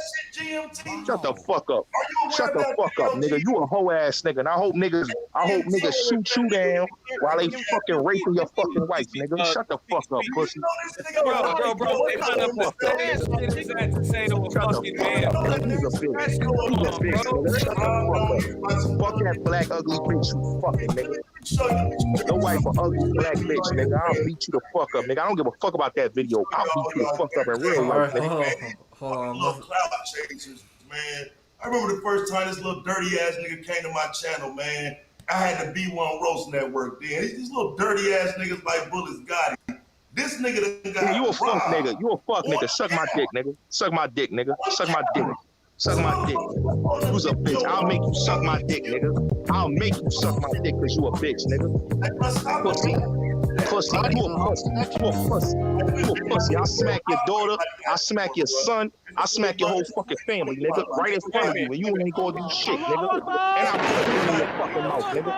Shut the fuck up. Shut the fuck up, nigga. You a hoe ass nigga. And I hope niggas shoot you down while they fucking raping your fucking wife, nigga. Shut the fuck up, pussy. Bro. Shut the fuck up, nigga. He's a bitch. He's a bitch, nigga. Shut the fuck up. Fuck that black ugly bitch, you fucking nigga. Your wife a ugly black bitch, nigga. I'll beat you the fuck up, nigga. I don't give a fuck about that video. I'll beat you the fuck up in real life, nigga. Hold on. Little cloud chasers, man. I remember the first time this little dirty ass nigga came to my channel, man. I had the B1 Roast Network then. These little dirty ass niggas like Bullets got it. This nigga done got Yeah, you a fuck robbed. nigga. You a fuck nigga. Suck my dick, nigga. Suck my dick, nigga. Suck my dick. Suck my dick. You's a bitch. I'll make you suck my dick, nigga. I'll make you suck my dick because you a bitch, nigga. Pussy. Pussy. You a pussy. You a pussy. You a pussy. I'll smack your daughter. I'll smack your son. I'll smack your whole fucking family, nigga. Right in front of you. And you ain't gonna do shit, nigga. And I'll put it in your fucking mouth, nigga.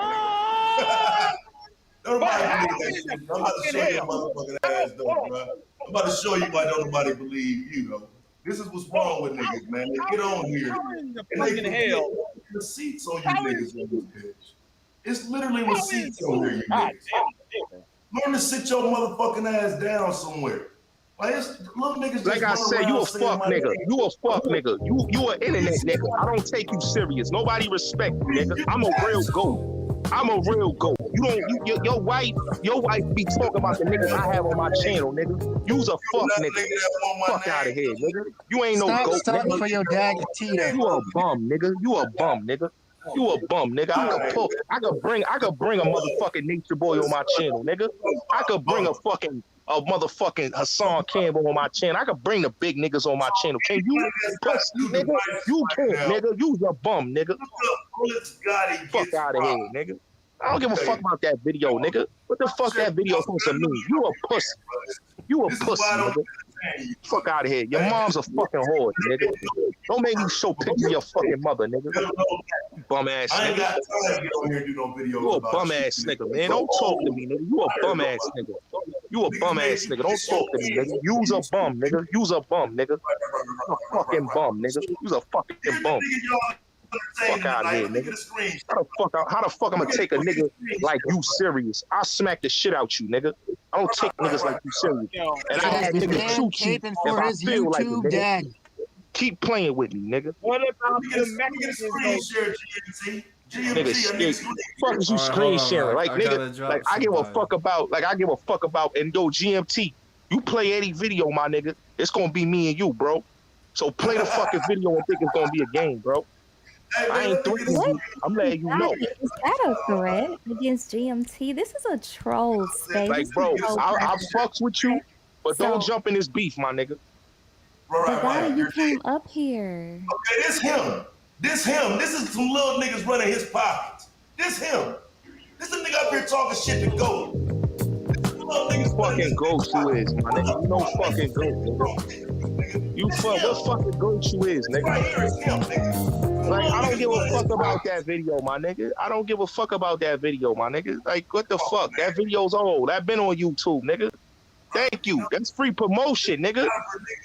Nobody believe that shit. I'm about to show you motherfucking ass though, bro. I'm about to show you why don't nobody believe you, though. This is what's wrong with niggas, man. They get on here and they forget receipts on you niggas on this bitch. It's literally receipts on here, you niggas. Learn to sit your motherfucking ass down somewhere. Like, it's, little niggas like I just said, you a saying fuck like, nigga. You a fuck nigga. You an internet nigga. I don't take you serious. Nobody respect you, nigga. I'm a real goat. I'm a real goat. You don't. Your wife be talking about the niggas I have on my channel, nigga. You's a fuck nigga. Fuck out of here, nigga. You ain't no goat, Stop nigga. for your dad to Tito. You a bum, nigga. You a bum, nigga. You a bum, nigga. I could bring a motherfucking Nature Boy on my channel, nigga. I could bring a motherfucking Hassan Campbell on my channel. I could bring the big niggas on my channel. Can you, pussy, nigga? You can't, nigga. You's a bum, nigga. Fuck out of here, nigga. I don't give a fuck about that video, nigga. What the fuck that video supposed to mean? You a pussy. You a pussy, nigga. Fuck out of here. Your mom's a fucking whore, nigga. Don't make me show picture of your fucking mother, nigga. Bum ass I ain't got nigga. time to get on here and do no videos. You a about bum shit, ass nigga, man. Don't talk to me, nigga. You a bum ass nigga. You a bum ass nigga. Don't talk to me, nigga. You's a bum, nigga. You's a bum, nigga. You a fucking bum, nigga. You's a fucking bum. Fuck out of here, nigga. How the fuck I'm gonna take a nigga like you serious? I'll smack the shit out you, nigga. I don't take niggas like you serious. And I had niggas shoot you if I feel like it, nigga. Keep playing with me, nigga. What about the screen share, GMT? Nigga, fuck is you screen sharing? Like, nigga, like I give a fuck about, and yo, GMT, you play any video, my nigga, it's gonna be me and you, bro. So play the fucking video and think it's gonna be a game, bro. I ain't threatening you. I'm letting you know. Is that a threat against GMT? This is a troll space. Like, bro, I fucks with you, but don't jump in this beef, my nigga. Right. You came up here. Okay, this him. This is some little niggas running his pockets. This him. This a nigga up here talking shit to go. Fucking ghost you is, my nigga. You know fucking ghost, nigga. You what fucking ghost you is, nigga. Like, I don't give a fuck about that video, my nigga. I don't give a fuck about that video, my nigga. Like, what the fuck? That video's old. That been on YouTube, nigga. Thank you. That's free promotion, nigga.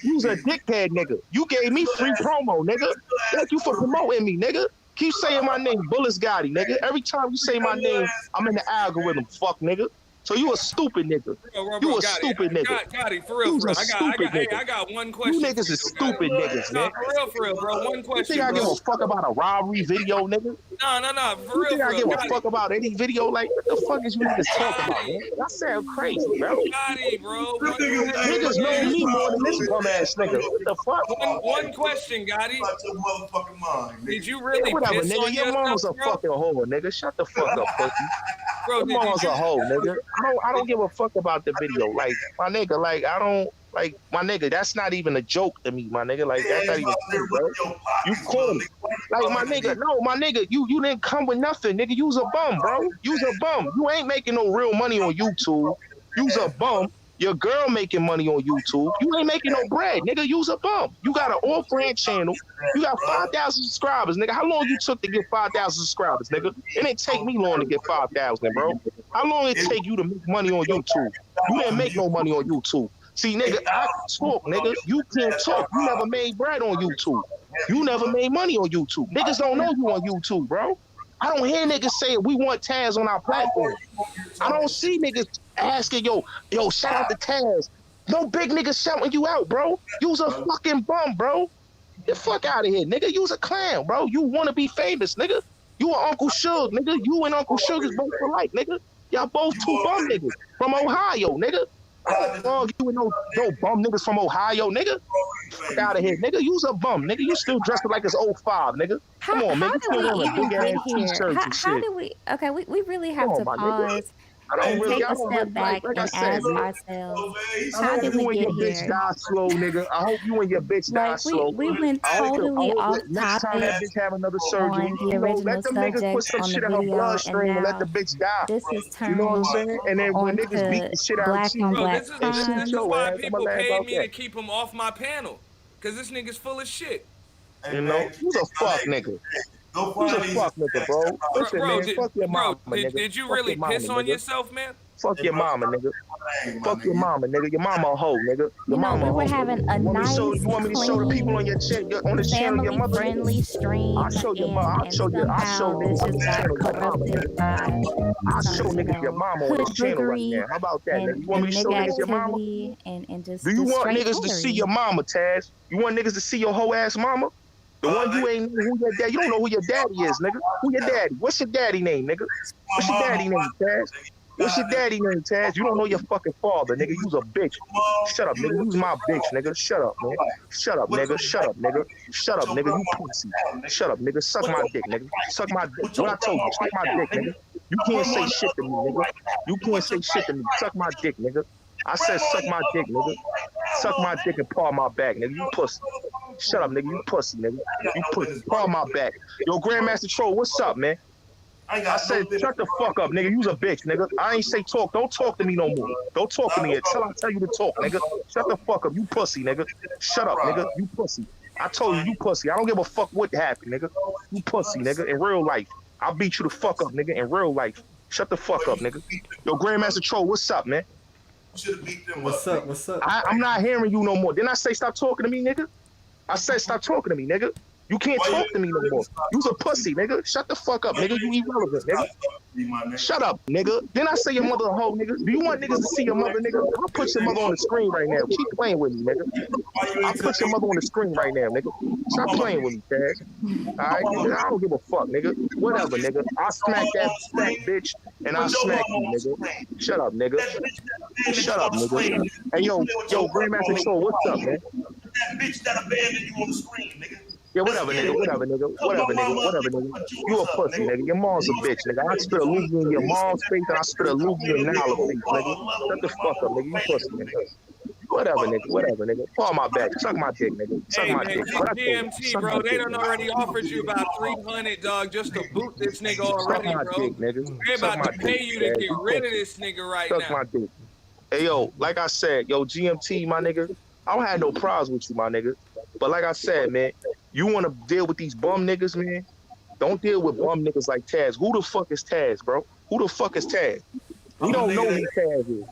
You's a dickhead, nigga. You gave me free promo, nigga. Thank you for promoting me, nigga. Keep saying my name, Bullets Gotti, nigga. Every time you say my name, I'm in the algorithm, fuck, nigga. So you a stupid nigga. You a stupid nigga. Gotti, for real, You's for real. a stupid nigga. I got one You question. niggas is stupid niggas, man. For real, bro. One You question, think I give bro. a fuck about a robbery video, nigga? No, for You real, think for I real. give a fuck about any video? Like, what the fuck is you niggas talking about, man? Y'all sound crazy, bro. Gotti, bro. Niggas know me more than this bum ass nigga. What the fuck? One question, Gotti. Your motherfucking mind. Did you Yeah, really whatever, piss nigga. on Your yourself, mom's a bro? fucking hoe, nigga. Shut the fuck up, pussy. Bro, Your mom's a hoe, nigga. I don't give a fuck about the video. Like, my nigga, like, I don't, like, my nigga, that's not even a joke to me, my nigga. Like, that's not even funny, bro. You corny. Like, my nigga, no, my nigga, you didn't come with nothing, nigga. You's a bum, bro. You's a bum. You ain't making no real money on YouTube. You's a bum. Your girl making money on YouTube. You ain't making no bread, nigga. You's a bum. You got an off-brand channel. You got 5,000 subscribers, nigga. How long you took to get 5,000 subscribers, nigga? It didn't take me long to get 5,000, bro. How long it take you to make money on YouTube? You didn't make no money on YouTube. See, nigga, I talk, nigga. You can't talk. You never made bread on YouTube. You never made money on YouTube. Niggas don't know you on YouTube, bro. I don't hear niggas say we want Taz on our platform. I don't see niggas asking, yo, shout out to Taz. No big niggas shouting you out, bro. You's a fucking bum, bro. Get the fuck out of here, nigga. You's a clown, bro. You want to be famous, nigga. You and Uncle Suge, nigga. You and Uncle Suge is both alike, nigga. Y'all both two bum niggas from Ohio, nigga. I don't argue with no bum niggas from Ohio, nigga. Fuck out of here, nigga. You's a bum, nigga. You still dressed like it's 05, nigga. Come on, man. You still wearing a big ass t-shirt and How shit. did we? Okay, we really have to my nigga. pause and take a step back and ask ourselves, I how hope did you we and your get bitch here? die slow, nigga. I hope you and your bitch die Like slow. we went I hope totally off next time that topic bitch have another surgery, on the original let them niggas put subject some on the shit in her video, and bloodstream and let the now bitch die. this is You know what I'm turned saying? And then when niggas beat onto the shit out black of you on Bro, black this is and shoot this is your why ass, I'ma people laugh paid about me to that. keep him off my panel. Cause this nigga's full of shit. You know? Who's a fuck nigga? Who's a fuck nigga, bro? Listen, Bro, man, fuck your mama, nigga. did you Fuck really your mama, piss on nigga. yourself, man? Fuck your mama, nigga. Fuck your mama, nigga. Your mama a hoe, nigga. Your You know, mama we a were hoe. having a You want me to nice, show the people on your on the channel your mother? family-friendly stream, I'll show your mother. and somehow this just got corrupted by I'll show some, niggas your mama on this channel right hoodriggery now. How about that, nigga? and You want me to show nigga niggas your mama? activity and just Do you just want straight niggas to see foolery. your mama, Taz? You want niggas to see your hoe ass mama? The one you ain't know who your dad. You don't know who your daddy is, nigga. Who your daddy? What's your daddy name, nigga? What's your daddy name, Taz? What's your daddy name, Taz? You don't know your fucking father, nigga. You's a bitch. Shut up, nigga. You's my bitch, nigga. Shut up, man. Shut up, nigga. Shut up, nigga. Shut up, nigga. You pussy. Shut up, nigga. Suck my dick, nigga. Suck my dick. What I told you, suck my dick, nigga. You can't say shit to me, nigga. You can't say shit to me. Suck my dick, nigga. I said suck my dick, nigga. Suck my dick and paw my back, nigga. You pussy. Shut up, nigga. You pussy, nigga. You pussy. Paw my back. Yo, Grandmaster Troll, what's up, man? I said, shut the fuck up, nigga. You's a bitch, nigga. I ain't say talk. Don't talk to me no more. Don't talk to me until I tell you to talk, nigga. Shut the fuck up. You pussy, nigga. Shut up, nigga. You pussy. I told you, you pussy. I don't give a fuck what happened, nigga. You pussy, nigga. In real life. I'll beat you the fuck up, nigga. In real life. Shut the fuck up, nigga. Yo, Grandmaster Troll, what's up, man? What's up? What's up? I'm not hearing you no more. Didn't I say stop talking to me, nigga? I said stop talking to me, nigga. You can't talk to me no more. You's a pussy, nigga. Shut the fuck up, nigga. You irrelevant, nigga. Shut up, nigga. Didn't I say your mother a hoe, nigga? Do you want niggas to see your mother, nigga? I'll put your mother on the screen right now. Keep playing with me, nigga. I'll put your mother on the screen right now, nigga. Stop playing with me, Taz. All right, nigga. I don't give a fuck, nigga. Whatever, nigga. I'll smack that fat bitch and I'll smack you, nigga. Shut up, nigga. Shut up, nigga. Hey, yo, Grandmaster Troll, what's up, man? That bitch that abandoned you on the screen, nigga. Yeah, whatever, nigga. Whatever, nigga. Whatever, nigga. Whatever, nigga. You a pussy, nigga. Your mom's a bitch, nigga. I spit a loogie in your mom's face and I spit a loogie in Nala's face, nigga. Shut the fuck up, nigga. You pussy, nigga. Whatever, nigga. Whatever, nigga. Fall my back. Suck my dick, nigga. Suck Hey my man, dick. What I told you. GMT, Suck bro, my they dick, done nigga. already offered you about 300, dog, just to boot this nigga Suck already, my bro. dick, nigga. They Suck about my to pay dick, you to Taz. get You rid of pussy. this nigga right Suck now. my dick. Hey, yo, like I said, yo, GMT, my nigga, I don't have no problems with you, my nigga. But like I said, man, you want to deal with these bum niggas, man? Don't deal with bum niggas like Taz. Who the fuck is Taz, bro? Who the fuck is Taz? We don't know who Taz is.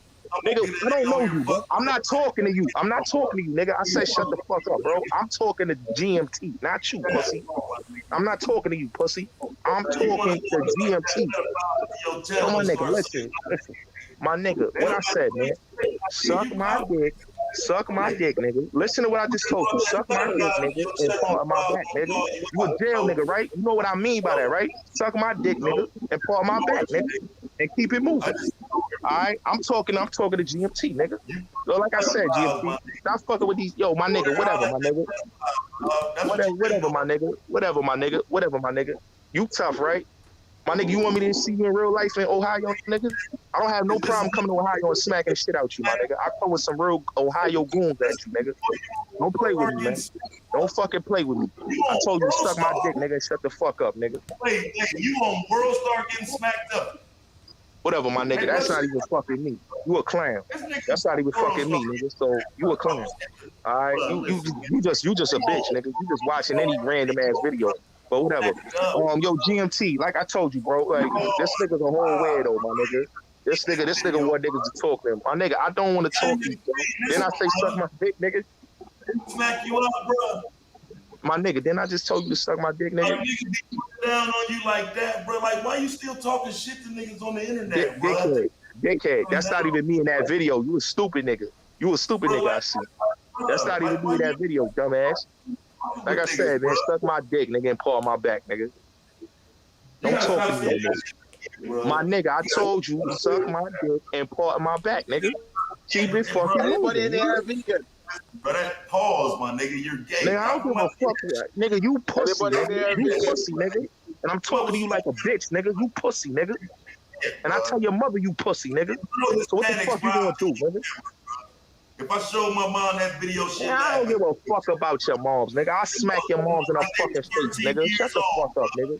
Nigga, I don't know you, bro. I'm not talking to you. I'm not talking to you, nigga. I said shut the fuck up, bro. I'm talking to GMT, not you, pussy. I'm not talking to you, pussy. I'm talking to GMT. Yo, my nigga, listen. My nigga, what I said, man. Suck my dick. Suck my dick, nigga. Listen to what I just told you. Suck my dick, nigga, and part of my back, nigga. You a jail nigga, right? You know what I mean by that, right? Suck my dick, nigga, and part of my back, nigga. And keep it moving. All right? I'm talking to GMT, nigga. So like I said, GMT, stop fucking with these. Yo, my nigga, whatever, my nigga. Whatever, my nigga. Whatever, my nigga. Whatever, my nigga. You tough, right? My nigga, you want me to see you in real life in Ohio, nigga? I don't have no problem coming to Ohio and smacking the shit out you, my nigga. I come with some real Ohio goons at you, nigga. Don't play with me, man. Don't fucking play with me. I told you to suck my dick, nigga, and shut the fuck up, nigga. Wait, you on World Star getting smacked up? Whatever, my nigga. That's not even fucking me. You a clown. That's not even fucking me, nigga. So you a clown. All right? You just a bitch, nigga. You just watching any random ass video. But whatever. Yo, GMT, like I told you, bro, like this nigga's a whole weirdo, my nigga. This nigga want niggas to talk to him. My nigga, I don't want to talk to you, bro. Then I say suck my dick, nigga. Smack you up, bro. My nigga, then I just told you to suck my dick, nigga. Niggas be down on you like that, bro. Like, why you still talking shit to niggas on the internet, bro? Dickhead. That's not even me in that video. You a stupid nigga. You a stupid nigga, I see. That's not even me in that video, dumbass. Like I said, man, suck my dick, nigga, and paw my back, nigga. Don't talk to me no more. My nigga, I told you, suck my dick and paw my back, nigga. Keep it fucking moving. But that pause, my nigga, you're gay. Nigga, I don't give a fuck. Nigga, you pussy, nigga. You pussy, nigga. And I'm talking to you like a bitch, nigga. You pussy, nigga. And I tell your mother you pussy, nigga. So what the fuck you gonna do, nigga? If I show my mom that video, shit, I don't give a fuck about your moms, nigga. I'll smack your moms in her fucking face, nigga. Shut the fuck up, nigga.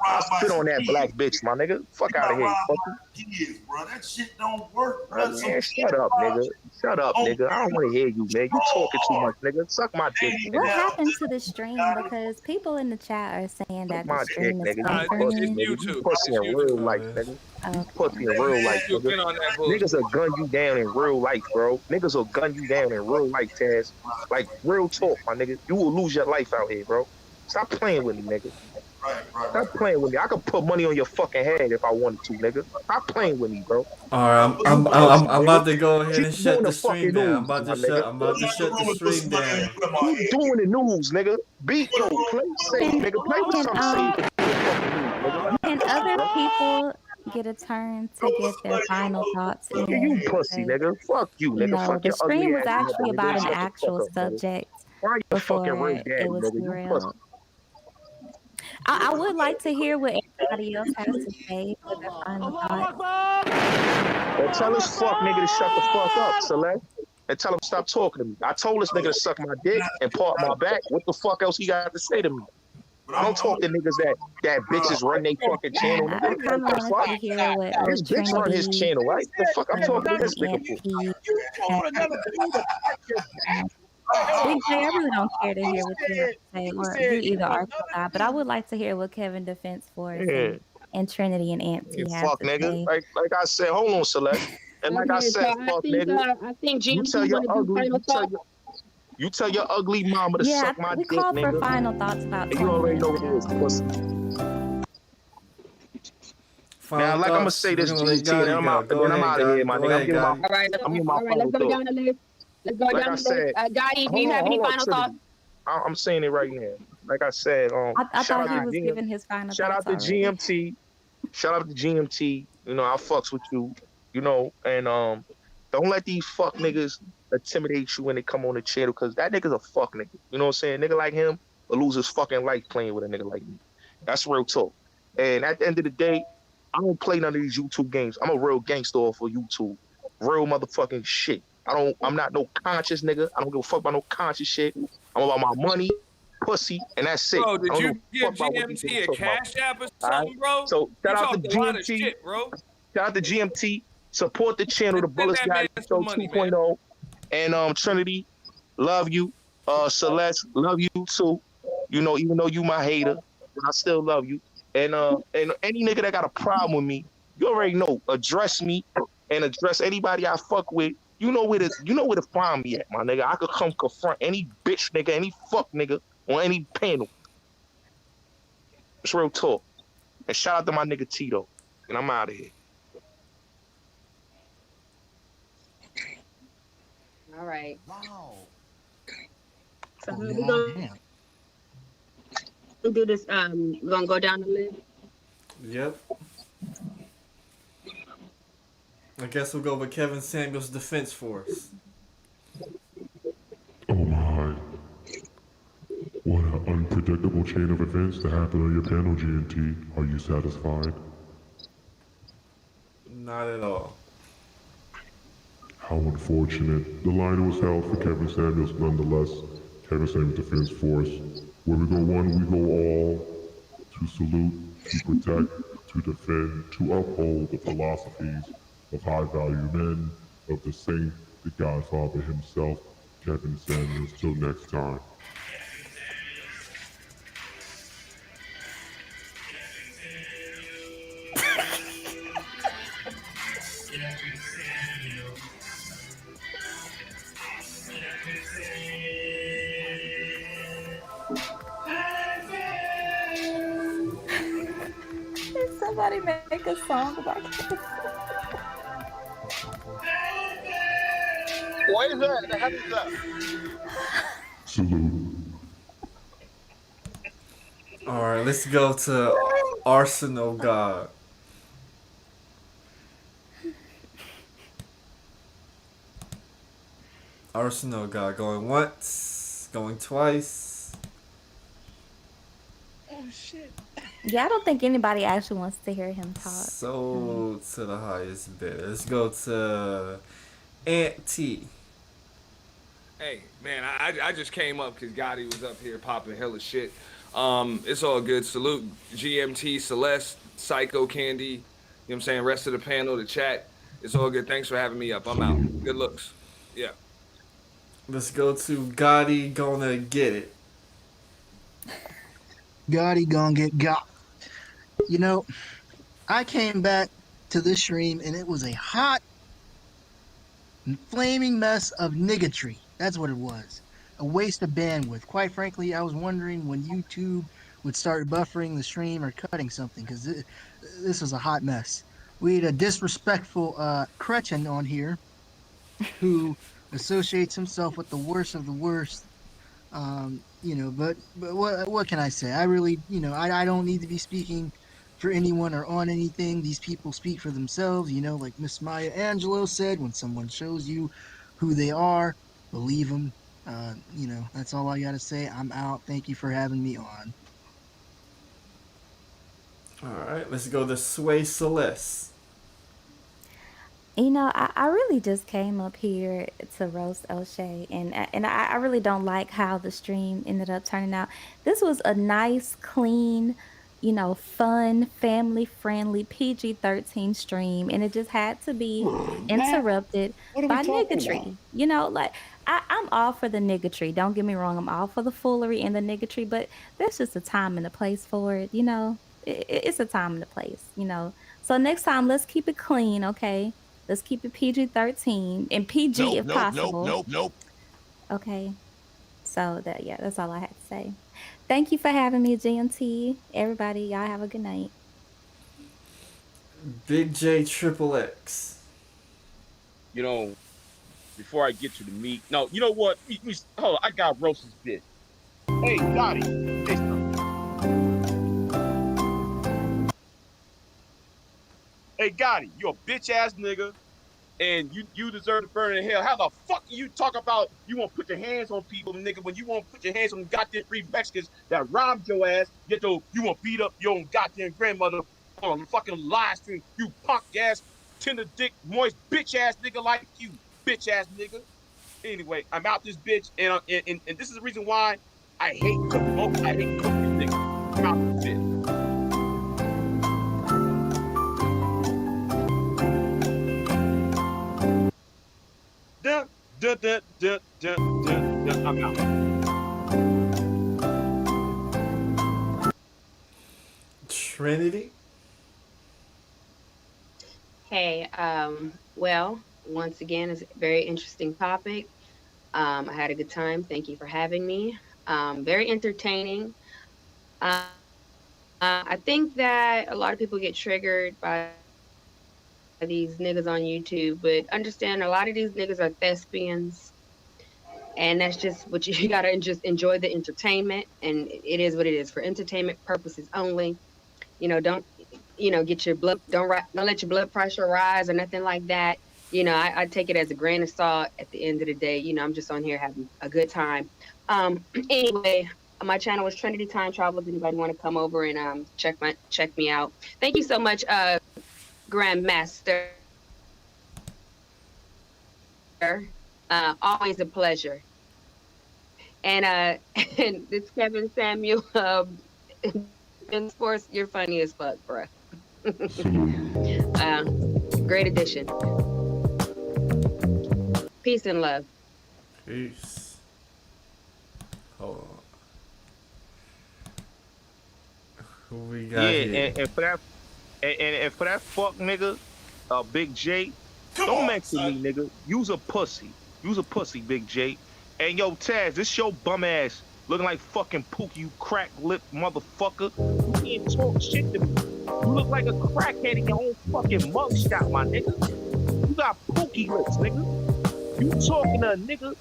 I'll spit on that black bitch, my nigga. Fuck out of here, fucker. kids, bro. That shit don't work, bro. Man, shut up, nigga. Shut up, nigga. I don't want to hear you, man. You talking too much, nigga. Suck my dick, nigga. What happened to the stream? Because people in the chat are saying that My the stream dick, is nigga. You pussy, nigga. You pussy in real life, nigga. You pussy in real life, nigga. Niggas will gun you down in real life, bro. Niggas will gun you down in real life, Taz. Like, real talk, my nigga. You will lose your life out here, bro. Stop playing with me, nigga. Stop playing with me. I could put money on your fucking head if I wanted to, nigga. Stop playing with me, bro. All right, I'm about to go ahead and shut the stream down. I'm about to shut the stream down. Keep doing the news, nigga. Beat yo, play safe, nigga. Play with some safe. Can other people get a turn to get their final thoughts in? You pussy, nigga. Fuck you, nigga. No, Fuck the your ugly stream was ass, actually nigga. about an Shut the actual fuck up, nigga. subject Why you before fucking real daddy, it was nigga? You derailed. pussy. I would like to hear what everybody else has to say for their final thoughts. And tell this fuck nigga to shut the fuck up, Celeste. And tell him to stop talking to me. I told this nigga to suck my dick and part my back. What the fuck else he got to say to me? I don't talk to niggas that bitches run their fucking channel. I kind of wanted to hear what This bitch run his channel, right? The fuck I'm talking to this nigga for? Big J, I really don't care to hear what you have to say, or you either are or not, but I would like to hear what Kevin Defense Force and Trinity and Auntie have Fuck to nigga. say. Like I said, hold on, Celeste. And like I said, fuck nigga. I think You GMT tell your wanna do ugly, final thoughts. you tell your ugly mama to Yeah, suck my we dick, called for nigga. final thoughts about And you 20 already know minutes what it is, pussy. Now, like I'm gonna say this, GT, and I'm out of here, my nigga. I'm giving my, All right, I'm giving my let's go final down thought. the list. Let's go Like down I the said, list. Gotti, do you have any final thoughts? I'm saying it right now. Like I said, I shout thought he out was to giving his final shout out thoughts to already. GMT. Shout out to GMT. You know, I fucks with you. You know, and don't let these fuck niggas intimidate you when they come on the channel, because that nigga's a fuck nigga. You know what I'm saying? Nigga like him will lose his fucking life playing with a nigga like me. That's real talk. And at the end of the day, I don't play none of these YouTube games. I'm a real gangster off of YouTube. Real motherfucking shit. I'm not no conscious nigga. I don't give a fuck about no conscious shit. I'm about my money, pussy, and that's it. Bro, did I don't you give a give fuck about what these GMT niggas a talk about. cash app or All right? something, bro? So You shout out to talked a lot of GMT. shit, bro. Shout out to GMT. Support the channel, the Bullets that Guy man Show some money, 2.0. And Trinity, love you. Celeste, love you too. You know, even though you my hater, I still love you. And any nigga that got a problem with me, you already know. Address me and address anybody I fuck with, you know where to find me at, my nigga. I could come confront any bitch nigga, any fuck nigga on any panel. It's real talk. And shout out to my nigga Tito. And I'm out of here. All right. Wow. So Oh, we goddamn. gonna do this. We're gonna go down the list. Yep. I guess we'll go with Kevin Samuels' Defense Force. Oh my. What an unpredictable chain of events to happen on your panel, G&T. Are you satisfied? Not at all. How unfortunate. The line was held for Kevin Samuels nonetheless. Kevin Samuels Defense Force. Where we go one, we go all. To salute, to protect, to defend, to uphold the philosophies of high-value men, of the saint, the Godfather himself, Kevin Samuels. Till next time. Did somebody make a song about this? What is that? The hell is that? Salute. Alright, let's go to Arsenal God. Arsenal God going once, going twice. Oh shit. Yeah, I don't think anybody actually wants to hear him talk. So to the highest bidder. Let's go to Aunt T. Hey, man, I just came up because Gotti was up here popping hella shit. It's all good. Salute GMT, Celeste, Psycho Candy, you know what I'm saying? Rest of the panel, the chat. It's all good. Thanks for having me up. I'm out. Good looks. Yeah. Let's go to Gotti Gonna Get It. Gotti gonna get got. You know, I came back to this stream and it was a hot, flaming mess of niggatry. That's what it was. A waste of bandwidth. Quite frankly, I was wondering when YouTube would start buffering the stream or cutting something because this was a hot mess. We had a disrespectful Gretchen on here who associates himself with the worst of the worst. But what can I say? I really, I don't need to be speaking for anyone or on anything. These people speak for themselves, like Miss Maya Angelou said, when someone shows you who they are, believe them. That's all I got to say. I'm out. Thank you for having me on. Alright, let's go to Sway Celeste. I really just came up here to roast O'Shea, and I really don't like how the stream ended up turning out. This was a nice, clean, fun, family-friendly PG-13 stream, and it just had to be interrupted by niggatry. I'm all for the niggatry. Don't get me wrong. I'm all for the foolery and the niggatry, but there's just a time and a place for it. It's a time and a place. So next time, let's keep it clean, okay? Let's keep it PG-13 and PG if possible. Nope. Okay. So that's all I had to say. Thank you for having me, GMT. Everybody, y'all have a good night. Big J Triple X. Before I get to the meat, no, you know what? Hold on, I got roast this bitch. Hey, Gotti, say something. Hey, Gotti, you a bitch ass nigga, and you deserve to burn in hell. How the fuck you talk about you won't put your hands on people, nigga, when you won't put your hands on goddamn 3 Mexicans that robbed your ass, yet though you won't beat up your own goddamn grandmother on a fucking live stream, you punk ass, tender dick, moist bitch ass nigga like you, bitch ass nigga. Anyway, I'm out this bitch, and this is the reason why I hate to vote. I hate cooking niggas. I'm out this bitch. I'm out. Trinity. Hey, well, once again, it's a very interesting topic. I had a good time. Thank you for having me. Very entertaining. I think that a lot of people get triggered by these niggas on YouTube, but understand a lot of these niggas are thespians, and that's just what you gotta just enjoy the entertainment, and it is what it is for entertainment purposes only. Don't get your blood don't let your blood pressure rise or nothing like that. I take it as a grain of salt. At the end of the day, I'm just on here having a good time. Anyway, my channel is Trinity Time Travel. If anybody want to come over and check me out. Thank you so much, Grandmaster. Always a pleasure. And and it's Kevin Samuel, Ben Sports. You're funny as fuck, bro. Great addition. Peace and love. Peace. Hold on. Who we got Yeah, here? and for that fuck nigga, Big J, Come don't on, mention me, son. nigga. You's a pussy. You's a pussy, Big J. And yo, Taz, this your bum ass looking like fucking Pookie, you crack lip motherfucker. You can't talk shit to me. You look like a crackhead in your own fucking mugshot, my nigga. You got Pookie lips, nigga. You talking to a nigga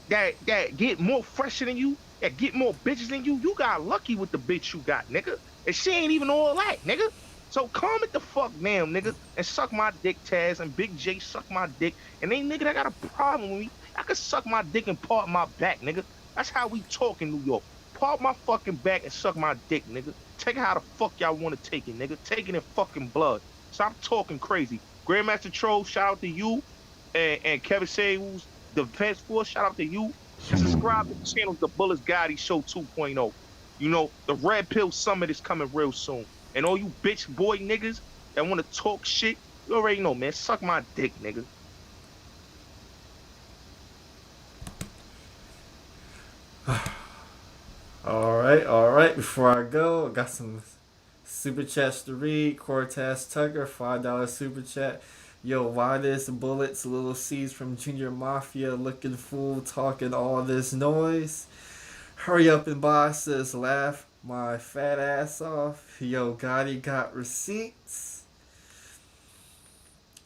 that get more fresher than you, that get more bitches than you. You got lucky with the bitch you got, nigga. And she ain't even all that, nigga. So calm it the fuck down, nigga, and suck my dick, Taz, and Big J suck my dick. And any nigga that got a problem with me, I can suck my dick and part my back, nigga. That's how we talk in New York. Part my fucking back and suck my dick, nigga. Take it how the fuck y'all want to take it, nigga. Take it in fucking blood. Stop talking crazy. Grandmaster Troll, shout out to you. And Kevin Samuels, Defense Force, shout out to you. And subscribe to the channel, The Bullets Gotti Show 2.0. The Red Pill Summit is coming real soon. And all you bitch boy niggas that want to talk shit, you already know, man. Suck my dick, nigga. All right, all right. Before I go, I got some super chats to read. Cortez Tucker, $5 super chat. Yo, why this bullets, little C's from Junior Mafia looking fool talking all this noise? Hurry up and buy, says laugh my fat ass off. Yo, Gotti got receipts.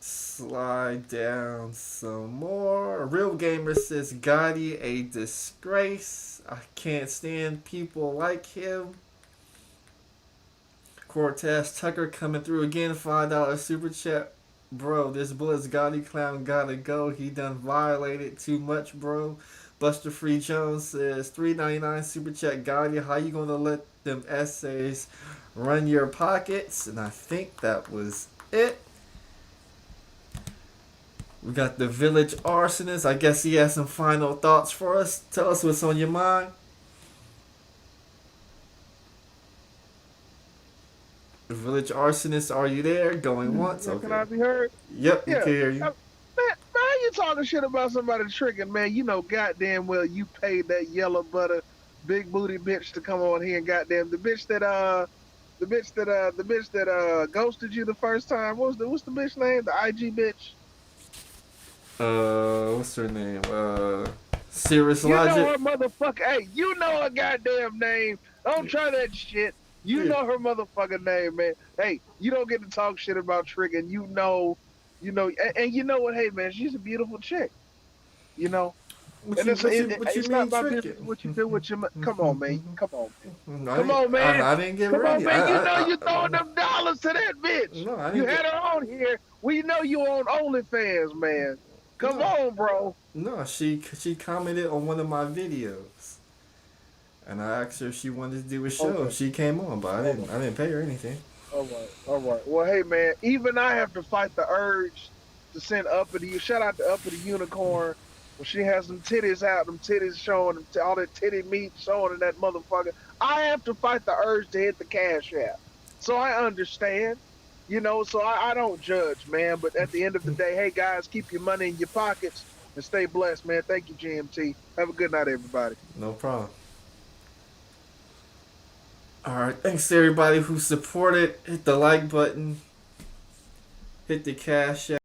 Slide down some more. Real Gamer says Gotti a disgrace. I can't stand people like him. Cortez Tucker coming through again. $5 super chat. Bro, this Bullets Gotti clown gotta go. He done violated too much, bro. Buster Free Jones says $3.99 super chat. Gotti, how you gonna let them essays run your pockets? And I think that was it. We got the Village Arsonist. I guess he has some final thoughts for us. Tell us what's on your mind. The Village Arsonist, are you there? Going once? Yeah, Okay. can I be heard? Yep, we Yeah. can hear you. Man, how you talking shit about somebody tricking, man? You know goddamn well you paid that yellow butter big booty bitch to come on here and goddamn the bitch that ghosted you the first time. What's the bitch name? The IG bitch? What's her name? Cirrus You know Logic. her motherfucker. Hey, you know her goddamn name. Don't try that shit. You know her motherfucking name, man. Hey, you don't get to talk shit about Trick, and you know, and you know what? Hey, man, she's a beautiful chick. You know, and it's not my business what you do with your. Come on, man. Come on, man. Come on, man. I didn't give Come her on, any. man. You know you throwing them dollars to that bitch. No, I You didn't had her on here. We know you on OnlyFans, man. Come on, bro. No, she commented on one of my videos, and I asked her if she wanted to do a show. Okay. She came on, but I didn't pay her anything. All right. Well, hey, man, even I have to fight the urge to send Uppity. Shout out to Uppity Unicorn. When she has them titties out, them titties showing, all that titty meat showing in that motherfucker. I have to fight the urge to hit the cash app. So I understand, so I don't judge, man. But at the end of the day, hey, guys, keep your money in your pockets and stay blessed, man. Thank you, GMT. Have a good night, everybody. No problem. Alright, thanks to everybody who supported. Hit the like button. Hit the cash app.